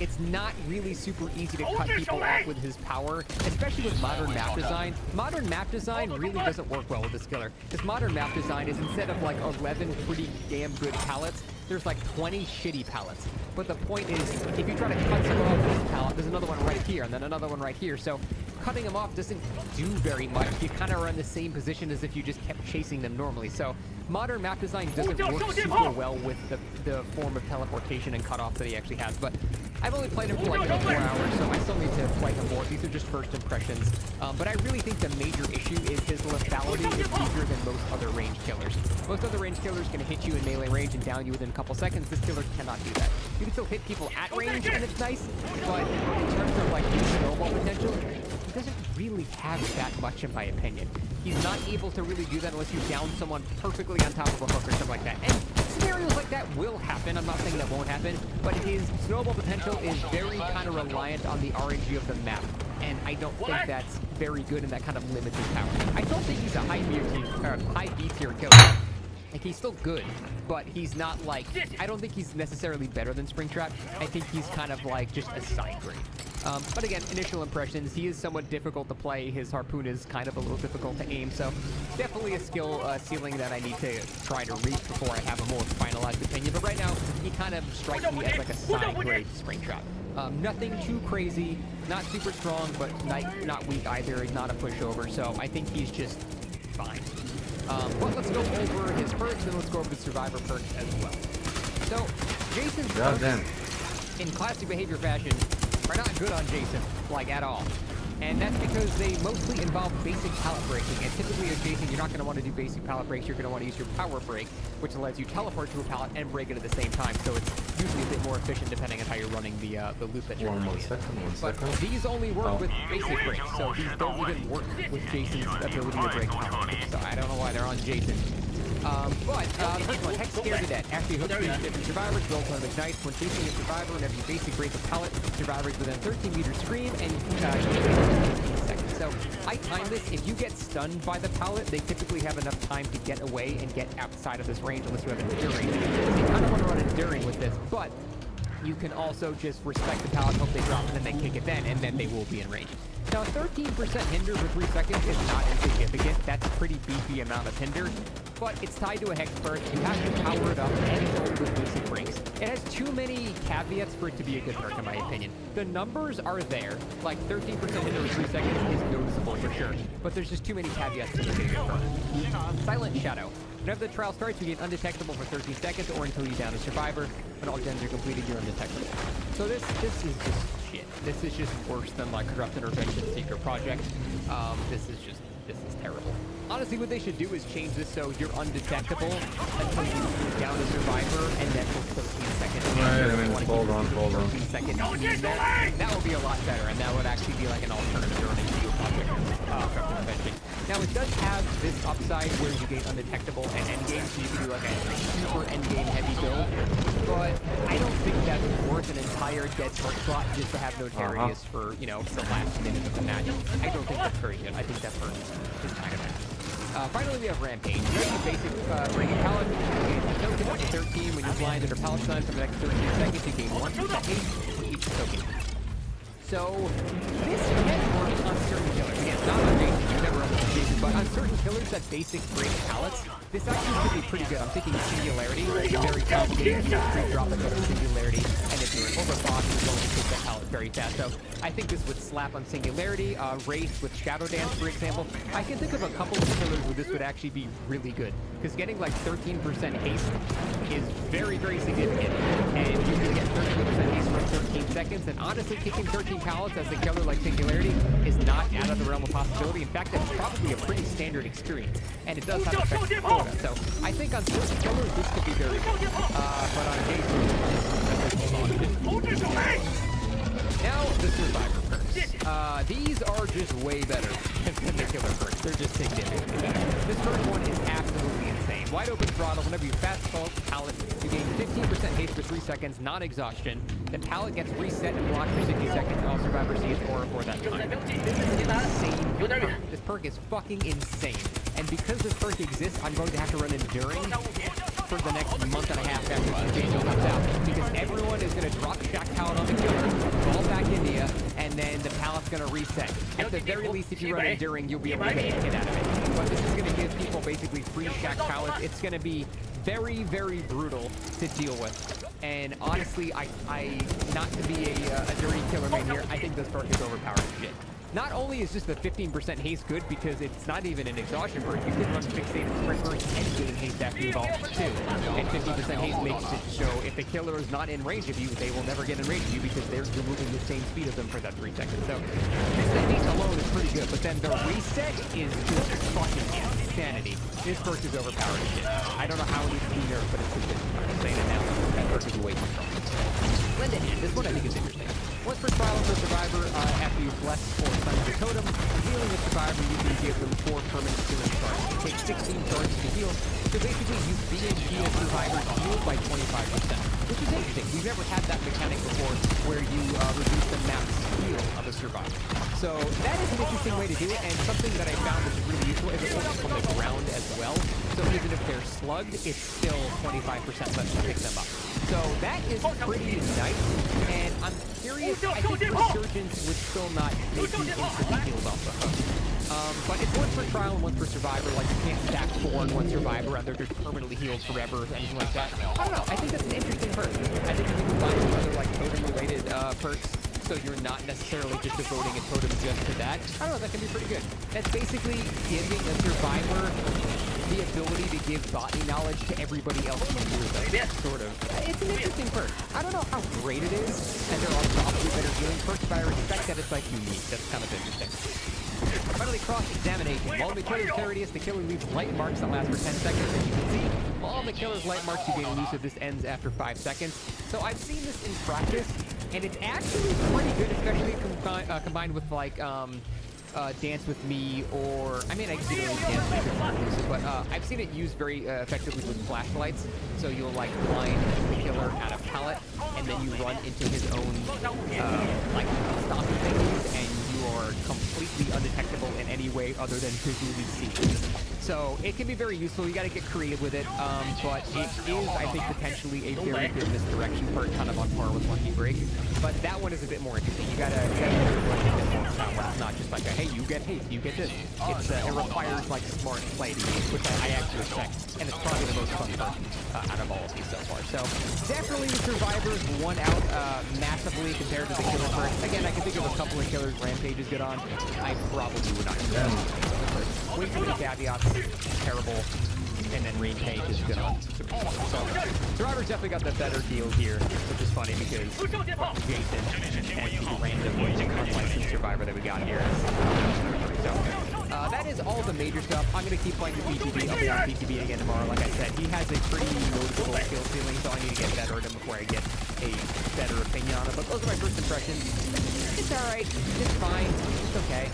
it's not really super easy to cut people off with his power, especially with modern map design. Modern map design really doesn't work well with this killer. This modern map design is instead of like 11 pretty damn good pallets, there's like 20 shitty pallets. But the point is, if you try to cut someone off this pallet, there's another one right here, and then another one right here. So cutting them off doesn't do very much. You kind of are in the same position as if you just kept chasing them normally. So modern map design doesn't work super well with the form of teleportation and cutoff that he actually has. But I've only played him for like 4 hours, so I still need to play him more. These are just first impressions. But I really think the major issue is his lethality is weaker than most other ranged killers. Most other ranged killers can hit you in melee range and down you within a couple seconds. This killer cannot do that. You can still hit people at range, and it's nice, but in terms of like snowball potential, he doesn't really have that much in my opinion. He's not able to really do that unless you down someone perfectly on top of a hook or something like that. And scenarios like that will happen. I'm not saying that won't happen, but his snowball potential is very kind of reliant on the RNG of the map. And I don't think that's very good in that kind of limited power. I don't think he's a high B tier killer. Like, he's still good, but he's not like, I don't think he's necessarily better than Springtrap. I think he's kind of like just a side grade. But again, initial impressions, he is somewhat difficult to play. His harpoon is kind of a little difficult to aim, so definitely a skill ceiling that I need to try to reach before I have a more finalized opinion. But right now, he kind of strikes me as like a side grade Springtrap. Nothing too crazy, not super strong, but not weak either, not a pushover, so I think he's just fine. But let's go over his perks, and let's go over the Survivor perks as well. So, Jason's perks, in classic behavior fashion, are not good on Jason, like at all. And that's because they mostly involve basic pallet breaking. And typically as Jason, you're not going to want to do basic pallet breaks, you're going to want to use your power break, which lets you teleport to a pallet and break it at the same time. So it's usually a bit more efficient depending on how you're running the loop that you're running. But these only work with basic breaks, so these don't even work with Jason's ability to break pallet. So I don't know why they're on Jason. But the first one, Hex Scare to Death. Actually hooks you to different survivors, rolls on Ignite. When facing a survivor, whenever you basic break a pallet, survivors within 13 meters scream, and you can 15 seconds. So I time this. If you get stunned by the pallet, they typically have enough time to get away and get outside of this range unless you have Enduring. So you kind of want to run Enduring with this, but you can also just respect the pallet, hope they drop it, and then kick it then, and then they will be in range. Now, 13% hinder for 3 seconds is not insignificant. That's a pretty beefy amount of hinder, but it's tied to a hex perk. You have to power it up and hold with basic breaks. It has too many caveats for it to be a good perk, in my opinion. The numbers are there. Like, 13% hinder for 3 seconds is noticeable for sure, but there's just too many caveats to make it a good perk. Silent Shadow. Whenever the trial starts, you get undetectable for 13 seconds or until you down a survivor. When all gens are completed, you're undetectable. So this is just shit. This is just worse than like Corrupt Intervention Secret Project. This is terrible. Honestly, what they should do is change this so you're undetectable until you down a survivor, and then for 13 seconds. Hold on. 13 seconds that would be a lot better, and that would actually be like an alternative during a project. Corrupt Intervention. Now, it does have this upside where you gain undetectable and endgame, so you can do like a super endgame heavy build, but I don't think that's worth an entire dead perk slot just to have Notarius for, you know, the last minute of the match. I don't think that's very good. I think that perk is kind of bad. Finally, we have Rampage. Here's the basic breaking pallet. You gain token up to 13 when you're blind under pallet stun for the next 13 seconds. You gain 1% haste for each token. So this can work on certain killers. Again, not on Jason, you've never run with Jason, but on certain killers that basic break pallets, this actually could be pretty good. I'm thinking Singularity, very complicated, you drop it out of Singularity, and if you're an overboss, you're going to take that pallet very fast. So I think this would slap on Singularity, Wraith with Shadow Dance, for example. I can think of a couple of killers where this would actually be really good, because getting like 13% haste is very, very significant, and you can get 13% haste for 13 seconds, and honestly, kicking 13 pallets as a killer like Singularity is not out of the realm of possibility. In fact, it's probably a pretty standard experience, and it does have effect quota. So I think on certain killers, this could be very good. But on Jason, now the Survivor perks. These are just way better than the killer perks. They're just significantly better. This first one is absolutely insane. Wide open throttle. Whenever you fast fall pallet, you gain 15% haste for 3 seconds, non-exhaustion. The pallet gets reset and blocked for 60 seconds, and all survivors see its aura for that time. This is insane perk. This perk is fucking insane. And because this perk exists, I'm going to have to run Enduring for the next month and a half after Jason comes out, because everyone is going to drop Shack Pallet on the killer, fall back into you, and then the pallet's going to reset. At the very least, if you run Enduring, you'll be able to get a hit out of it. But this is going to give people basically free Shack Pallets. It's going to be very, very brutal to deal with. And honestly, I not to be a dirty killer man here, I think this perk is overpowered shit. Not only is just the 15% haste good because it's not even an exhaustion perk, you can run fixated sprint burst and gain haste after you've ulted too. And 50% haste makes it so if the killer is not in range of you, they will never get in range of you because they're moving the same speed of them for that 3 seconds. So the haste alone is pretty good, but then the reset is just fucking insanity. This perk is overpowered as shit. I don't know how it needs to be nerfed, but it's just I'm just saying it now. That perk is way too strong. Blended in. This one I think is interesting. Once per trial for Survivor, after you've blessed or cleansed your totem, healing a Survivor, you can give them 4 permanent healing charges. It takes 16 charges to heal, so basically you beat and heal Survivors healed by 25%, which is interesting. We've never had that mechanic before where you reduce the max heal of a Survivor. So that is an interesting way to do it, and something that I found is really useful is it works from the ground as well. So even if they're slugged, it's still 25% less to pick them up. So that is pretty nice, and I'm curious, I think Resurgence would still not make you instantly healed off the hook. But it's once per trial and once per survivor, like you can't stack 4 in one survivor and they're just permanently healed forever or anything like that. I don't know, I think that's an interesting perk. I think if you combine it with other like totem-related perks, so you're not necessarily just devoting a totem just to that, I don't know, that can be pretty good. That's basically giving a survivor the ability to give botany knowledge to everybody else who uses them, sort of. It's an interesting perk. I don't know how great it is, and there are probably better healing perks, but I respect that it's like unique. That's kind of interesting. Finally, cross-examination. While the killer's radius, the killer leaves light marks that last for 10 seconds. As you can see, while the killer's light marks, you gain elusive. This ends after 5 seconds. So I've seen this in practice, and it's actually pretty good, especially combined with like Dance With Me, or I mean I guess you don't really dance with me, but I've seen it used very effectively with flashlights. So you'll like blind the killer at a pallet, and then you run into his own like stopping things, and you are completely undetectable in any way other than visually seen. So it can be very useful. You got to get creative with it, but it is, I think, potentially a very good misdirection perk, kind of on par with Lucky Break. But that one is a bit more interesting. You gotta do it. It's not just like a, hey, you get haste, you get this. It's it requires like smart play to use, which I actually respect, and it's probably the most fun perk out of all of these so far. So definitely Survivors won out massively compared to the killer perk. Again, I can think of a couple of killers Rampage is good on. I probably would not use that. Way too many caveats, terrible, and then Rampage is good on. So Survivor's definitely got the better deal here, which is funny because Jason and the random unlicensed Survivor that we got here. So that is all the major stuff. I'm going to keep playing the BTB. I'll be on BTB again tomorrow. Like I said, he has a pretty noticeable skill ceiling, so I need to get better at him before I get a better opinion on it. But those are my first impressions. It's alright. It's fine. It's okay.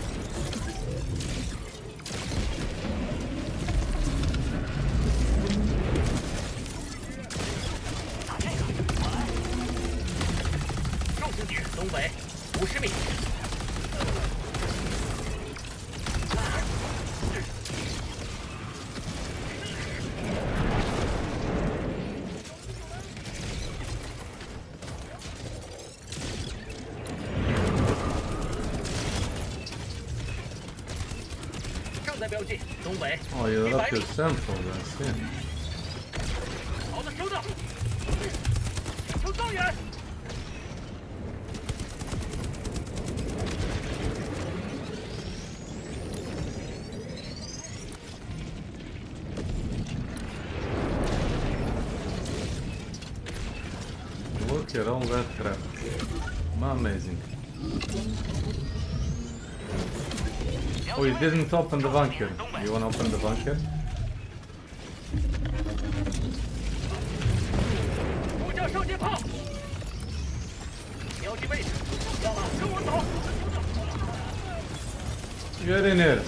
Oh, you're up yourself for this, yeah. Look at all that crap. Amazing. Oh, you didn't open the bunker. You wanna open the bunker? Get in here.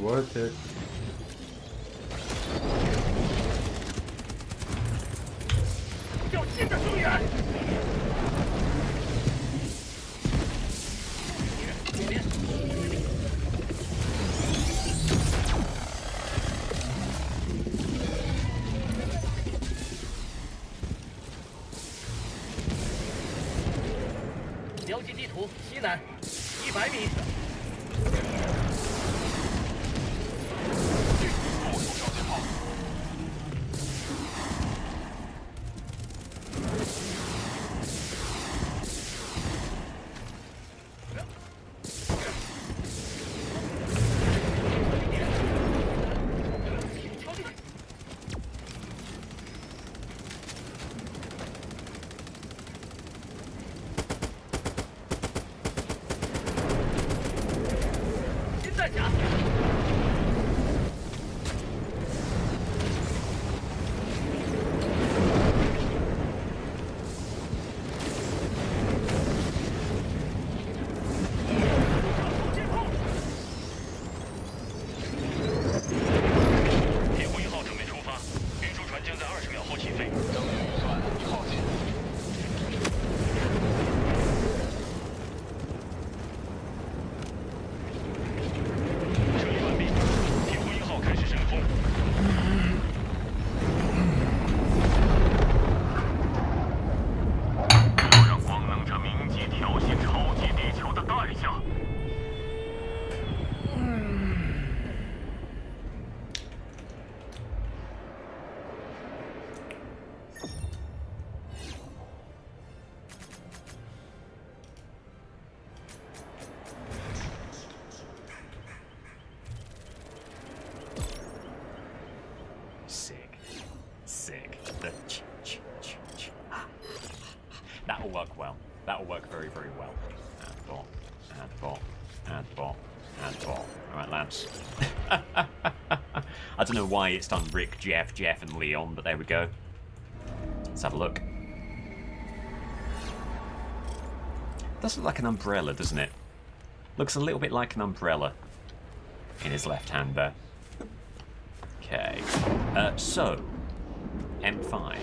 Worth it. That'll work well. That'll work very, very well. Add bot, add bot, add bot, add bot. Alright, lads. I don't know why it's done Rick, Jeff, and Leon, but there we go. Let's have a look. Does look like an umbrella, doesn't it? Looks a little bit like an umbrella in his left hand there. Okay. So, M5.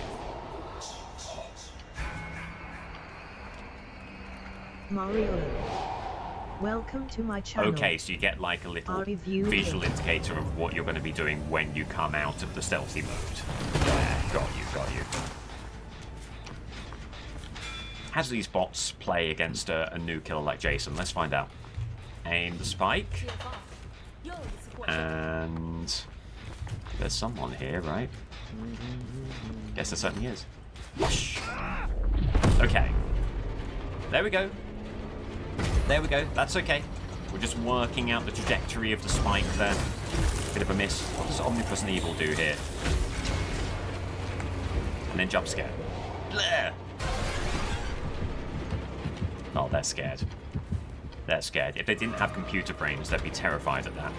Mario, welcome to my channel. Okay, so you get like a little visual indicator of what you're going to be doing when you come out of the stealthy mode. Yeah, got you. How do these bots play against a new killer like Jason? Let's find out. Aim the spike. And there's someone here, right? Guess there certainly is. Whoosh. Okay. There we go. There we go. That's okay. We're just working out the trajectory of the spike there. Bit of a miss. What does Omnipresent Evil do here? And then jump scare. Bleh. Oh, they're scared. They're scared. If they didn't have computer brains, they'd be terrified at that.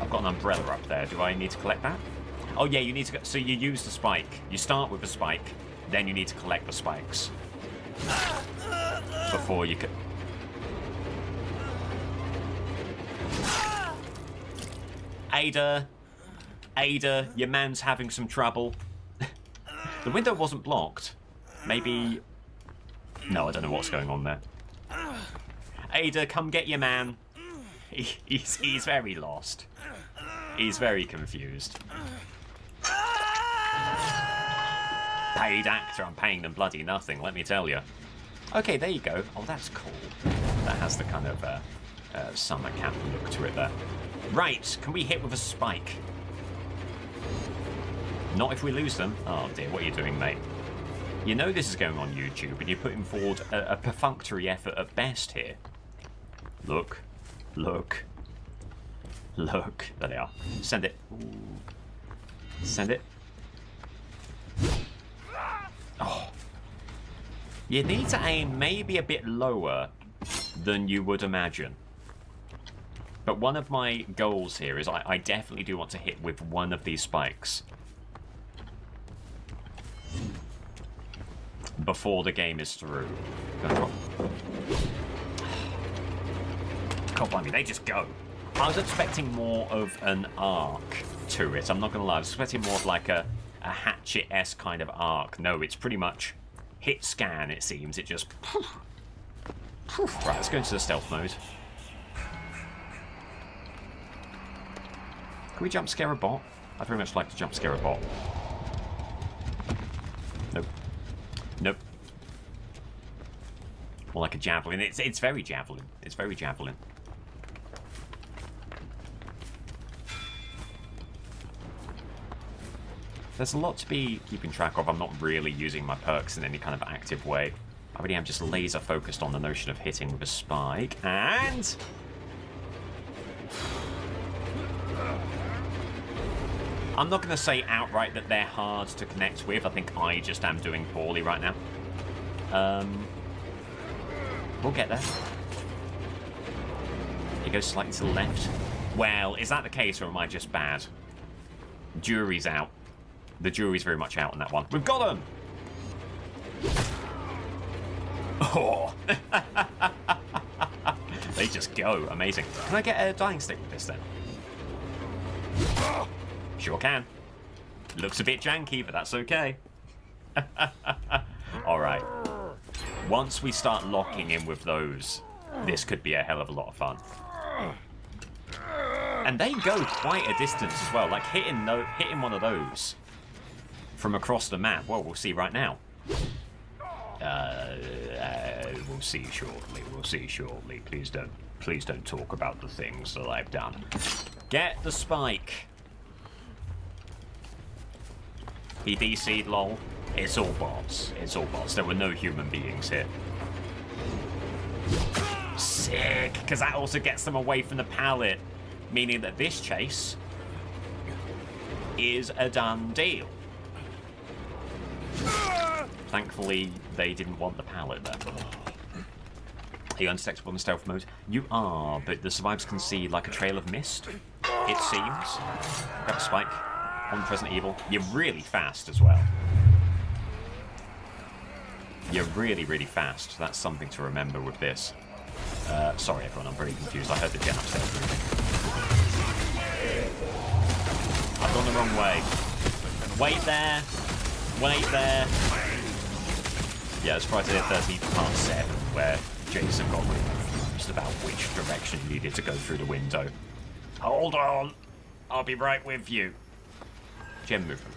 I've got an umbrella up there. Do I need to collect that? Oh yeah, you need to go. So you use the spike. You start with the spike, then you need to collect the spikes before you can. Ada, your man's having some trouble. The window wasn't blocked. Maybe. No, I don't know what's going on there. Ada, come get your man. He's very lost. He's very confused. Paid actor, I'm paying them bloody nothing, let me tell you. Okay, there you go. Oh, that's cool. That has the kind of summer camp look to it there. Right, can we hit with a spike? Not if we lose them. Oh dear, what are you doing, mate? You know this is going on YouTube, and you're putting forward a perfunctory effort at best here. Look. Look. Look. There they are. Send it. Ooh. Send it. Oh. You need to aim maybe a bit lower than you would imagine. But one of my goals here is I definitely do want to hit with one of these spikes before the game is through. God blimey, they just go. I was expecting more of an arc to it, I'm not gonna lie. I was expecting more of like a Hatchet-esque kind of arc. No, it's pretty much hit scan, it seems. It just... Right, let's go into the stealth mode. Can we jump scare a bot? I'd very much like to jump scare a bot. Nope. Nope. More like a javelin. It's very javelin. It's very javelin. There's a lot to be keeping track of. I'm not really using my perks in any kind of active way. I really am just laser focused on the notion of hitting with a spike. And... I'm not going to say outright that they're hard to connect with. I think I just am doing poorly right now. We'll get there. It goes slightly to the left. Well, is that the case, or am I just bad? Jury's out. The jury's very much out on that one. We've got them! Oh! They just go. Amazing. Can I get a dying stick with this then? Sure can. Looks a bit janky, but that's okay. Alright. Once we start locking in with those, this could be a hell of a lot of fun. And they go quite a distance as well. Like hitting one of those from across the map. Well, we'll see right now. We'll see shortly. We'll see shortly. Please don't talk about the things that I've done. Get the spike. He DC'd, lol. It's all bots. It's all bots. There were no human beings here. Sick, because that also gets them away from the pallet, meaning that this chase is a done deal. Thankfully, they didn't want the pallet there. Are you undetectable in stealth mode? You are, but the survivors can see like a trail of mist, it seems. Grab a spike on Resident Evil. You're really fast as well. You're really, really fast. That's something to remember with this. Sorry everyone, I'm very confused. I heard the gen upstairs moving. I've gone the wrong way. Wait there. Wait there. Yeah, it's Friday the 13th, part 7, where Jason got confused about which direction he needed to go through the window. Hold on. I'll be right with you. Gem movement.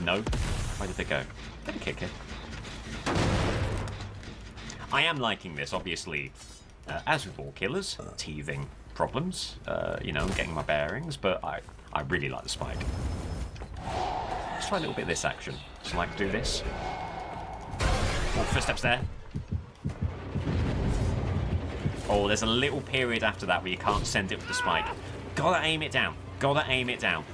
No. Where did they go? Didn't kick it. I am liking this, obviously. As with all killers, teething problems. You know, I'm getting my bearings, but I really like the spike. Let's try a little bit of this action. So, like, do this. Oh, first steps there. Oh, there's a little period after that where you can't send it with the spike. Gotta aim it down. Gotta aim it down.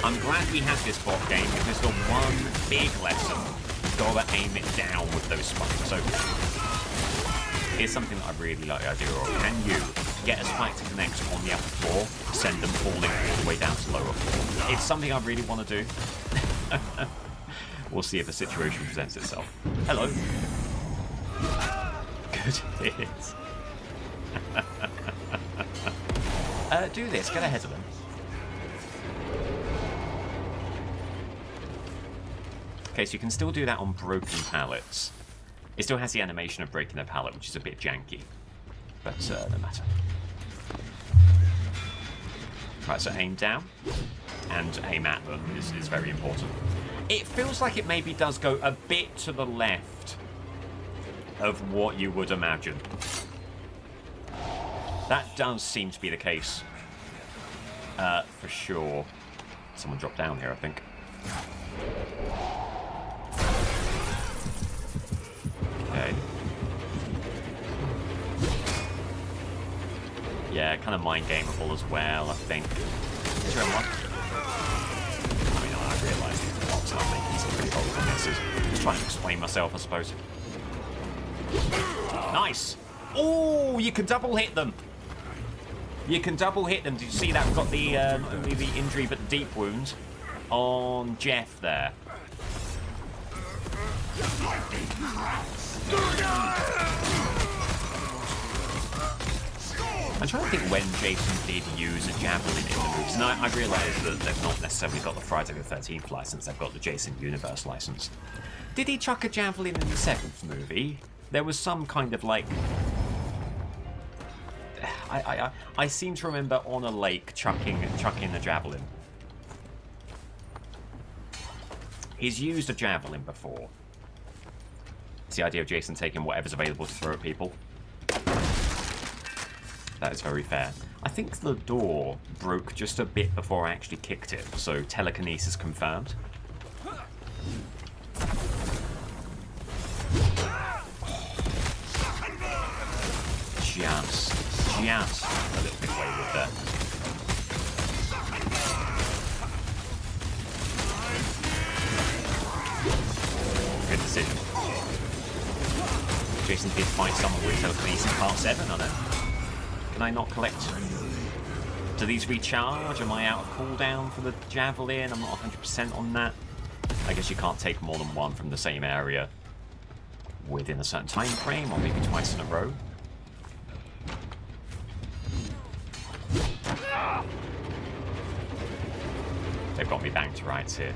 I'm glad we have this bot game because the one big lesson, gotta aim it down with those spikes. So, here's something that I really like the idea of. Can you get a spike to connect on the upper floor, send them falling all the way down to the lower floor? It's something I really want to do. We'll see if a situation presents itself. Hello. Good hit. Do this, get ahead of them. Okay, so you can still do that on broken pallets. It still has the animation of breaking the pallet, which is a bit janky. But no matter. Right, so aim down. And aim at them is very important. It feels like it maybe does go a bit to the left of what you would imagine. That does seem to be the case. For sure. Someone dropped down here, I think. Okay. Yeah, kind of mind gameable as well, I think. Is there one? I mean, I realise these blocks are making some pretty horrible messes. Just trying to explain myself, I suppose. Nice! Oh, you can double hit them! You can double hit them. Did you see that? We've got the not only the injury but the deep wound on Jeff there. I'm trying to think when Jason did use a javelin in the movies. And I realise that they've not necessarily got the Friday the 13th license, they've got the Jason Universe license. Did he chuck a javelin in the 7th movie? There was some kind of like... I seem to remember on a lake chucking a javelin. He's used a javelin before. It's the idea of Jason taking whatever's available to throw at people. That is very fair. I think the door broke just a bit before I actually kicked it, so telekinesis confirmed. Just a little bit wayward there. Good decision. Jason did find someone with telekinesis part 7, I know. Can I not collect? Do these recharge? Am I out of cooldown for the javelin? I'm not 100% on that. I guess you can't take more than one from the same area within a certain time frame, or maybe twice in a row. They've got me banged to rights here.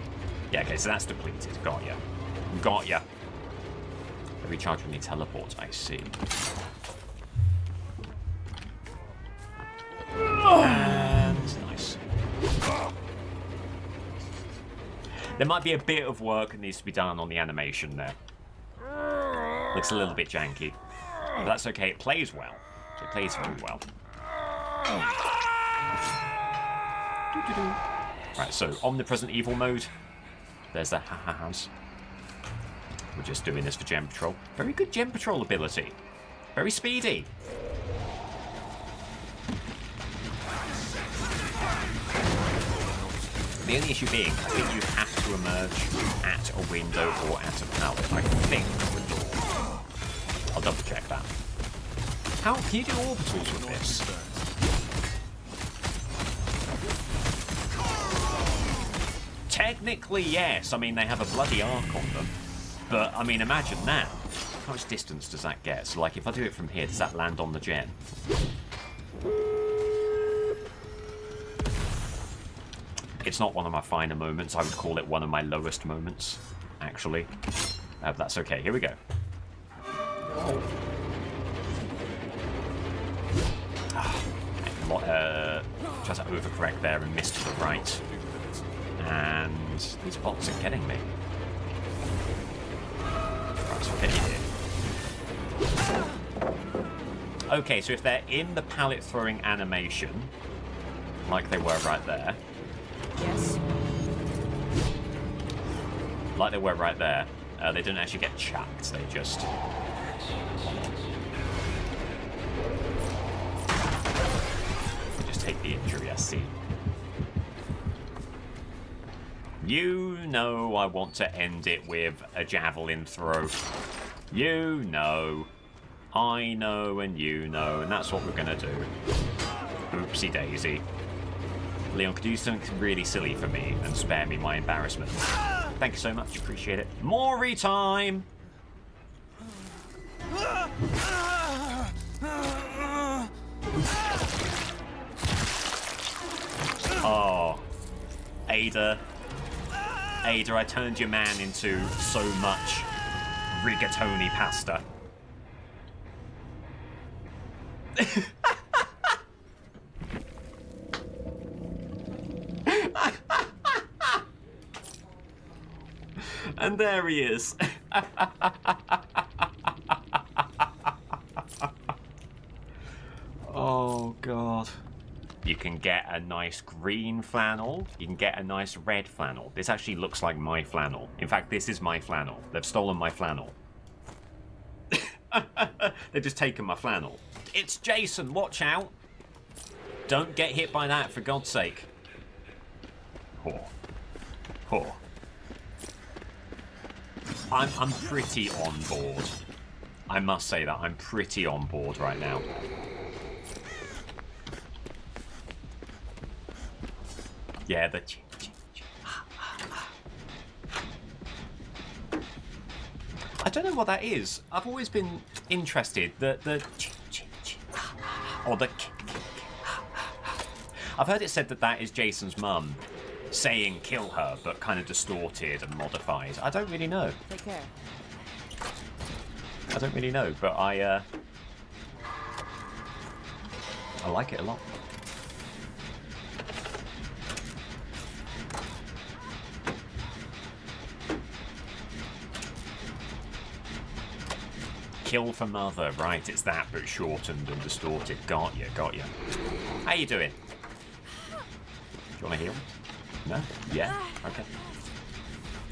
Yeah, okay, so that's depleted. Got ya. Got ya. They recharge when they teleport, I see. And nice. There might be a bit of work that needs to be done on the animation there. Looks a little bit janky. But that's okay, it plays well. It plays very well. Right, so omnipresent evil mode. There's the ha-ha-has. We're just doing this for Gem Patrol. Very good Gem Patrol ability. Very speedy. The only issue being, I think you have to emerge at a window or at a pallet. I think. I'll double check that. How can you do orbitals with this? Technically, yes. I mean, they have a bloody arc on them. But, I mean, imagine that. How much distance does that get? So, like, if I do it from here, does that land on the gen? It's not one of my finer moments. I would call it one of my lowest moments, actually. But that's okay. Here we go. Tries to overcorrect there and miss to the right. And these bots are getting me. Right, so get you here. Okay, so if they're in the pallet throwing animation, like they were right there. Yes. Like they were right there, they didn't actually get chucked, they just... take the injury, I see. You know I want to end it with a javelin throw. You know. I know and you know, and that's what we're gonna do. Oopsie daisy. Leon, could you do something really silly for me and spare me my embarrassment? Thank you so much, appreciate it. Maury time! Oh, Ada. Ada, I turned your man into so much rigatoni pasta. And there he is. Oh, God. You can get a nice green flannel. You can get a nice red flannel. This actually looks like my flannel. In fact, this is my flannel. They've stolen my flannel. They've just taken my flannel. It's Jason, watch out. Don't get hit by that, for God's sake. Oh. Oh. I'm pretty on board. I must say that. I'm pretty on board right now. Yeah, the... I don't know what that is. I've always been interested. Or the... I've heard it said that that is Jason's mum saying kill her, but kind of distorted and modified. I don't really know. Take care. I don't really know, but I like it a lot. Kill for mother, right, it's that, but shortened and distorted. Got you, got you. How you doing? Do you want to heal? No? Yeah? Okay.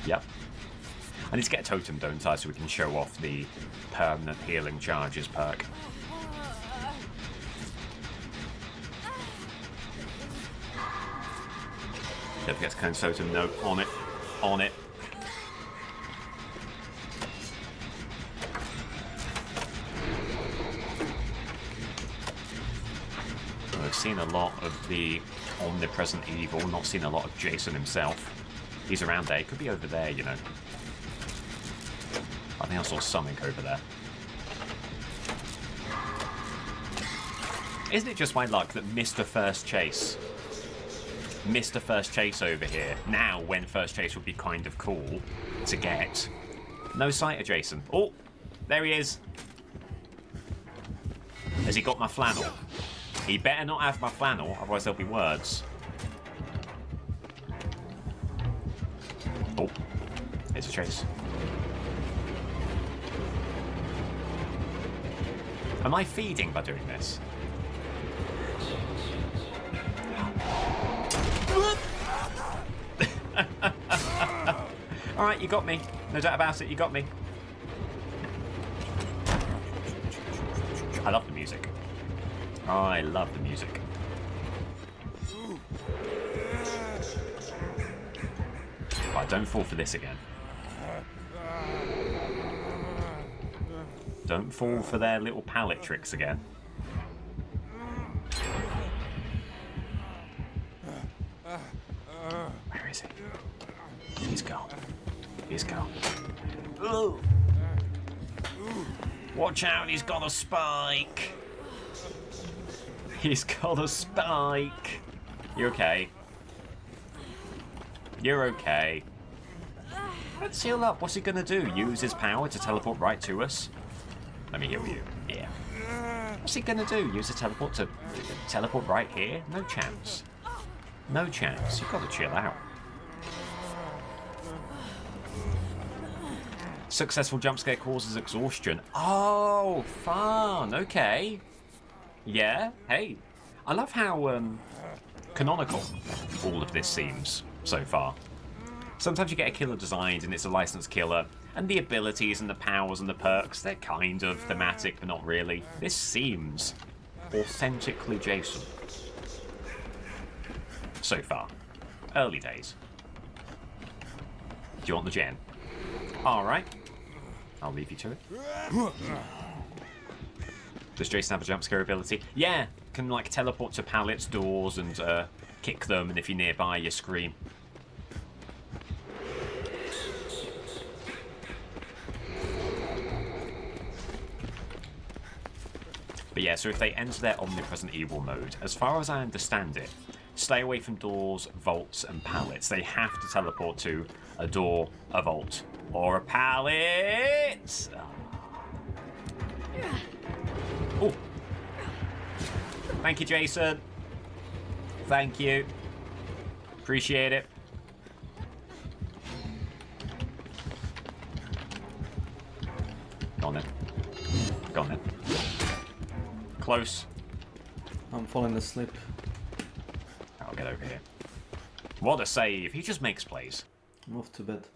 Yep. I need to get a totem, don't I, so we can show off the permanent healing charges perk. Don't forget to cleanse totem. No, on it. On it. I've seen a lot of the omnipresent evil, not seen a lot of Jason himself. He's around there. He could be over there, you know. I think I saw something over there. Isn't it just my luck that Mr. First Chase over here, now when First Chase would be kind of cool to get. No sight of Jason. Oh, there he is. Has he got my flannel? He better not have my flannel, otherwise there'll be words. Oh, here's a Chase. Am I feeding by doing this? Alright, you got me. No doubt about it, you got me. I love the music. I love the music. Right, don't fall for this again. Don't fall for their little pallet tricks again. Where is he? He's gone. He's gone. Ooh. Watch out, he's got a spike. He's got a spike. You okay? You're okay. Let's heal up. What's he gonna do? Use his power to teleport right to us? Let me heal you. Yeah. What's he gonna do? Use the teleport to teleport right here? No chance. No chance. You've got to chill out. Successful jump scare causes exhaustion. Oh, fun. Okay. Yeah. Hey. I love how canonical all of this seems so far. Sometimes you get a killer designed and it's a licensed killer, and the abilities and the powers and the perks, they're kind of thematic, but not really. This seems authentically Jason. So far. Early days. Do you want the gen? Alright. I'll leave you to it. Does Jason have a jump scare ability? Yeah. Can like teleport to pallets, doors, and kick them, and if you're nearby, you scream. But yeah, so if they enter their omnipresent evil mode, as far as I understand it, Stay away from doors, vaults, and pallets. They have to teleport to a door, a vault, or a pallet. Oh. Thank you, Jason. Thank you. Appreciate it. Go on then. Go on then. Close. I'm falling asleep. I'll get over here. What a save. He just makes plays. I'm off to bed.